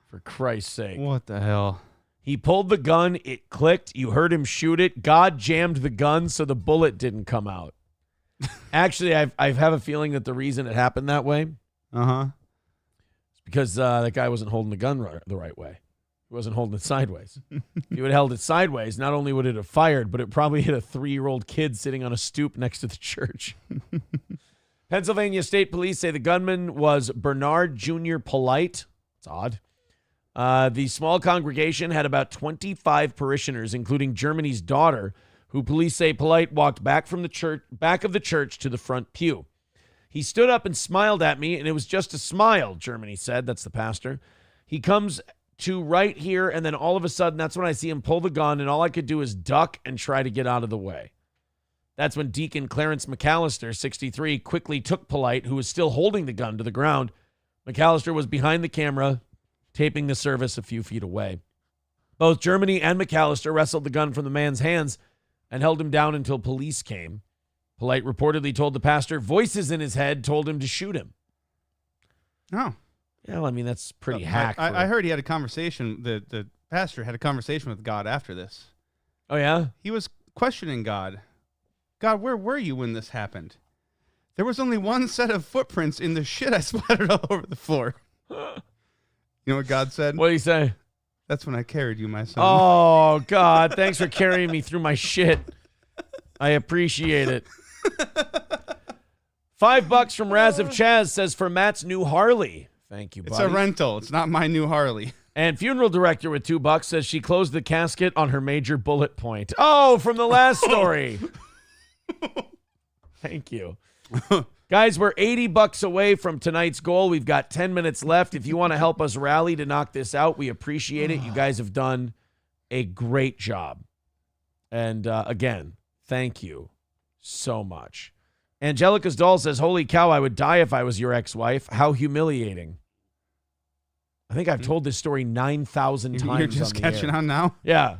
C: For Christ's sake.
D: What the hell?
C: He pulled the gun, it clicked, you heard him shoot it. God jammed the gun so the bullet didn't come out. Actually, I have a feeling that the reason it happened that way
D: is
C: because that guy wasn't holding the gun the right way. He wasn't holding it sideways. If he would have held it sideways, not only would it have fired, but it probably hit a 3-year-old kid sitting on a stoop next to the church. Pennsylvania State Police say the gunman was Bernard Jr. Polite. It's odd. The small congregation had about 25 parishioners, including Germany's daughter, who police say Polite walked back of the church to the front pew. He stood up and smiled at me, and it was just a smile, Germany said. That's the pastor. He comes to right here, and then all of a sudden, that's when I see him pull the gun, and all I could do is duck and try to get out of the way. That's when Deacon Clarence McAllister, 63, quickly took Polite, who was still holding the gun, to the ground. McAllister was behind the camera, taping the service a few feet away. Both Germany and McAllister wrestled the gun from the man's hands and held him down until police came. Polite reportedly told the pastor voices in his head told him to shoot him.
D: Oh.
C: Yeah, well, I mean, that's pretty hack.
D: I heard he had a conversation, the pastor had a conversation with God after this.
C: Oh, yeah?
D: He was questioning God. God, where were you when this happened? There was only one set of footprints in the shit I splattered all over the floor. You know what God said?
C: What did he say?
D: That's when I carried you, my son.
C: Oh, God, thanks for carrying me through my shit. I appreciate it. $5 from Raz of Chaz says for Matt's new Harley. Thank you, buddy.
D: It's a rental. It's not my new Harley.
C: And funeral director with $2 says she closed the casket on her major bullet point. Oh, from the last story. Thank you. Guys, we're $80 away from tonight's goal. We've got 10 minutes left. If you want to help us rally to knock this out, we appreciate it. You guys have done a great job. And again, thank you so much. Angelica's doll says, holy cow, I would die if I was your ex-wife. How humiliating. I think I've told this story 9,000 times.
D: You're just catching on now?
C: Yeah.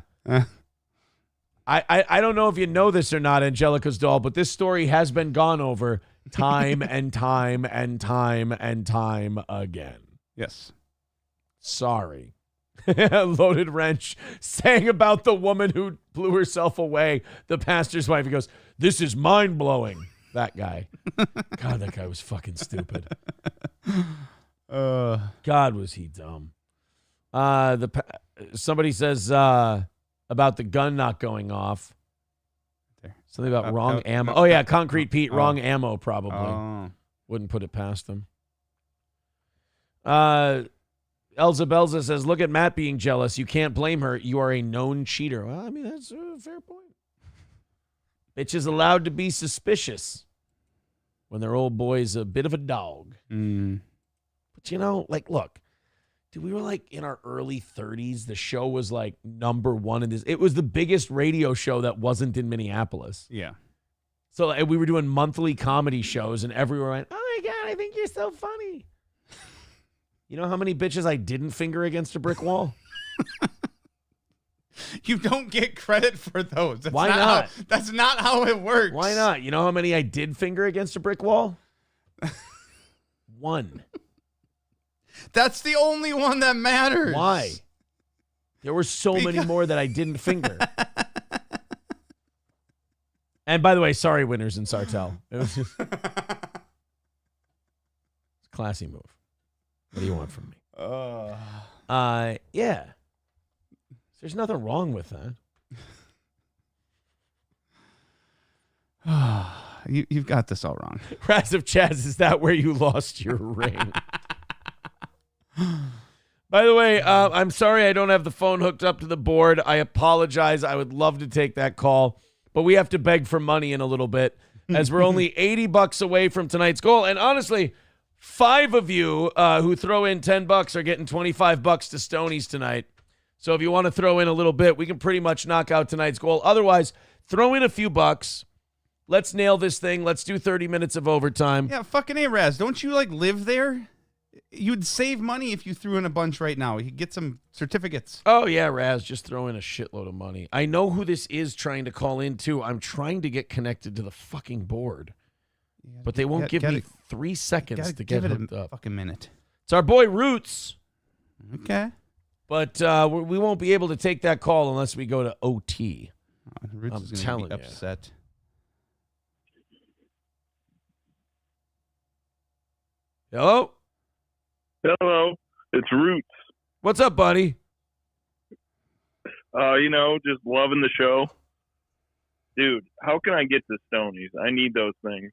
C: I don't know if you know this or not, Angelica's doll, but this story has been gone over time and time and time and time again.
D: Yes.
C: Sorry. Loaded Wrench saying about the woman who blew herself away, the pastor's wife. He goes, this is mind-blowing. That guy. God, that guy was fucking stupid. God, was he dumb. Somebody says about the gun not going off. Something about wrong ammo. Oh, yeah, Concrete Pete, wrong ammo probably. Wouldn't put it past them. Elza Belza says, look at Matt being jealous. You can't blame her. You are a known cheater. Well, I mean, that's a fair point. Bitch is allowed to be suspicious when their old boy's a bit of a dog. But, you know, like, look, dude, we were like in our early 30s. The show was like #1 in this. It was the biggest radio show that wasn't in Minneapolis.
D: Yeah.
C: So we were doing monthly comedy shows, and everyone went, oh, my God, I think you're so funny. You know how many bitches I didn't finger against a brick wall?
D: You don't get credit for those.
C: Why not?
D: That's not how it works.
C: Why not? You know how many I did finger against a brick wall? 1.
D: That's the only one that matters.
C: Why? There were so many more that I didn't finger. And by the way, sorry, Winners and Sartell. It was just it's a classy move. What do you want from me? Yeah. There's nothing wrong with
D: that. You've got this all wrong.
C: Raz of Chaz, is that where you lost your ring? By the way, I'm sorry I don't have the phone hooked up to the board. I apologize. I would love to take that call, but we have to beg for money in a little bit as we're only $80 away from tonight's goal. And honestly, 5 of you who throw in $10 are getting $25 to Stoney's tonight. So if you want to throw in a little bit, we can pretty much knock out tonight's goal. Otherwise, throw in a few bucks. Let's nail this thing. Let's do 30 minutes of overtime.
D: Yeah, fucking A-Raz. Don't you, like, live there? you'd save money if you threw in a bunch right now. You could get some certificates.
C: Oh, yeah, Raz, just throw in a shitload of money. I know who this is trying to call in, too. I'm trying to get connected to the fucking board. But they won't give me 3 seconds to get hooked up.
D: Fucking minute.
C: It's our boy Roots.
D: Okay.
C: But we won't be able to take that call unless we go to OT.
D: Roots
C: I'm
D: is
C: telling
D: gonna be upset.
C: Hello?
O: Hello. It's Roots.
C: What's up, buddy?
O: Just loving the show. Dude, how can I get to Stonies? I need those things.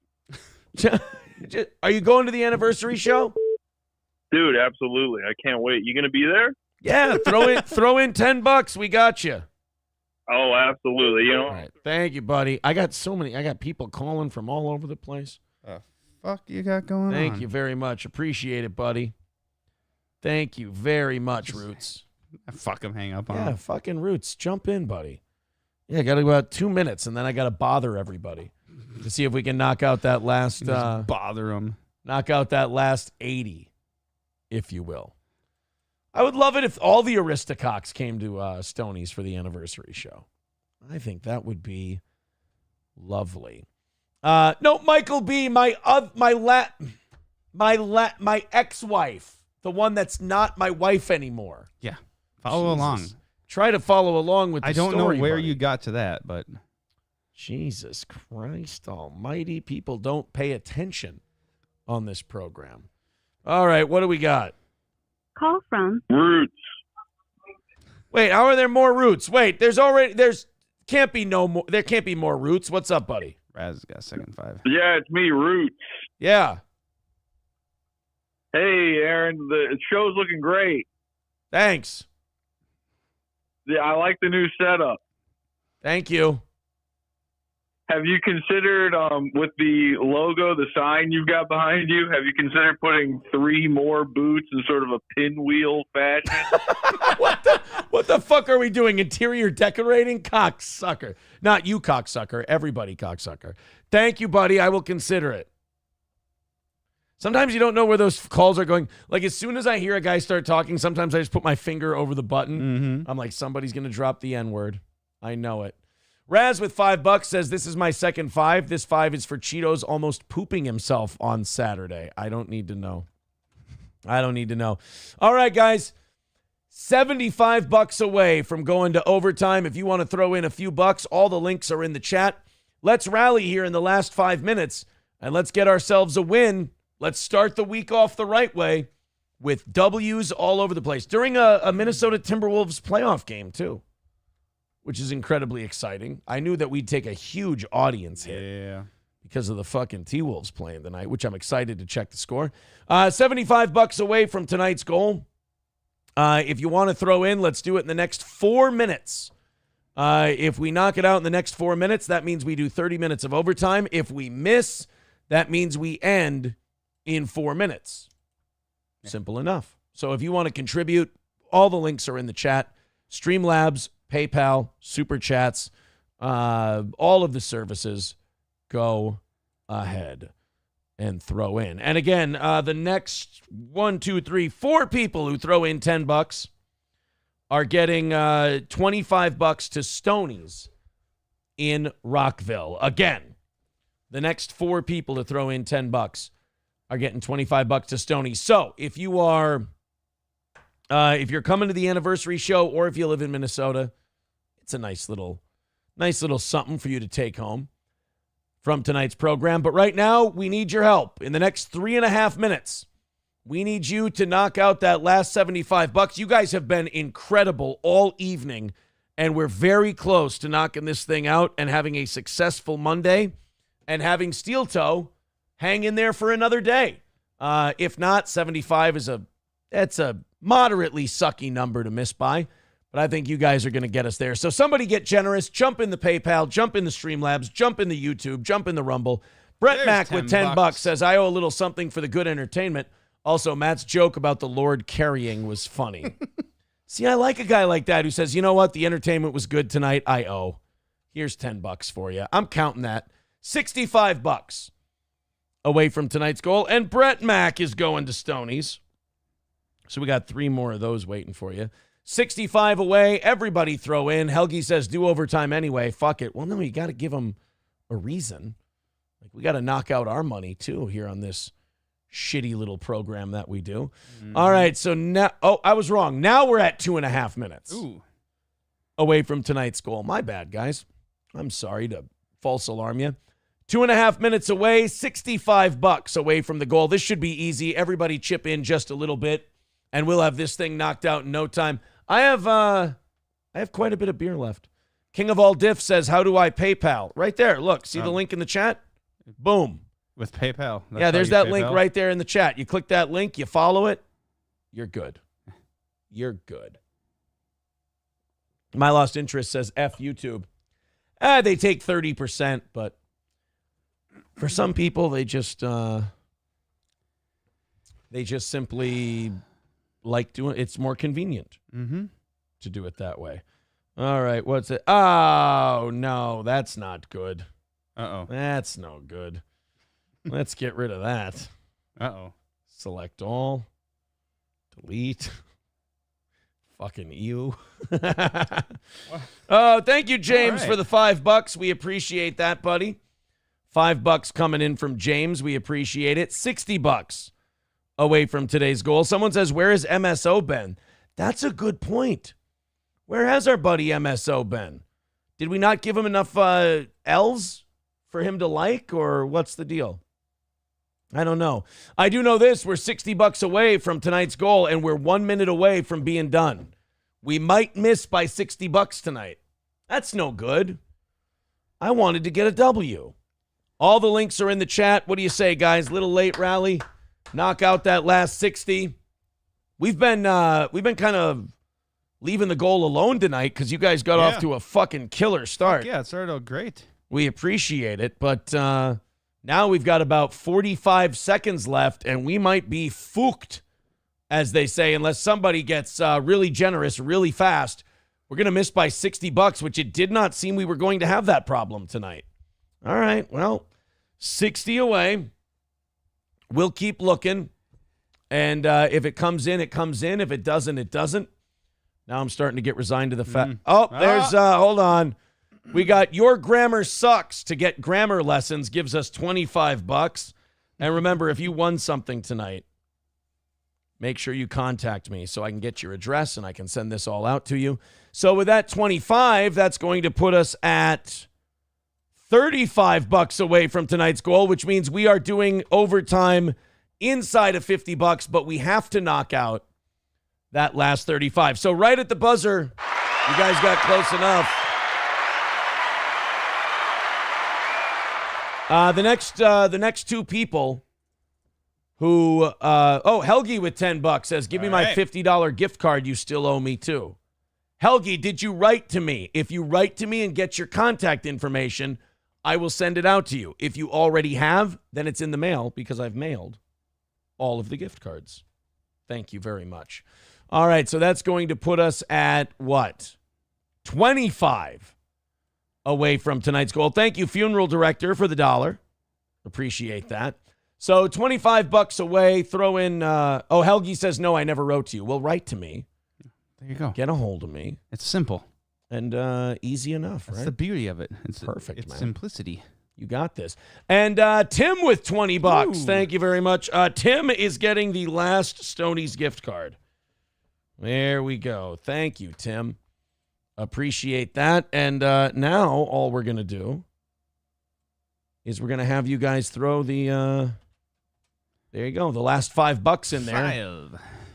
C: Are you going to the anniversary show?
O: Dude, absolutely. I can't wait. You going to be there?
C: Yeah, throw in $10. We got you.
O: Oh, absolutely.
C: All right. Thank you, buddy. I got people calling from all over the place.
D: Fuck you got going on?
C: Thank you very much. Appreciate it, buddy. Thank you very much, Roots.
D: Fuck him, hang up on
C: Yeah,
D: him.
C: fucking Roots. Jump in, buddy. Yeah, I got about 2 minutes, and then I got to bother everybody to see if we can knock out that last...
D: bother them.
C: Knock out that last 80, if you will. I would love it if all the Aristococks came to Stonies for the anniversary show. I think that would be lovely. No, Michael B., my ex-wife, the one that's not my wife anymore.
D: Yeah, follow along.
C: Try to follow along with the story.
D: I don't know where
C: buddy.
D: you got to that, but...
C: Jesus Christ almighty, people don't pay attention on this program. All right, what do we got?
P: Call from
O: Roots.
C: Wait, how are there more Roots? Wait, there can't be more Roots. What's up, buddy?
D: Raz has got second 5.
O: Yeah, it's me, Roots.
C: Yeah.
O: Hey, Aaron, the show's looking great.
C: Thanks.
O: Yeah, I like the new setup.
C: Thank you.
O: Have you considered, with the logo, the sign you've got behind you, have you considered putting 3 more boots in sort of a pinwheel fashion?
C: What the fuck are we doing? Interior decorating? Cocksucker. Not you, cocksucker. Everybody, cocksucker. Thank you, buddy. I will consider it. Sometimes you don't know where those calls are going. Like, as soon as I hear a guy start talking, sometimes I just put my finger over the button.
D: Mm-hmm.
C: I'm like, somebody's going to drop the N-word. I know it. Raz with $5 says, this is my second 5. This 5 is for Cheetos almost pooping himself on Saturday. I don't need to know. All right, guys. $75 away from going to overtime. If you want to throw in a few bucks, all the links are in the chat. Let's rally here in the last 5 minutes, and let's get ourselves a win. Let's start the week off the right way with W's all over the place. During a Minnesota Timberwolves playoff game, too, which is incredibly exciting. I knew that we'd take a huge audience hit because of the fucking T-Wolves playing tonight, which I'm excited to check the score. $75 away from tonight's goal. If you want to throw in, let's do it in the next 4 minutes. If we knock it out in the next 4 minutes, that means we do 30 minutes of overtime. If we miss, that means we end in 4 minutes. Simple enough. So if you want to contribute, all the links are in the chat. Streamlabs, PayPal, Super Chats, all of the services, go ahead and throw in. And again, the next 4 people who throw in $10 are getting $25 to Stonies in Rockville. Again, the next 4 people to throw in $10 are getting $25 to Stonies. So if you are, if you're coming to the anniversary show, or if you live in Minnesota, it's a nice little something for you to take home from tonight's program. But right now, we need your help. In the next 3.5 minutes, we need you to knock out that last $75. You guys have been incredible all evening, and we're very close to knocking this thing out and having a successful Monday and having Steel Toe hang in there for another day. If not, 75 is that's a moderately sucky number to miss by. But I think you guys are going to get us there. So somebody get generous. Jump in the PayPal. Jump in the Streamlabs. Jump in the YouTube. Jump in the Rumble. Brett Mack with $10 says, I owe a little something for the good entertainment. Also, Matt's joke about the Lord carrying was funny. See, I like a guy like that who says, you know what? The entertainment was good tonight. I owe. Here's $10 for you. I'm counting that. $65 away from tonight's goal. And Brett Mack is going to Stonies. So we got 3 more of those waiting for you. 65 away. Everybody throw in. Helgi says do overtime anyway. Fuck it. Well, no, you got to give them a reason. Like, we got to knock out our money, too, here on this shitty little program that we do. All right, so now... Oh, I was wrong. Now we're at 2.5 minutes.
D: Ooh.
C: Away from tonight's goal. My bad, guys. I'm sorry to false alarm you. 2.5 minutes away, $65 away from the goal. This should be easy. Everybody chip in just a little bit, and we'll have this thing knocked out in no time. I have quite a bit of beer left. King of All Diff says, how do I PayPal? Right there. Look, see the link in the chat? Boom.
D: With PayPal.
C: Yeah, there's that link right there in the chat. You click that link, you follow it, you're good. You're good. My Lost Interest says, F YouTube. They take 30%, but for some people, they just simply like doing it. It's more convenient to do it that way. All right, what's it? Oh, no, that's not good.
D: Uh-oh.
C: That's no good. Let's get rid of that.
D: Uh-oh.
C: Select all. Delete. Fucking you. Oh, thank you, James, for the $5. We appreciate that, buddy. $5 coming in from James. We appreciate it. $60 away from today's goal. Someone says, where has MSO been? That's a good point. Where has our buddy MSO been? Did we not give him enough L's for him to like, or what's the deal? I don't know. I do know this. We're $60 away from tonight's goal, and we're 1 minute away from being done. We might miss by $60 tonight. That's no good. I wanted to get a W. All the links are in the chat. What do you say, guys? Little late rally. Knock out that last 60. We've been kind of leaving the goal alone tonight because you guys got off to a fucking killer start.
D: Yeah, it started out great.
C: We appreciate it, but now we've got about 45 seconds left, and we might be fooked, as they say, unless somebody gets really generous really fast. We're going to miss by $60, which it did not seem we were going to have that problem tonight. All right, well, 60 away. We'll keep looking, and if it comes in, it comes in. If it doesn't, it doesn't. Now I'm starting to get resigned to the fact. Oh, there's, hold on. We got Your Grammar Sucks to get grammar lessons, gives us $25. And remember, if you won something tonight, make sure you contact me so I can get your address and I can send this all out to you. So with that 25, that's going to put us at $35 away from tonight's goal, which means we are doing overtime inside of $50, but we have to knock out that last 35. So right at the buzzer, you guys got close enough. The next two people who, Helgi with $10 says, give me my $50 gift card. You still owe me too. Helgi, did you write to me? If you write to me and get your contact information, I will send it out to you. If you already have, then it's in the mail because I've mailed all of the gift cards. Thank you very much. All right, so that's going to put us at what? 25 away from tonight's goal. Thank you, funeral director, for the $1. Appreciate that. So $25 away. Throw in. Helgi says, no, I never wrote to you. Well, write to me.
D: There you go.
C: Get a hold of me.
D: It's simple.
C: And easy enough,
D: That's
C: right?
D: the beauty of it. It's
C: perfect,
D: It's
C: man.
D: simplicity.
C: You got this. And Tim with $20. Ooh. Thank you very much. Tim is getting the last Stoney's gift card. There we go. Thank you, Tim. Appreciate that. And now all we're going to do is we're going to have you guys throw the, there you go, the last $5 in there.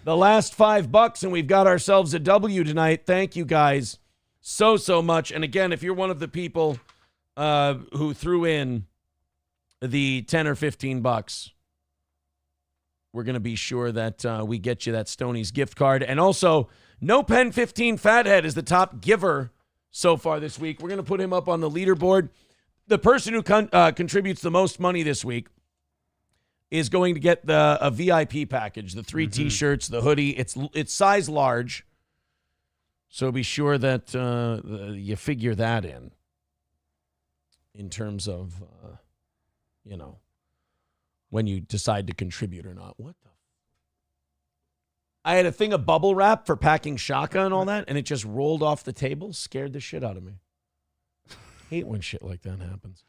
C: The last $5, and we've got ourselves a W tonight. Thank you guys so much. And again, if you're one of the people who threw in the 10 or $15, we're going to be sure that we get you that Stoney's gift card. And also, No Pen 15 Fathead is the top giver so far this week. We're going to put him up on the leaderboard. The person who contributes the most money this week is going to get a VIP package, the 3 T-shirts, the hoodie. It's size large, so be sure that you figure that in terms of, when you decide to contribute or not. What the? I had a thing of bubble wrap for packing shaka and all that, and it just rolled off the table. Scared the shit out of me. Hate when shit like that happens.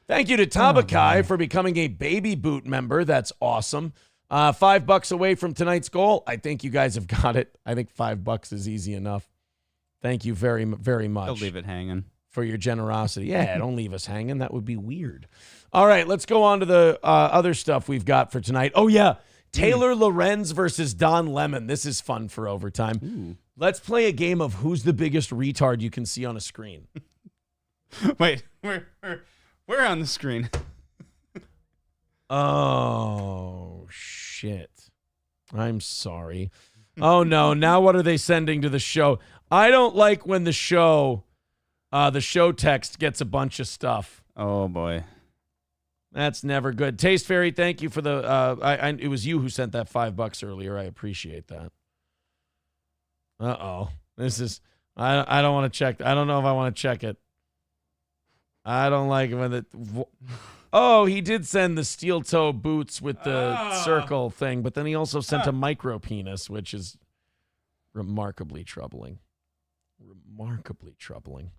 C: Thank you to Tabakai for becoming a Baby Boot member. That's awesome. $5 away from tonight's goal. I think you guys have got it. I think $5 is easy enough. Thank you very, very much.
D: Don't leave it hanging.
C: For your generosity. Yeah, don't leave us hanging. That would be weird. All right, let's go on to the other stuff we've got for tonight. Oh, yeah. Taylor Lorenz versus Don Lemon. This is fun for overtime.
D: Ooh.
C: Let's play a game of who's the biggest retard you can see on a screen.
D: Wait, we're on the screen.
C: Oh, shit. I'm sorry. Oh, no. Now what are they sending to the show? I don't like when the show text gets a bunch of stuff.
D: Oh, boy.
C: That's never good. Taste Fairy, thank you for the... it was you who sent that $5 earlier. I appreciate that. Uh-oh. This is... I don't want to check... I don't know if I want to check it. I don't like it when it... Oh, he did send the steel toe boots with the circle thing, but then he also sent a micro penis, which is remarkably troubling. Remarkably troubling.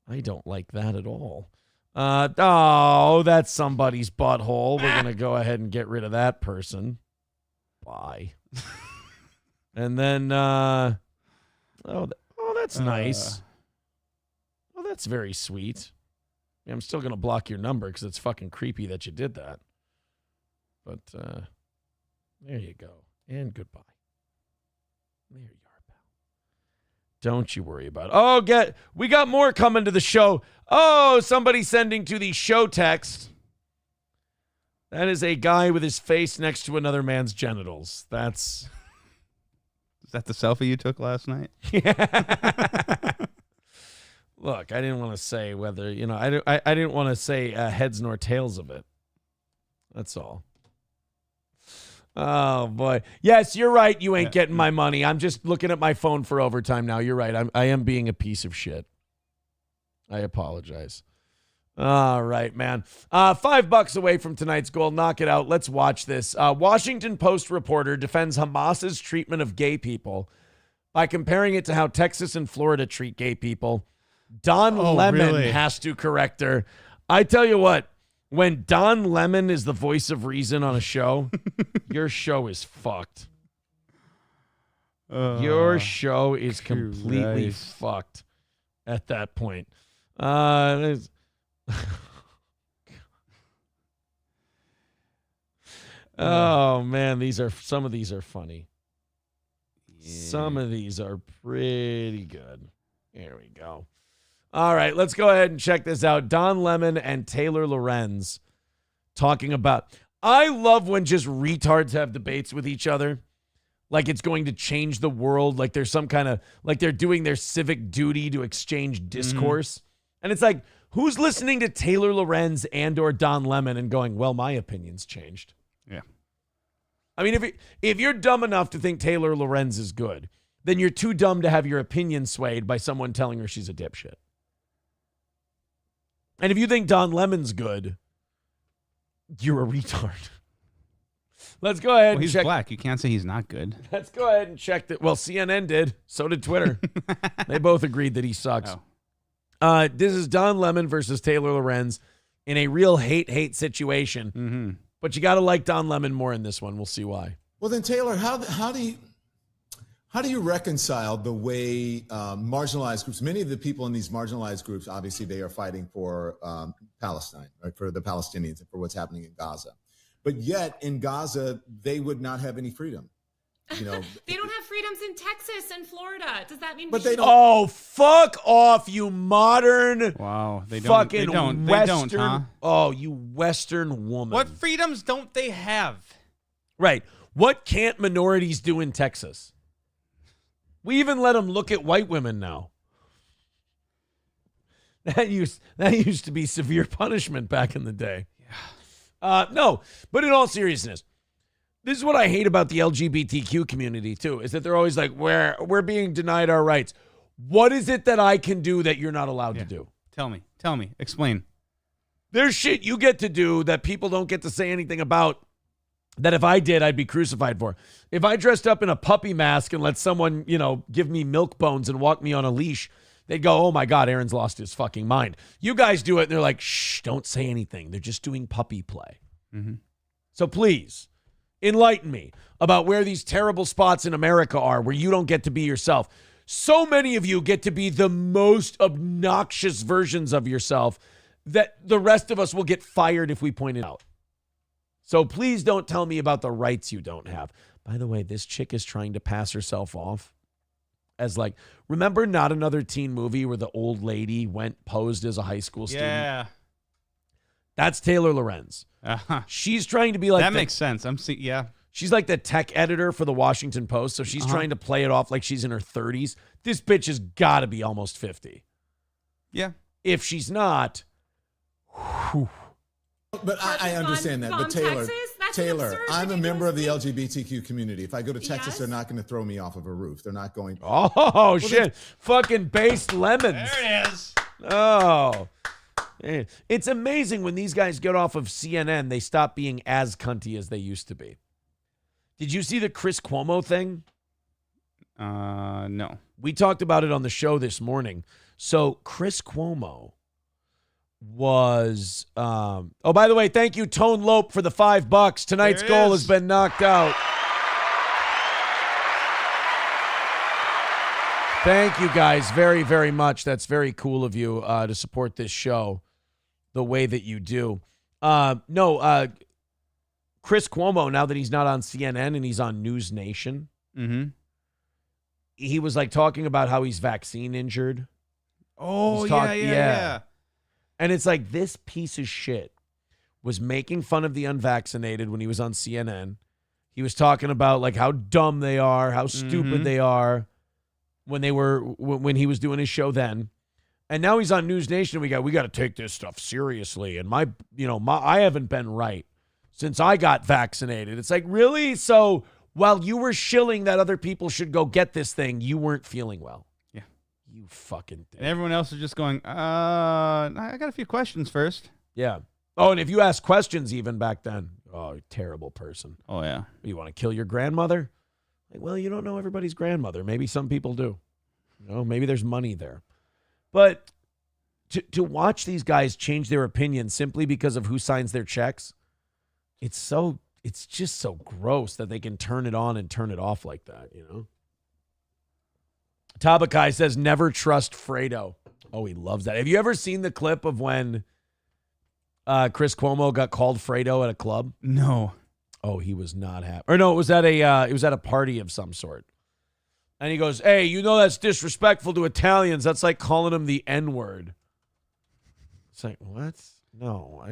C: I don't like that at all. That's somebody's butthole. We're going to go ahead and get rid of that person. Bye. And then, that's nice. Oh, that's very sweet. Yeah, I'm still going to block your number because it's fucking creepy that you did that. But there you go. And goodbye. There you are, pal. Don't you worry about it. Oh, we got more coming to the show. Oh, somebody sending to the show text. That is a guy with his face next to another man's genitals. Is
D: that the selfie you took last night?
C: Yeah. Look, I didn't want to say whether, I didn't want to say heads nor tails of it. That's all. Oh, boy. Yes, you're right. You ain't getting my money. I'm just looking at my phone for overtime now. You're right. I am being a piece of shit. I apologize. All right, man. $5 away from tonight's goal. Knock it out. Let's watch this. Washington Post reporter defends Hamas's treatment of gay people by comparing it to how Texas and Florida treat gay people. Don Lemon has to correct her. I tell you what, when Don Lemon is the voice of reason on a show, your show is fucked. Your show is completely fucked at that point. Oh, man, some of these are funny. Yeah. Some of these are pretty good. Here we go. All right, let's go ahead and check this out. Don Lemon and Taylor Lorenz talking about... I love when just retards have debates with each other. Like it's going to change the world. Like there's some kind of... Like they're doing their civic duty to exchange discourse. And it's like, who's listening to Taylor Lorenz and or Don Lemon and going, well, my opinion's changed?
D: Yeah.
C: I mean, if you're dumb enough to think Taylor Lorenz is good, then you're too dumb to have your opinion swayed by someone telling her she's a dipshit. And if you think Don Lemon's good, you're a retard. Let's go ahead and
D: he's
C: check.
D: Black. You can't say he's not good.
C: Let's go ahead and check that. Well, CNN did. So did Twitter. They both agreed that he sucks. Oh. This is Don Lemon versus Taylor Lorenz in a real hate situation.
D: Mm-hmm.
C: But you got to like Don Lemon more in this one. We'll see why.
Q: Well, then, Taylor, how do you reconcile the way marginalized groups, many of the people in these marginalized groups, obviously they are fighting for Palestine, right, for the Palestinians and for what's happening in Gaza. But yet in Gaza, they would not have any freedom.
R: They don't have freedoms in Texas and Florida. Does that mean?
Q: But they don't.
C: Oh, fuck off, you modern.
D: Wow, they don't.
C: Fucking
D: they don't.
C: Western.
D: They don't, huh?
C: Oh, you Western woman.
D: What freedoms don't they have?
C: Right. What can't minorities do in Texas? We even let them look at white women now. That used to be severe punishment back in the day. Yeah. No, but in all seriousness, this is what I hate about the LGBTQ community too, is that they're always like, we're being denied our rights. What is it that I can do that you're not allowed to do?
D: Tell me, explain.
C: There's shit you get to do that people don't get to say anything about. that if I did, I'd be crucified for. If I dressed up in a puppy mask and let someone, give me milk bones and walk me on a leash, they'd go, oh my God, Aaron's lost his fucking mind. You guys do it, and they're like, shh, don't say anything. They're just doing puppy play.
D: Mm-hmm.
C: So please, enlighten me about where these terrible spots in America are where you don't get to be yourself. So many of you get to be the most obnoxious versions of yourself that the rest of us will get fired if we point it out. So please don't tell me about the rights you don't have. By the way, this chick is trying to pass herself off as like, remember Not Another Teen Movie where the old lady posed as a high school student?
D: Yeah.
C: That's Taylor Lorenz.
D: Uh-huh.
C: She's trying to be like
D: that makes sense. Yeah.
C: She's like the tech editor for the Washington Post, so she's trying to play it off like she's in her 30s. This bitch has got to be almost 50.
D: Yeah.
C: If she's not, whew.
Q: But I understand that. But Taylor, I'm a member of the LGBTQ community. If I go to Texas, they're not going to throw me off of a roof. They're not going.
C: Oh, shit. Fucking based lemons.
D: There it is.
C: Oh. It's amazing when these guys get off of CNN, they stop being as cunty as they used to be. Did you see the Chris Cuomo thing?
D: No.
C: We talked about it on the show this morning. So Chris Cuomo was, oh, by the way, thank you, Tone Lope, for the $5. Tonight's goal has been knocked out. Thank you guys very, very much. That's very cool of you to support this show the way that you do. Chris Cuomo, now that he's not on CNN and he's on News Nation, he was like talking about how he's vaccine injured.
D: Oh, yeah.
C: And it's like, this piece of shit was making fun of the unvaccinated when he was on CNN. He was talking about like how dumb they are, how stupid they are when he was doing his show then. And now he's on News Nation. We got to take this stuff seriously. And I haven't been right since I got vaccinated. It's like, really? So while you were shilling that other people should go get this thing, you weren't feeling well.
D: Yeah.
C: You fucking dick.
D: And everyone else is just going, I got a few questions first.
C: Yeah. Oh, and if you ask questions even back then, oh, terrible person.
D: Oh, yeah.
C: You want to kill your grandmother? Like, well, you don't know everybody's grandmother. Maybe some people do. Maybe there's money there. But to watch these guys change their opinion simply because of who signs their checks, it's just so gross that they can turn it on and turn it off like that, Tabakai says, never trust Fredo. Oh, he loves that. Have you ever seen the clip of when Chris Cuomo got called Fredo at a club?
D: No.
C: Oh, he was not happy. Or no, it was at a party of some sort. And he goes, hey, that's disrespectful to Italians. That's like calling them the N-word. It's like, what? No,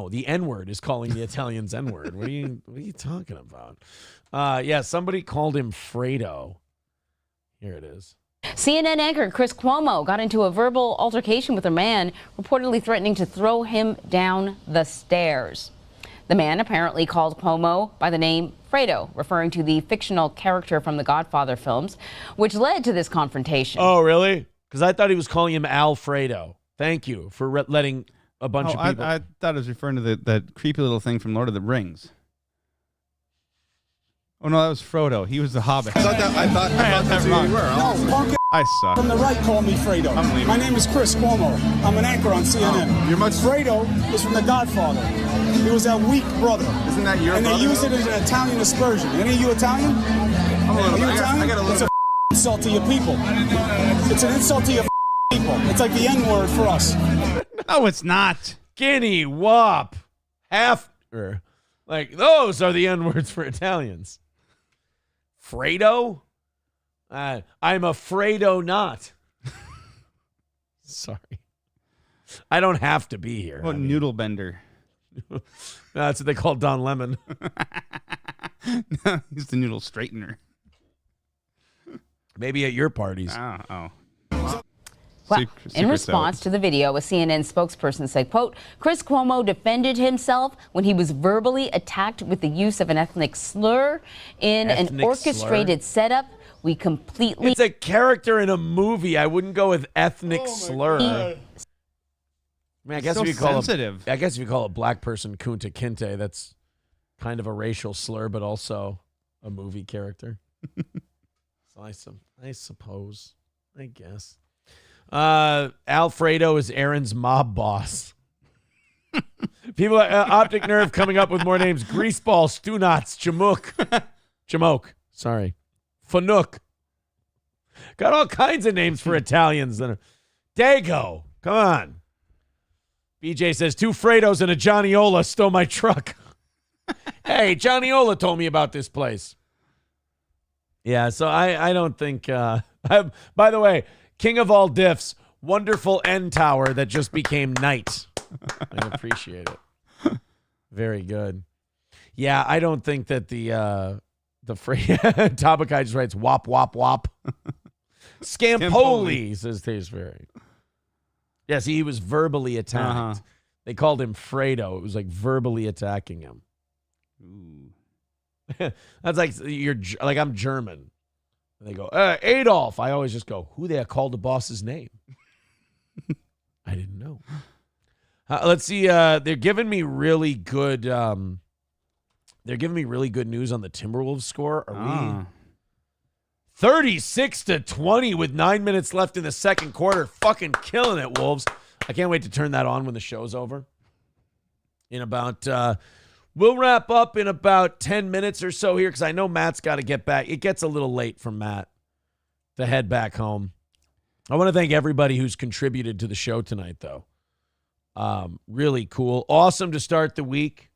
C: the N-word is calling the Italians N-word. What are you talking about? Somebody called him Fredo. Here it is.
S: CNN anchor Chris Cuomo got into a verbal altercation with a man reportedly threatening to throw him down the stairs. The man apparently called Cuomo by the name Fredo, referring to the fictional character from the Godfather films, which led to this confrontation.
C: Oh, really? Because I thought he was calling him Alfredo. Thank you for letting a bunch of people.
D: I thought it was referring to that creepy little thing from Lord of the Rings. Oh, no, that was Frodo. He was the Hobbit.
T: I thought that's who you were.
D: No,
T: punk
D: I suck.
T: from the right call me Fredo.
D: I'm leaving.
T: My name is Chris Cuomo. I'm an anchor on CNN.
Q: You're much.
T: Fredo is from The Godfather. He was that weak brother.
Q: Isn't that your
T: And
Q: brother?
T: they use it as an Italian aspersion. Any of you Italian? Are you Italian?
Q: I got a little
T: It's an insult to your people. It's an insult to your people. It's like the N-word for us.
D: No, it's not.
C: Guinea, wop, half-er. Like, those are the N-words for Italians. Fredo? I'm Afraido not. Sorry. I don't have to be here.
D: What noodle bender?
C: That's what they call Don Lemon.
D: No, he's the noodle straightener.
C: Maybe at your parties.
D: Oh.
S: Well, in response to the video, a CNN spokesperson said, quote, Chris Cuomo defended himself when he was verbally attacked with the use of an ethnic slur in an orchestrated setup. We completely...
C: It's a character in a movie. I wouldn't go with ethnic slur. I mean, I guess if you call a black person Kunta Kinte, that's kind of a racial slur, but also a movie character. So I suppose, I guess. Alfredo is Aaron's mob boss. People at Optic Nerve coming up with more names. Greaseball, Stunats, Jamoke, sorry. Fanuc. Got all kinds of names for Italians. Dago, come on. BJ says, 2 Fredos and a Johnny Ola stole my truck. Hey, Johnny Ola told me about this place. Yeah, so I don't think, by the way, king of all diffs, wonderful end tower that just became night. I appreciate it. Very good. Yeah, I don't think that the phrase, Tabakai just writes, wop, wop, wop. Scampoli, says Tasteberry. Yes, he was verbally attacked. They called him Fredo. It was like verbally attacking him. Ooh. That's like I'm German. And they go, Adolf. I always just go, who they called the boss's name? I didn't know. Let's see. They're giving me really good. They're giving me really good news on the Timberwolves score. Are we 36-20 with 9 minutes left in the second quarter? Fucking killing it, Wolves. I can't wait to turn that on when the show's over. In about, we'll wrap up in about 10 minutes or so here because I know Matt's got to get back. It gets a little late for Matt to head back home. I want to thank everybody who's contributed to the show tonight, though. Really cool. Awesome to start the week.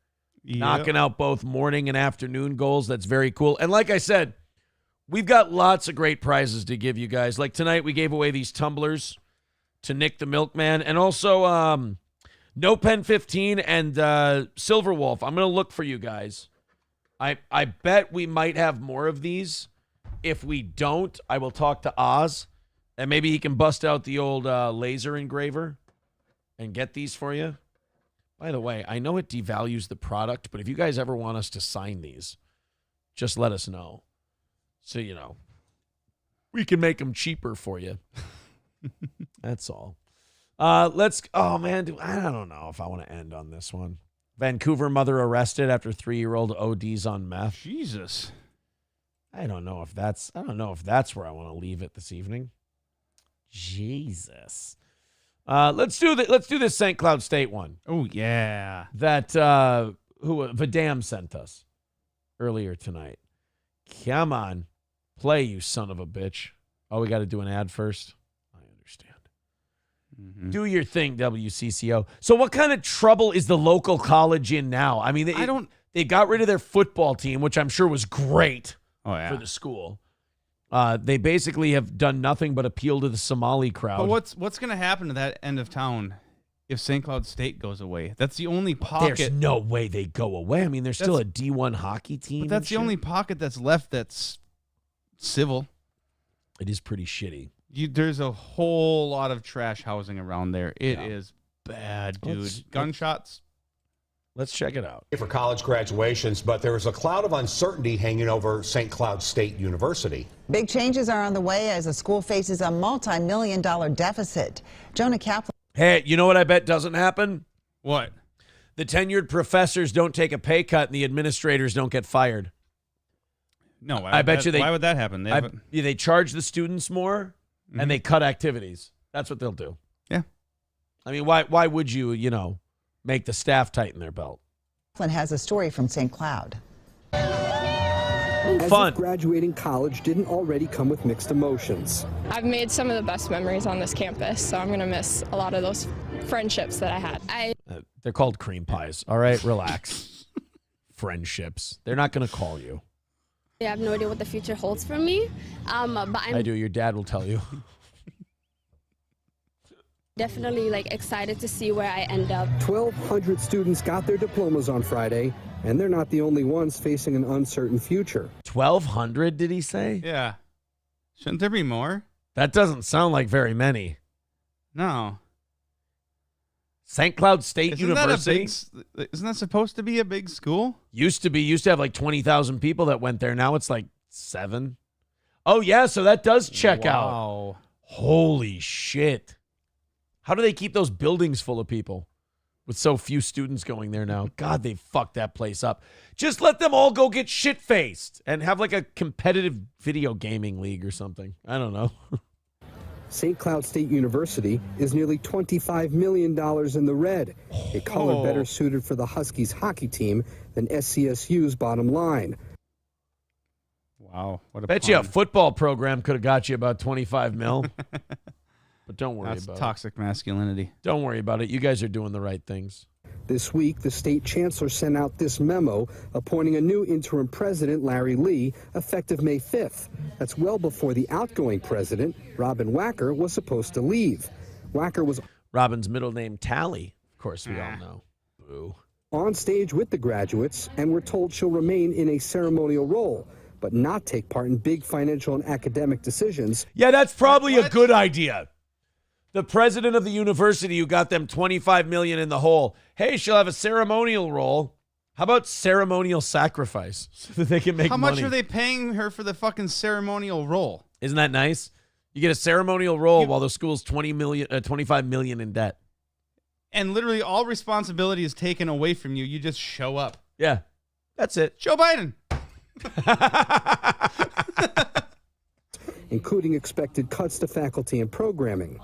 C: Yep. Knocking out both morning and afternoon goals. That's very cool. And like I said, we've got lots of great prizes to give you guys. Like tonight, we gave away these tumblers to Nick the Milkman. And also No Pen 15 and Silver Wolf. I'm going to look for you guys. I bet we might have more of these. If we don't, I will talk to Oz. And maybe he can bust out the old laser engraver and get these for you. By the way, I know it devalues the product, but if you guys ever want us to sign these, just let us know. So, we can make them cheaper for you. That's all. Oh, man, I don't know if I want to end on this one. Vancouver mother arrested after 3-year-old ODs on meth.
D: Jesus.
C: I don't know if that's where I want to leave it this evening. Jesus. Let's do this St. Cloud State one.
D: Oh yeah.
C: That Vidam sent us earlier tonight. Come on. Play, you son of a bitch. Oh, we got to do an ad first. I understand. Mm-hmm. Do your thing, WCCO. So what kind of trouble is the local college in now? I mean, they got rid of their football team, which I'm sure was great for the school. They basically have done nothing but appeal to the Somali crowd.
D: But what's going to happen to that end of town if St. Cloud State goes away? That's the only pocket.
C: There's no way they go away. I mean, there's still a D1 hockey team.
D: But that's the only pocket that's left that's civil.
C: It is pretty shitty.
D: There's a whole lot of trash housing around there. It is bad, dude. Gunshots.
C: Let's check it out.
U: For college graduations, but there is a cloud of uncertainty hanging over St. Cloud State University.
V: Big changes are on the way as the school faces a multi-million-dollar deficit. Jonah Kaplan.
C: Hey, you know what I bet doesn't happen?
D: What?
C: The tenured professors don't take a pay cut and the administrators don't get fired.
D: No,
C: I bet you
D: why would that happen?
C: They charge the students more and they cut activities. That's what they'll do.
D: Yeah.
C: I mean, why would you, make the staff tighten their belt?
V: Kaplan has a story from St. Cloud.
W: As if graduating college didn't already come with mixed emotions.
X: I've made some of the best memories on this campus, so I'm going to miss a lot of those friendships that I had.
C: They're called cream pies. All right, relax. Friendships. They're not going to call you.
Y: I have no idea what the future holds for me, but
C: I do. Your dad will tell you.
Y: Definitely excited to see where I end up.
W: 1,200 students got their diplomas on Friday, and they're not the only ones facing an uncertain future.
C: 1,200, did he say?
D: Yeah. Shouldn't there be more?
C: That doesn't sound like very many.
D: No.
C: St. Cloud State University.
D: Isn't that supposed to be a big school?
C: Used to have 20,000 people that went there. Now it's 7. Oh, yeah, so that does check out. Holy shit. How do they keep those buildings full of people? with so few students going there now. God, they fucked that place up. Just let them all go get shit-faced and have like a competitive video gaming league or something. I don't know.
W: St. Cloud State University is nearly $25 million in the red, a color better suited for the Huskies hockey team than SCSU's bottom line.
D: Wow, what a
C: Bet you a football program could have got you about 25 mil. But don't worry about
D: toxic masculinity.
C: Don't worry about it. You guys are doing the right things.
W: This week, the state chancellor sent out this memo appointing a new interim president, Larry Lee, effective May 5th. That's well before the outgoing president, Robin Wacker, was supposed to leave. Wacker was
C: Robin's middle name, Tally. Of course, we all know. Boo.
W: On stage with the graduates, and we're told she'll remain in a ceremonial role, but not take part in big financial and academic decisions.
C: Yeah, that's probably a good idea. The president of the university who got them $25 million in the hole. Hey, she'll have a ceremonial role. How about ceremonial sacrifice so that they can make money?
D: How much are they paying her for the fucking ceremonial role?
C: Isn't that nice? You get a ceremonial role while the school's $25 million in debt.
D: And literally all responsibility is taken away from you. You just show up.
C: Yeah, that's it.
D: Joe Biden.
W: Including expected cuts to faculty and programming.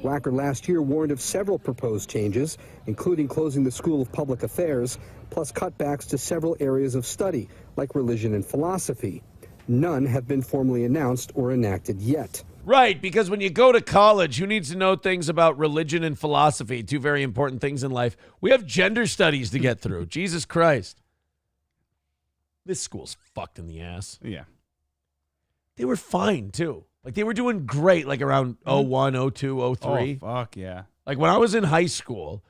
W: Wacker last year warned of several proposed changes, including closing the School of Public Affairs, plus cutbacks to several areas of study, like religion and philosophy. None have been formally announced or enacted yet.
C: Right, because when you go to college, who needs to know things about religion and philosophy? Two very important things in life. We have gender studies to get through. Jesus Christ. This school's fucked in the ass.
D: Yeah.
C: They were fine, too. Like, they were doing great, like, around 01, 02, 03.
D: Oh, fuck, yeah.
C: Like, when I was in high school,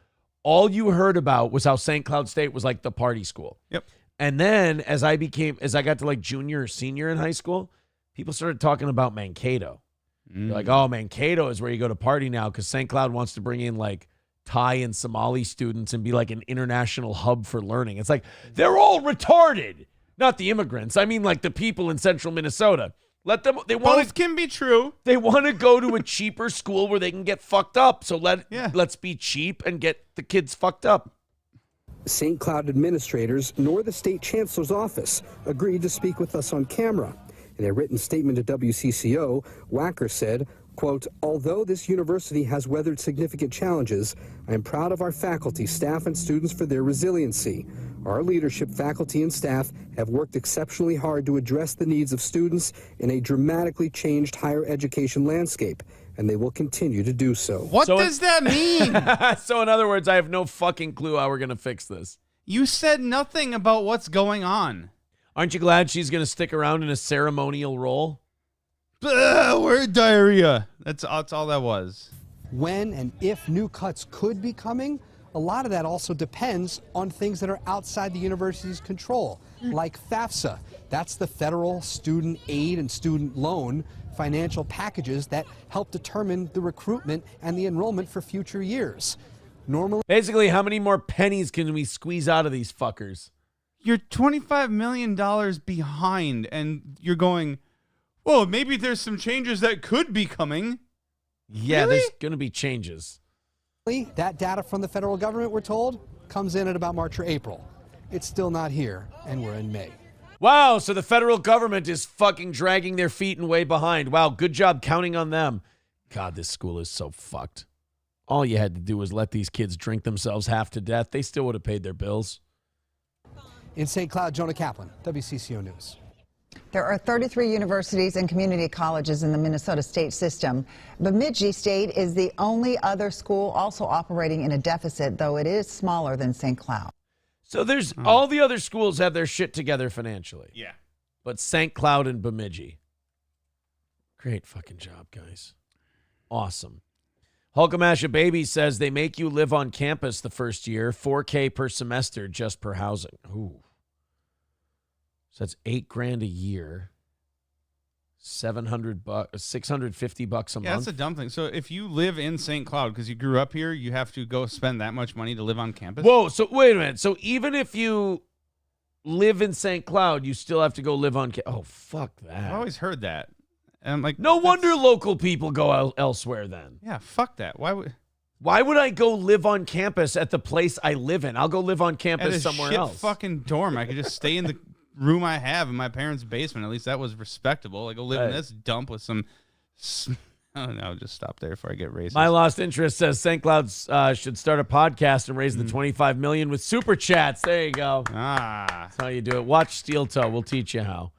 C: all you heard about was how St. Cloud State was, like, the party school.
D: Yep.
C: And then, as I got to, like, junior or senior in high school, people started talking about Mankato. They're like, oh, Mankato is where you go to party now because St. Cloud wants to bring in, like, Thai and Somali students and be, like, an international hub for learning. It's like, they're all retarded. Not the immigrants. I mean, like, the people in central Minnesota. Let them.
D: Both can be true.
C: They want to go to a cheaper school where they can get fucked up. So let's be cheap and get the kids fucked up.
W: St. Cloud administrators nor the state chancellor's office agreed to speak with us on camera. In a written statement to WCCO, Wacker said, quote, although this university has weathered significant challenges, I am proud of our faculty, staff, and students for their resiliency. Our leadership, faculty, and staff have worked exceptionally hard to address the needs of students in a dramatically changed higher education landscape, and they will continue to do so.
D: What does that mean?
C: So in other words, I have no fucking clue how we're going to fix this.
D: You said nothing about what's going on.
C: Aren't you glad she's going to stick around in a ceremonial role?
D: Word diarrhea. That's all that was.
W: When and if new cuts could be coming, a lot of that also depends on things that are outside the university's control, like FAFSA. That's the federal student aid and student loan financial packages that help determine the recruitment and the enrollment for future years. Normally,
C: basically, how many more pennies can we squeeze out of these fuckers?
D: You're $25 million behind, and you're going, well, maybe there's some changes that could be coming.
C: Yeah,
D: really?
C: There's going to be changes.
W: That data from the federal government, we're told, comes in at about March or April. It's still not here, and we're in May.
C: Wow, so the federal government is fucking dragging their feet and way behind. Wow, good job counting on them. God, this school is so fucked. All you had to do was let these kids drink themselves half to death. They still would have paid their bills.
W: In St. Cloud, Jonah Kaplan, WCCO News.
V: There are 33 universities and community colleges in the Minnesota state system. Bemidji State is the only other school also operating in a deficit, though it is smaller than St. Cloud.
C: So there's all the other schools have their shit together financially.
D: Yeah.
C: But St. Cloud and Bemidji. Great fucking job, guys. Awesome. Hulkamasha Baby says they make you live on campus the first year, $4K per semester just per housing. Ooh. So that's $8,000 a year, $650 a month.
D: Yeah, that's a dumb thing. So if you live in St. Cloud because you grew up here, you have to go spend that much money to live on campus?
C: Whoa, so wait a minute. So even if you live in St. Cloud, you still have to go live on campus? Oh, fuck that.
D: I've always heard that. And I'm like,
C: no wonder local people go elsewhere then.
D: Yeah, fuck that. Why would?
C: Why would I go live on campus at the place I live in? I'll go live on campus somewhere else.
D: Fucking dorm. I could just stay in the room I have in my parents' basement. At least that was respectable. I go live in this dump with some. Oh no! Just stop there before I get racist.
C: My Lost Interest says St. Cloud's should start a podcast and raise the $25 million with super chats. There you go. That's how you do it. Watch Steel Toe. We'll teach you how.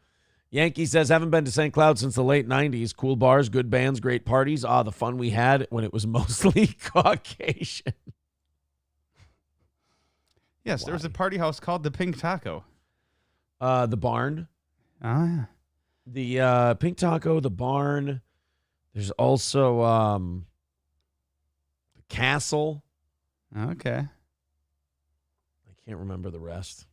C: Yankee says, haven't been to St. Cloud since the late 90s. Cool bars, good bands, great parties. The fun we had when it was mostly Caucasian.
D: Yes, there was a party house called the Pink Taco.
C: The Barn.
D: Oh, yeah.
C: The Pink Taco, the Barn. There's also the Castle.
D: Okay.
C: I can't remember the rest.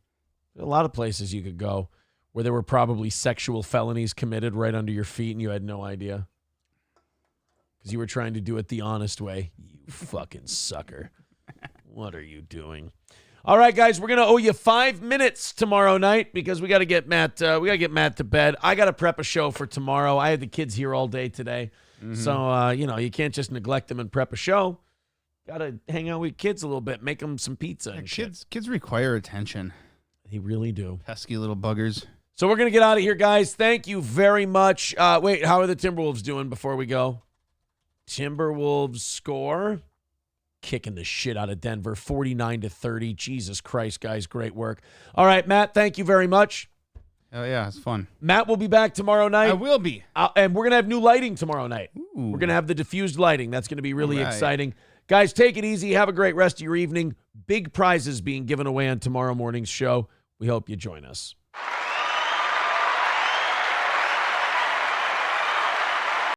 C: There are a lot of places you could go where there were probably sexual felonies committed right under your feet and you had no idea. Because you were trying to do it the honest way. You fucking sucker. What are you doing? All right, guys, we're going to owe you 5 minutes tomorrow night because we got to get Matt to bed. I got to prep a show for tomorrow. I had the kids here all day today. Mm-hmm. So, you can't just neglect them and prep a show. Got to hang out with kids a little bit, make them some pizza and shit.
D: Kids require attention.
C: They really do.
D: Pesky little buggers.
C: So we're going to get out of here, guys. Thank you very much. Wait, how are the Timberwolves doing before we go? Timberwolves score. Kicking the shit out of Denver, 49-30. Jesus Christ, guys, great work. All right, Matt, thank you very much.
D: Oh, yeah, it's fun.
C: Matt will be back tomorrow night.
D: I will be.
C: And we're going to have new lighting tomorrow night.
D: Ooh.
C: We're going to have the diffused lighting. That's going to be really exciting. Guys, take it easy. Have a great rest of your evening. Big prizes being given away on tomorrow morning's show. We hope you join us.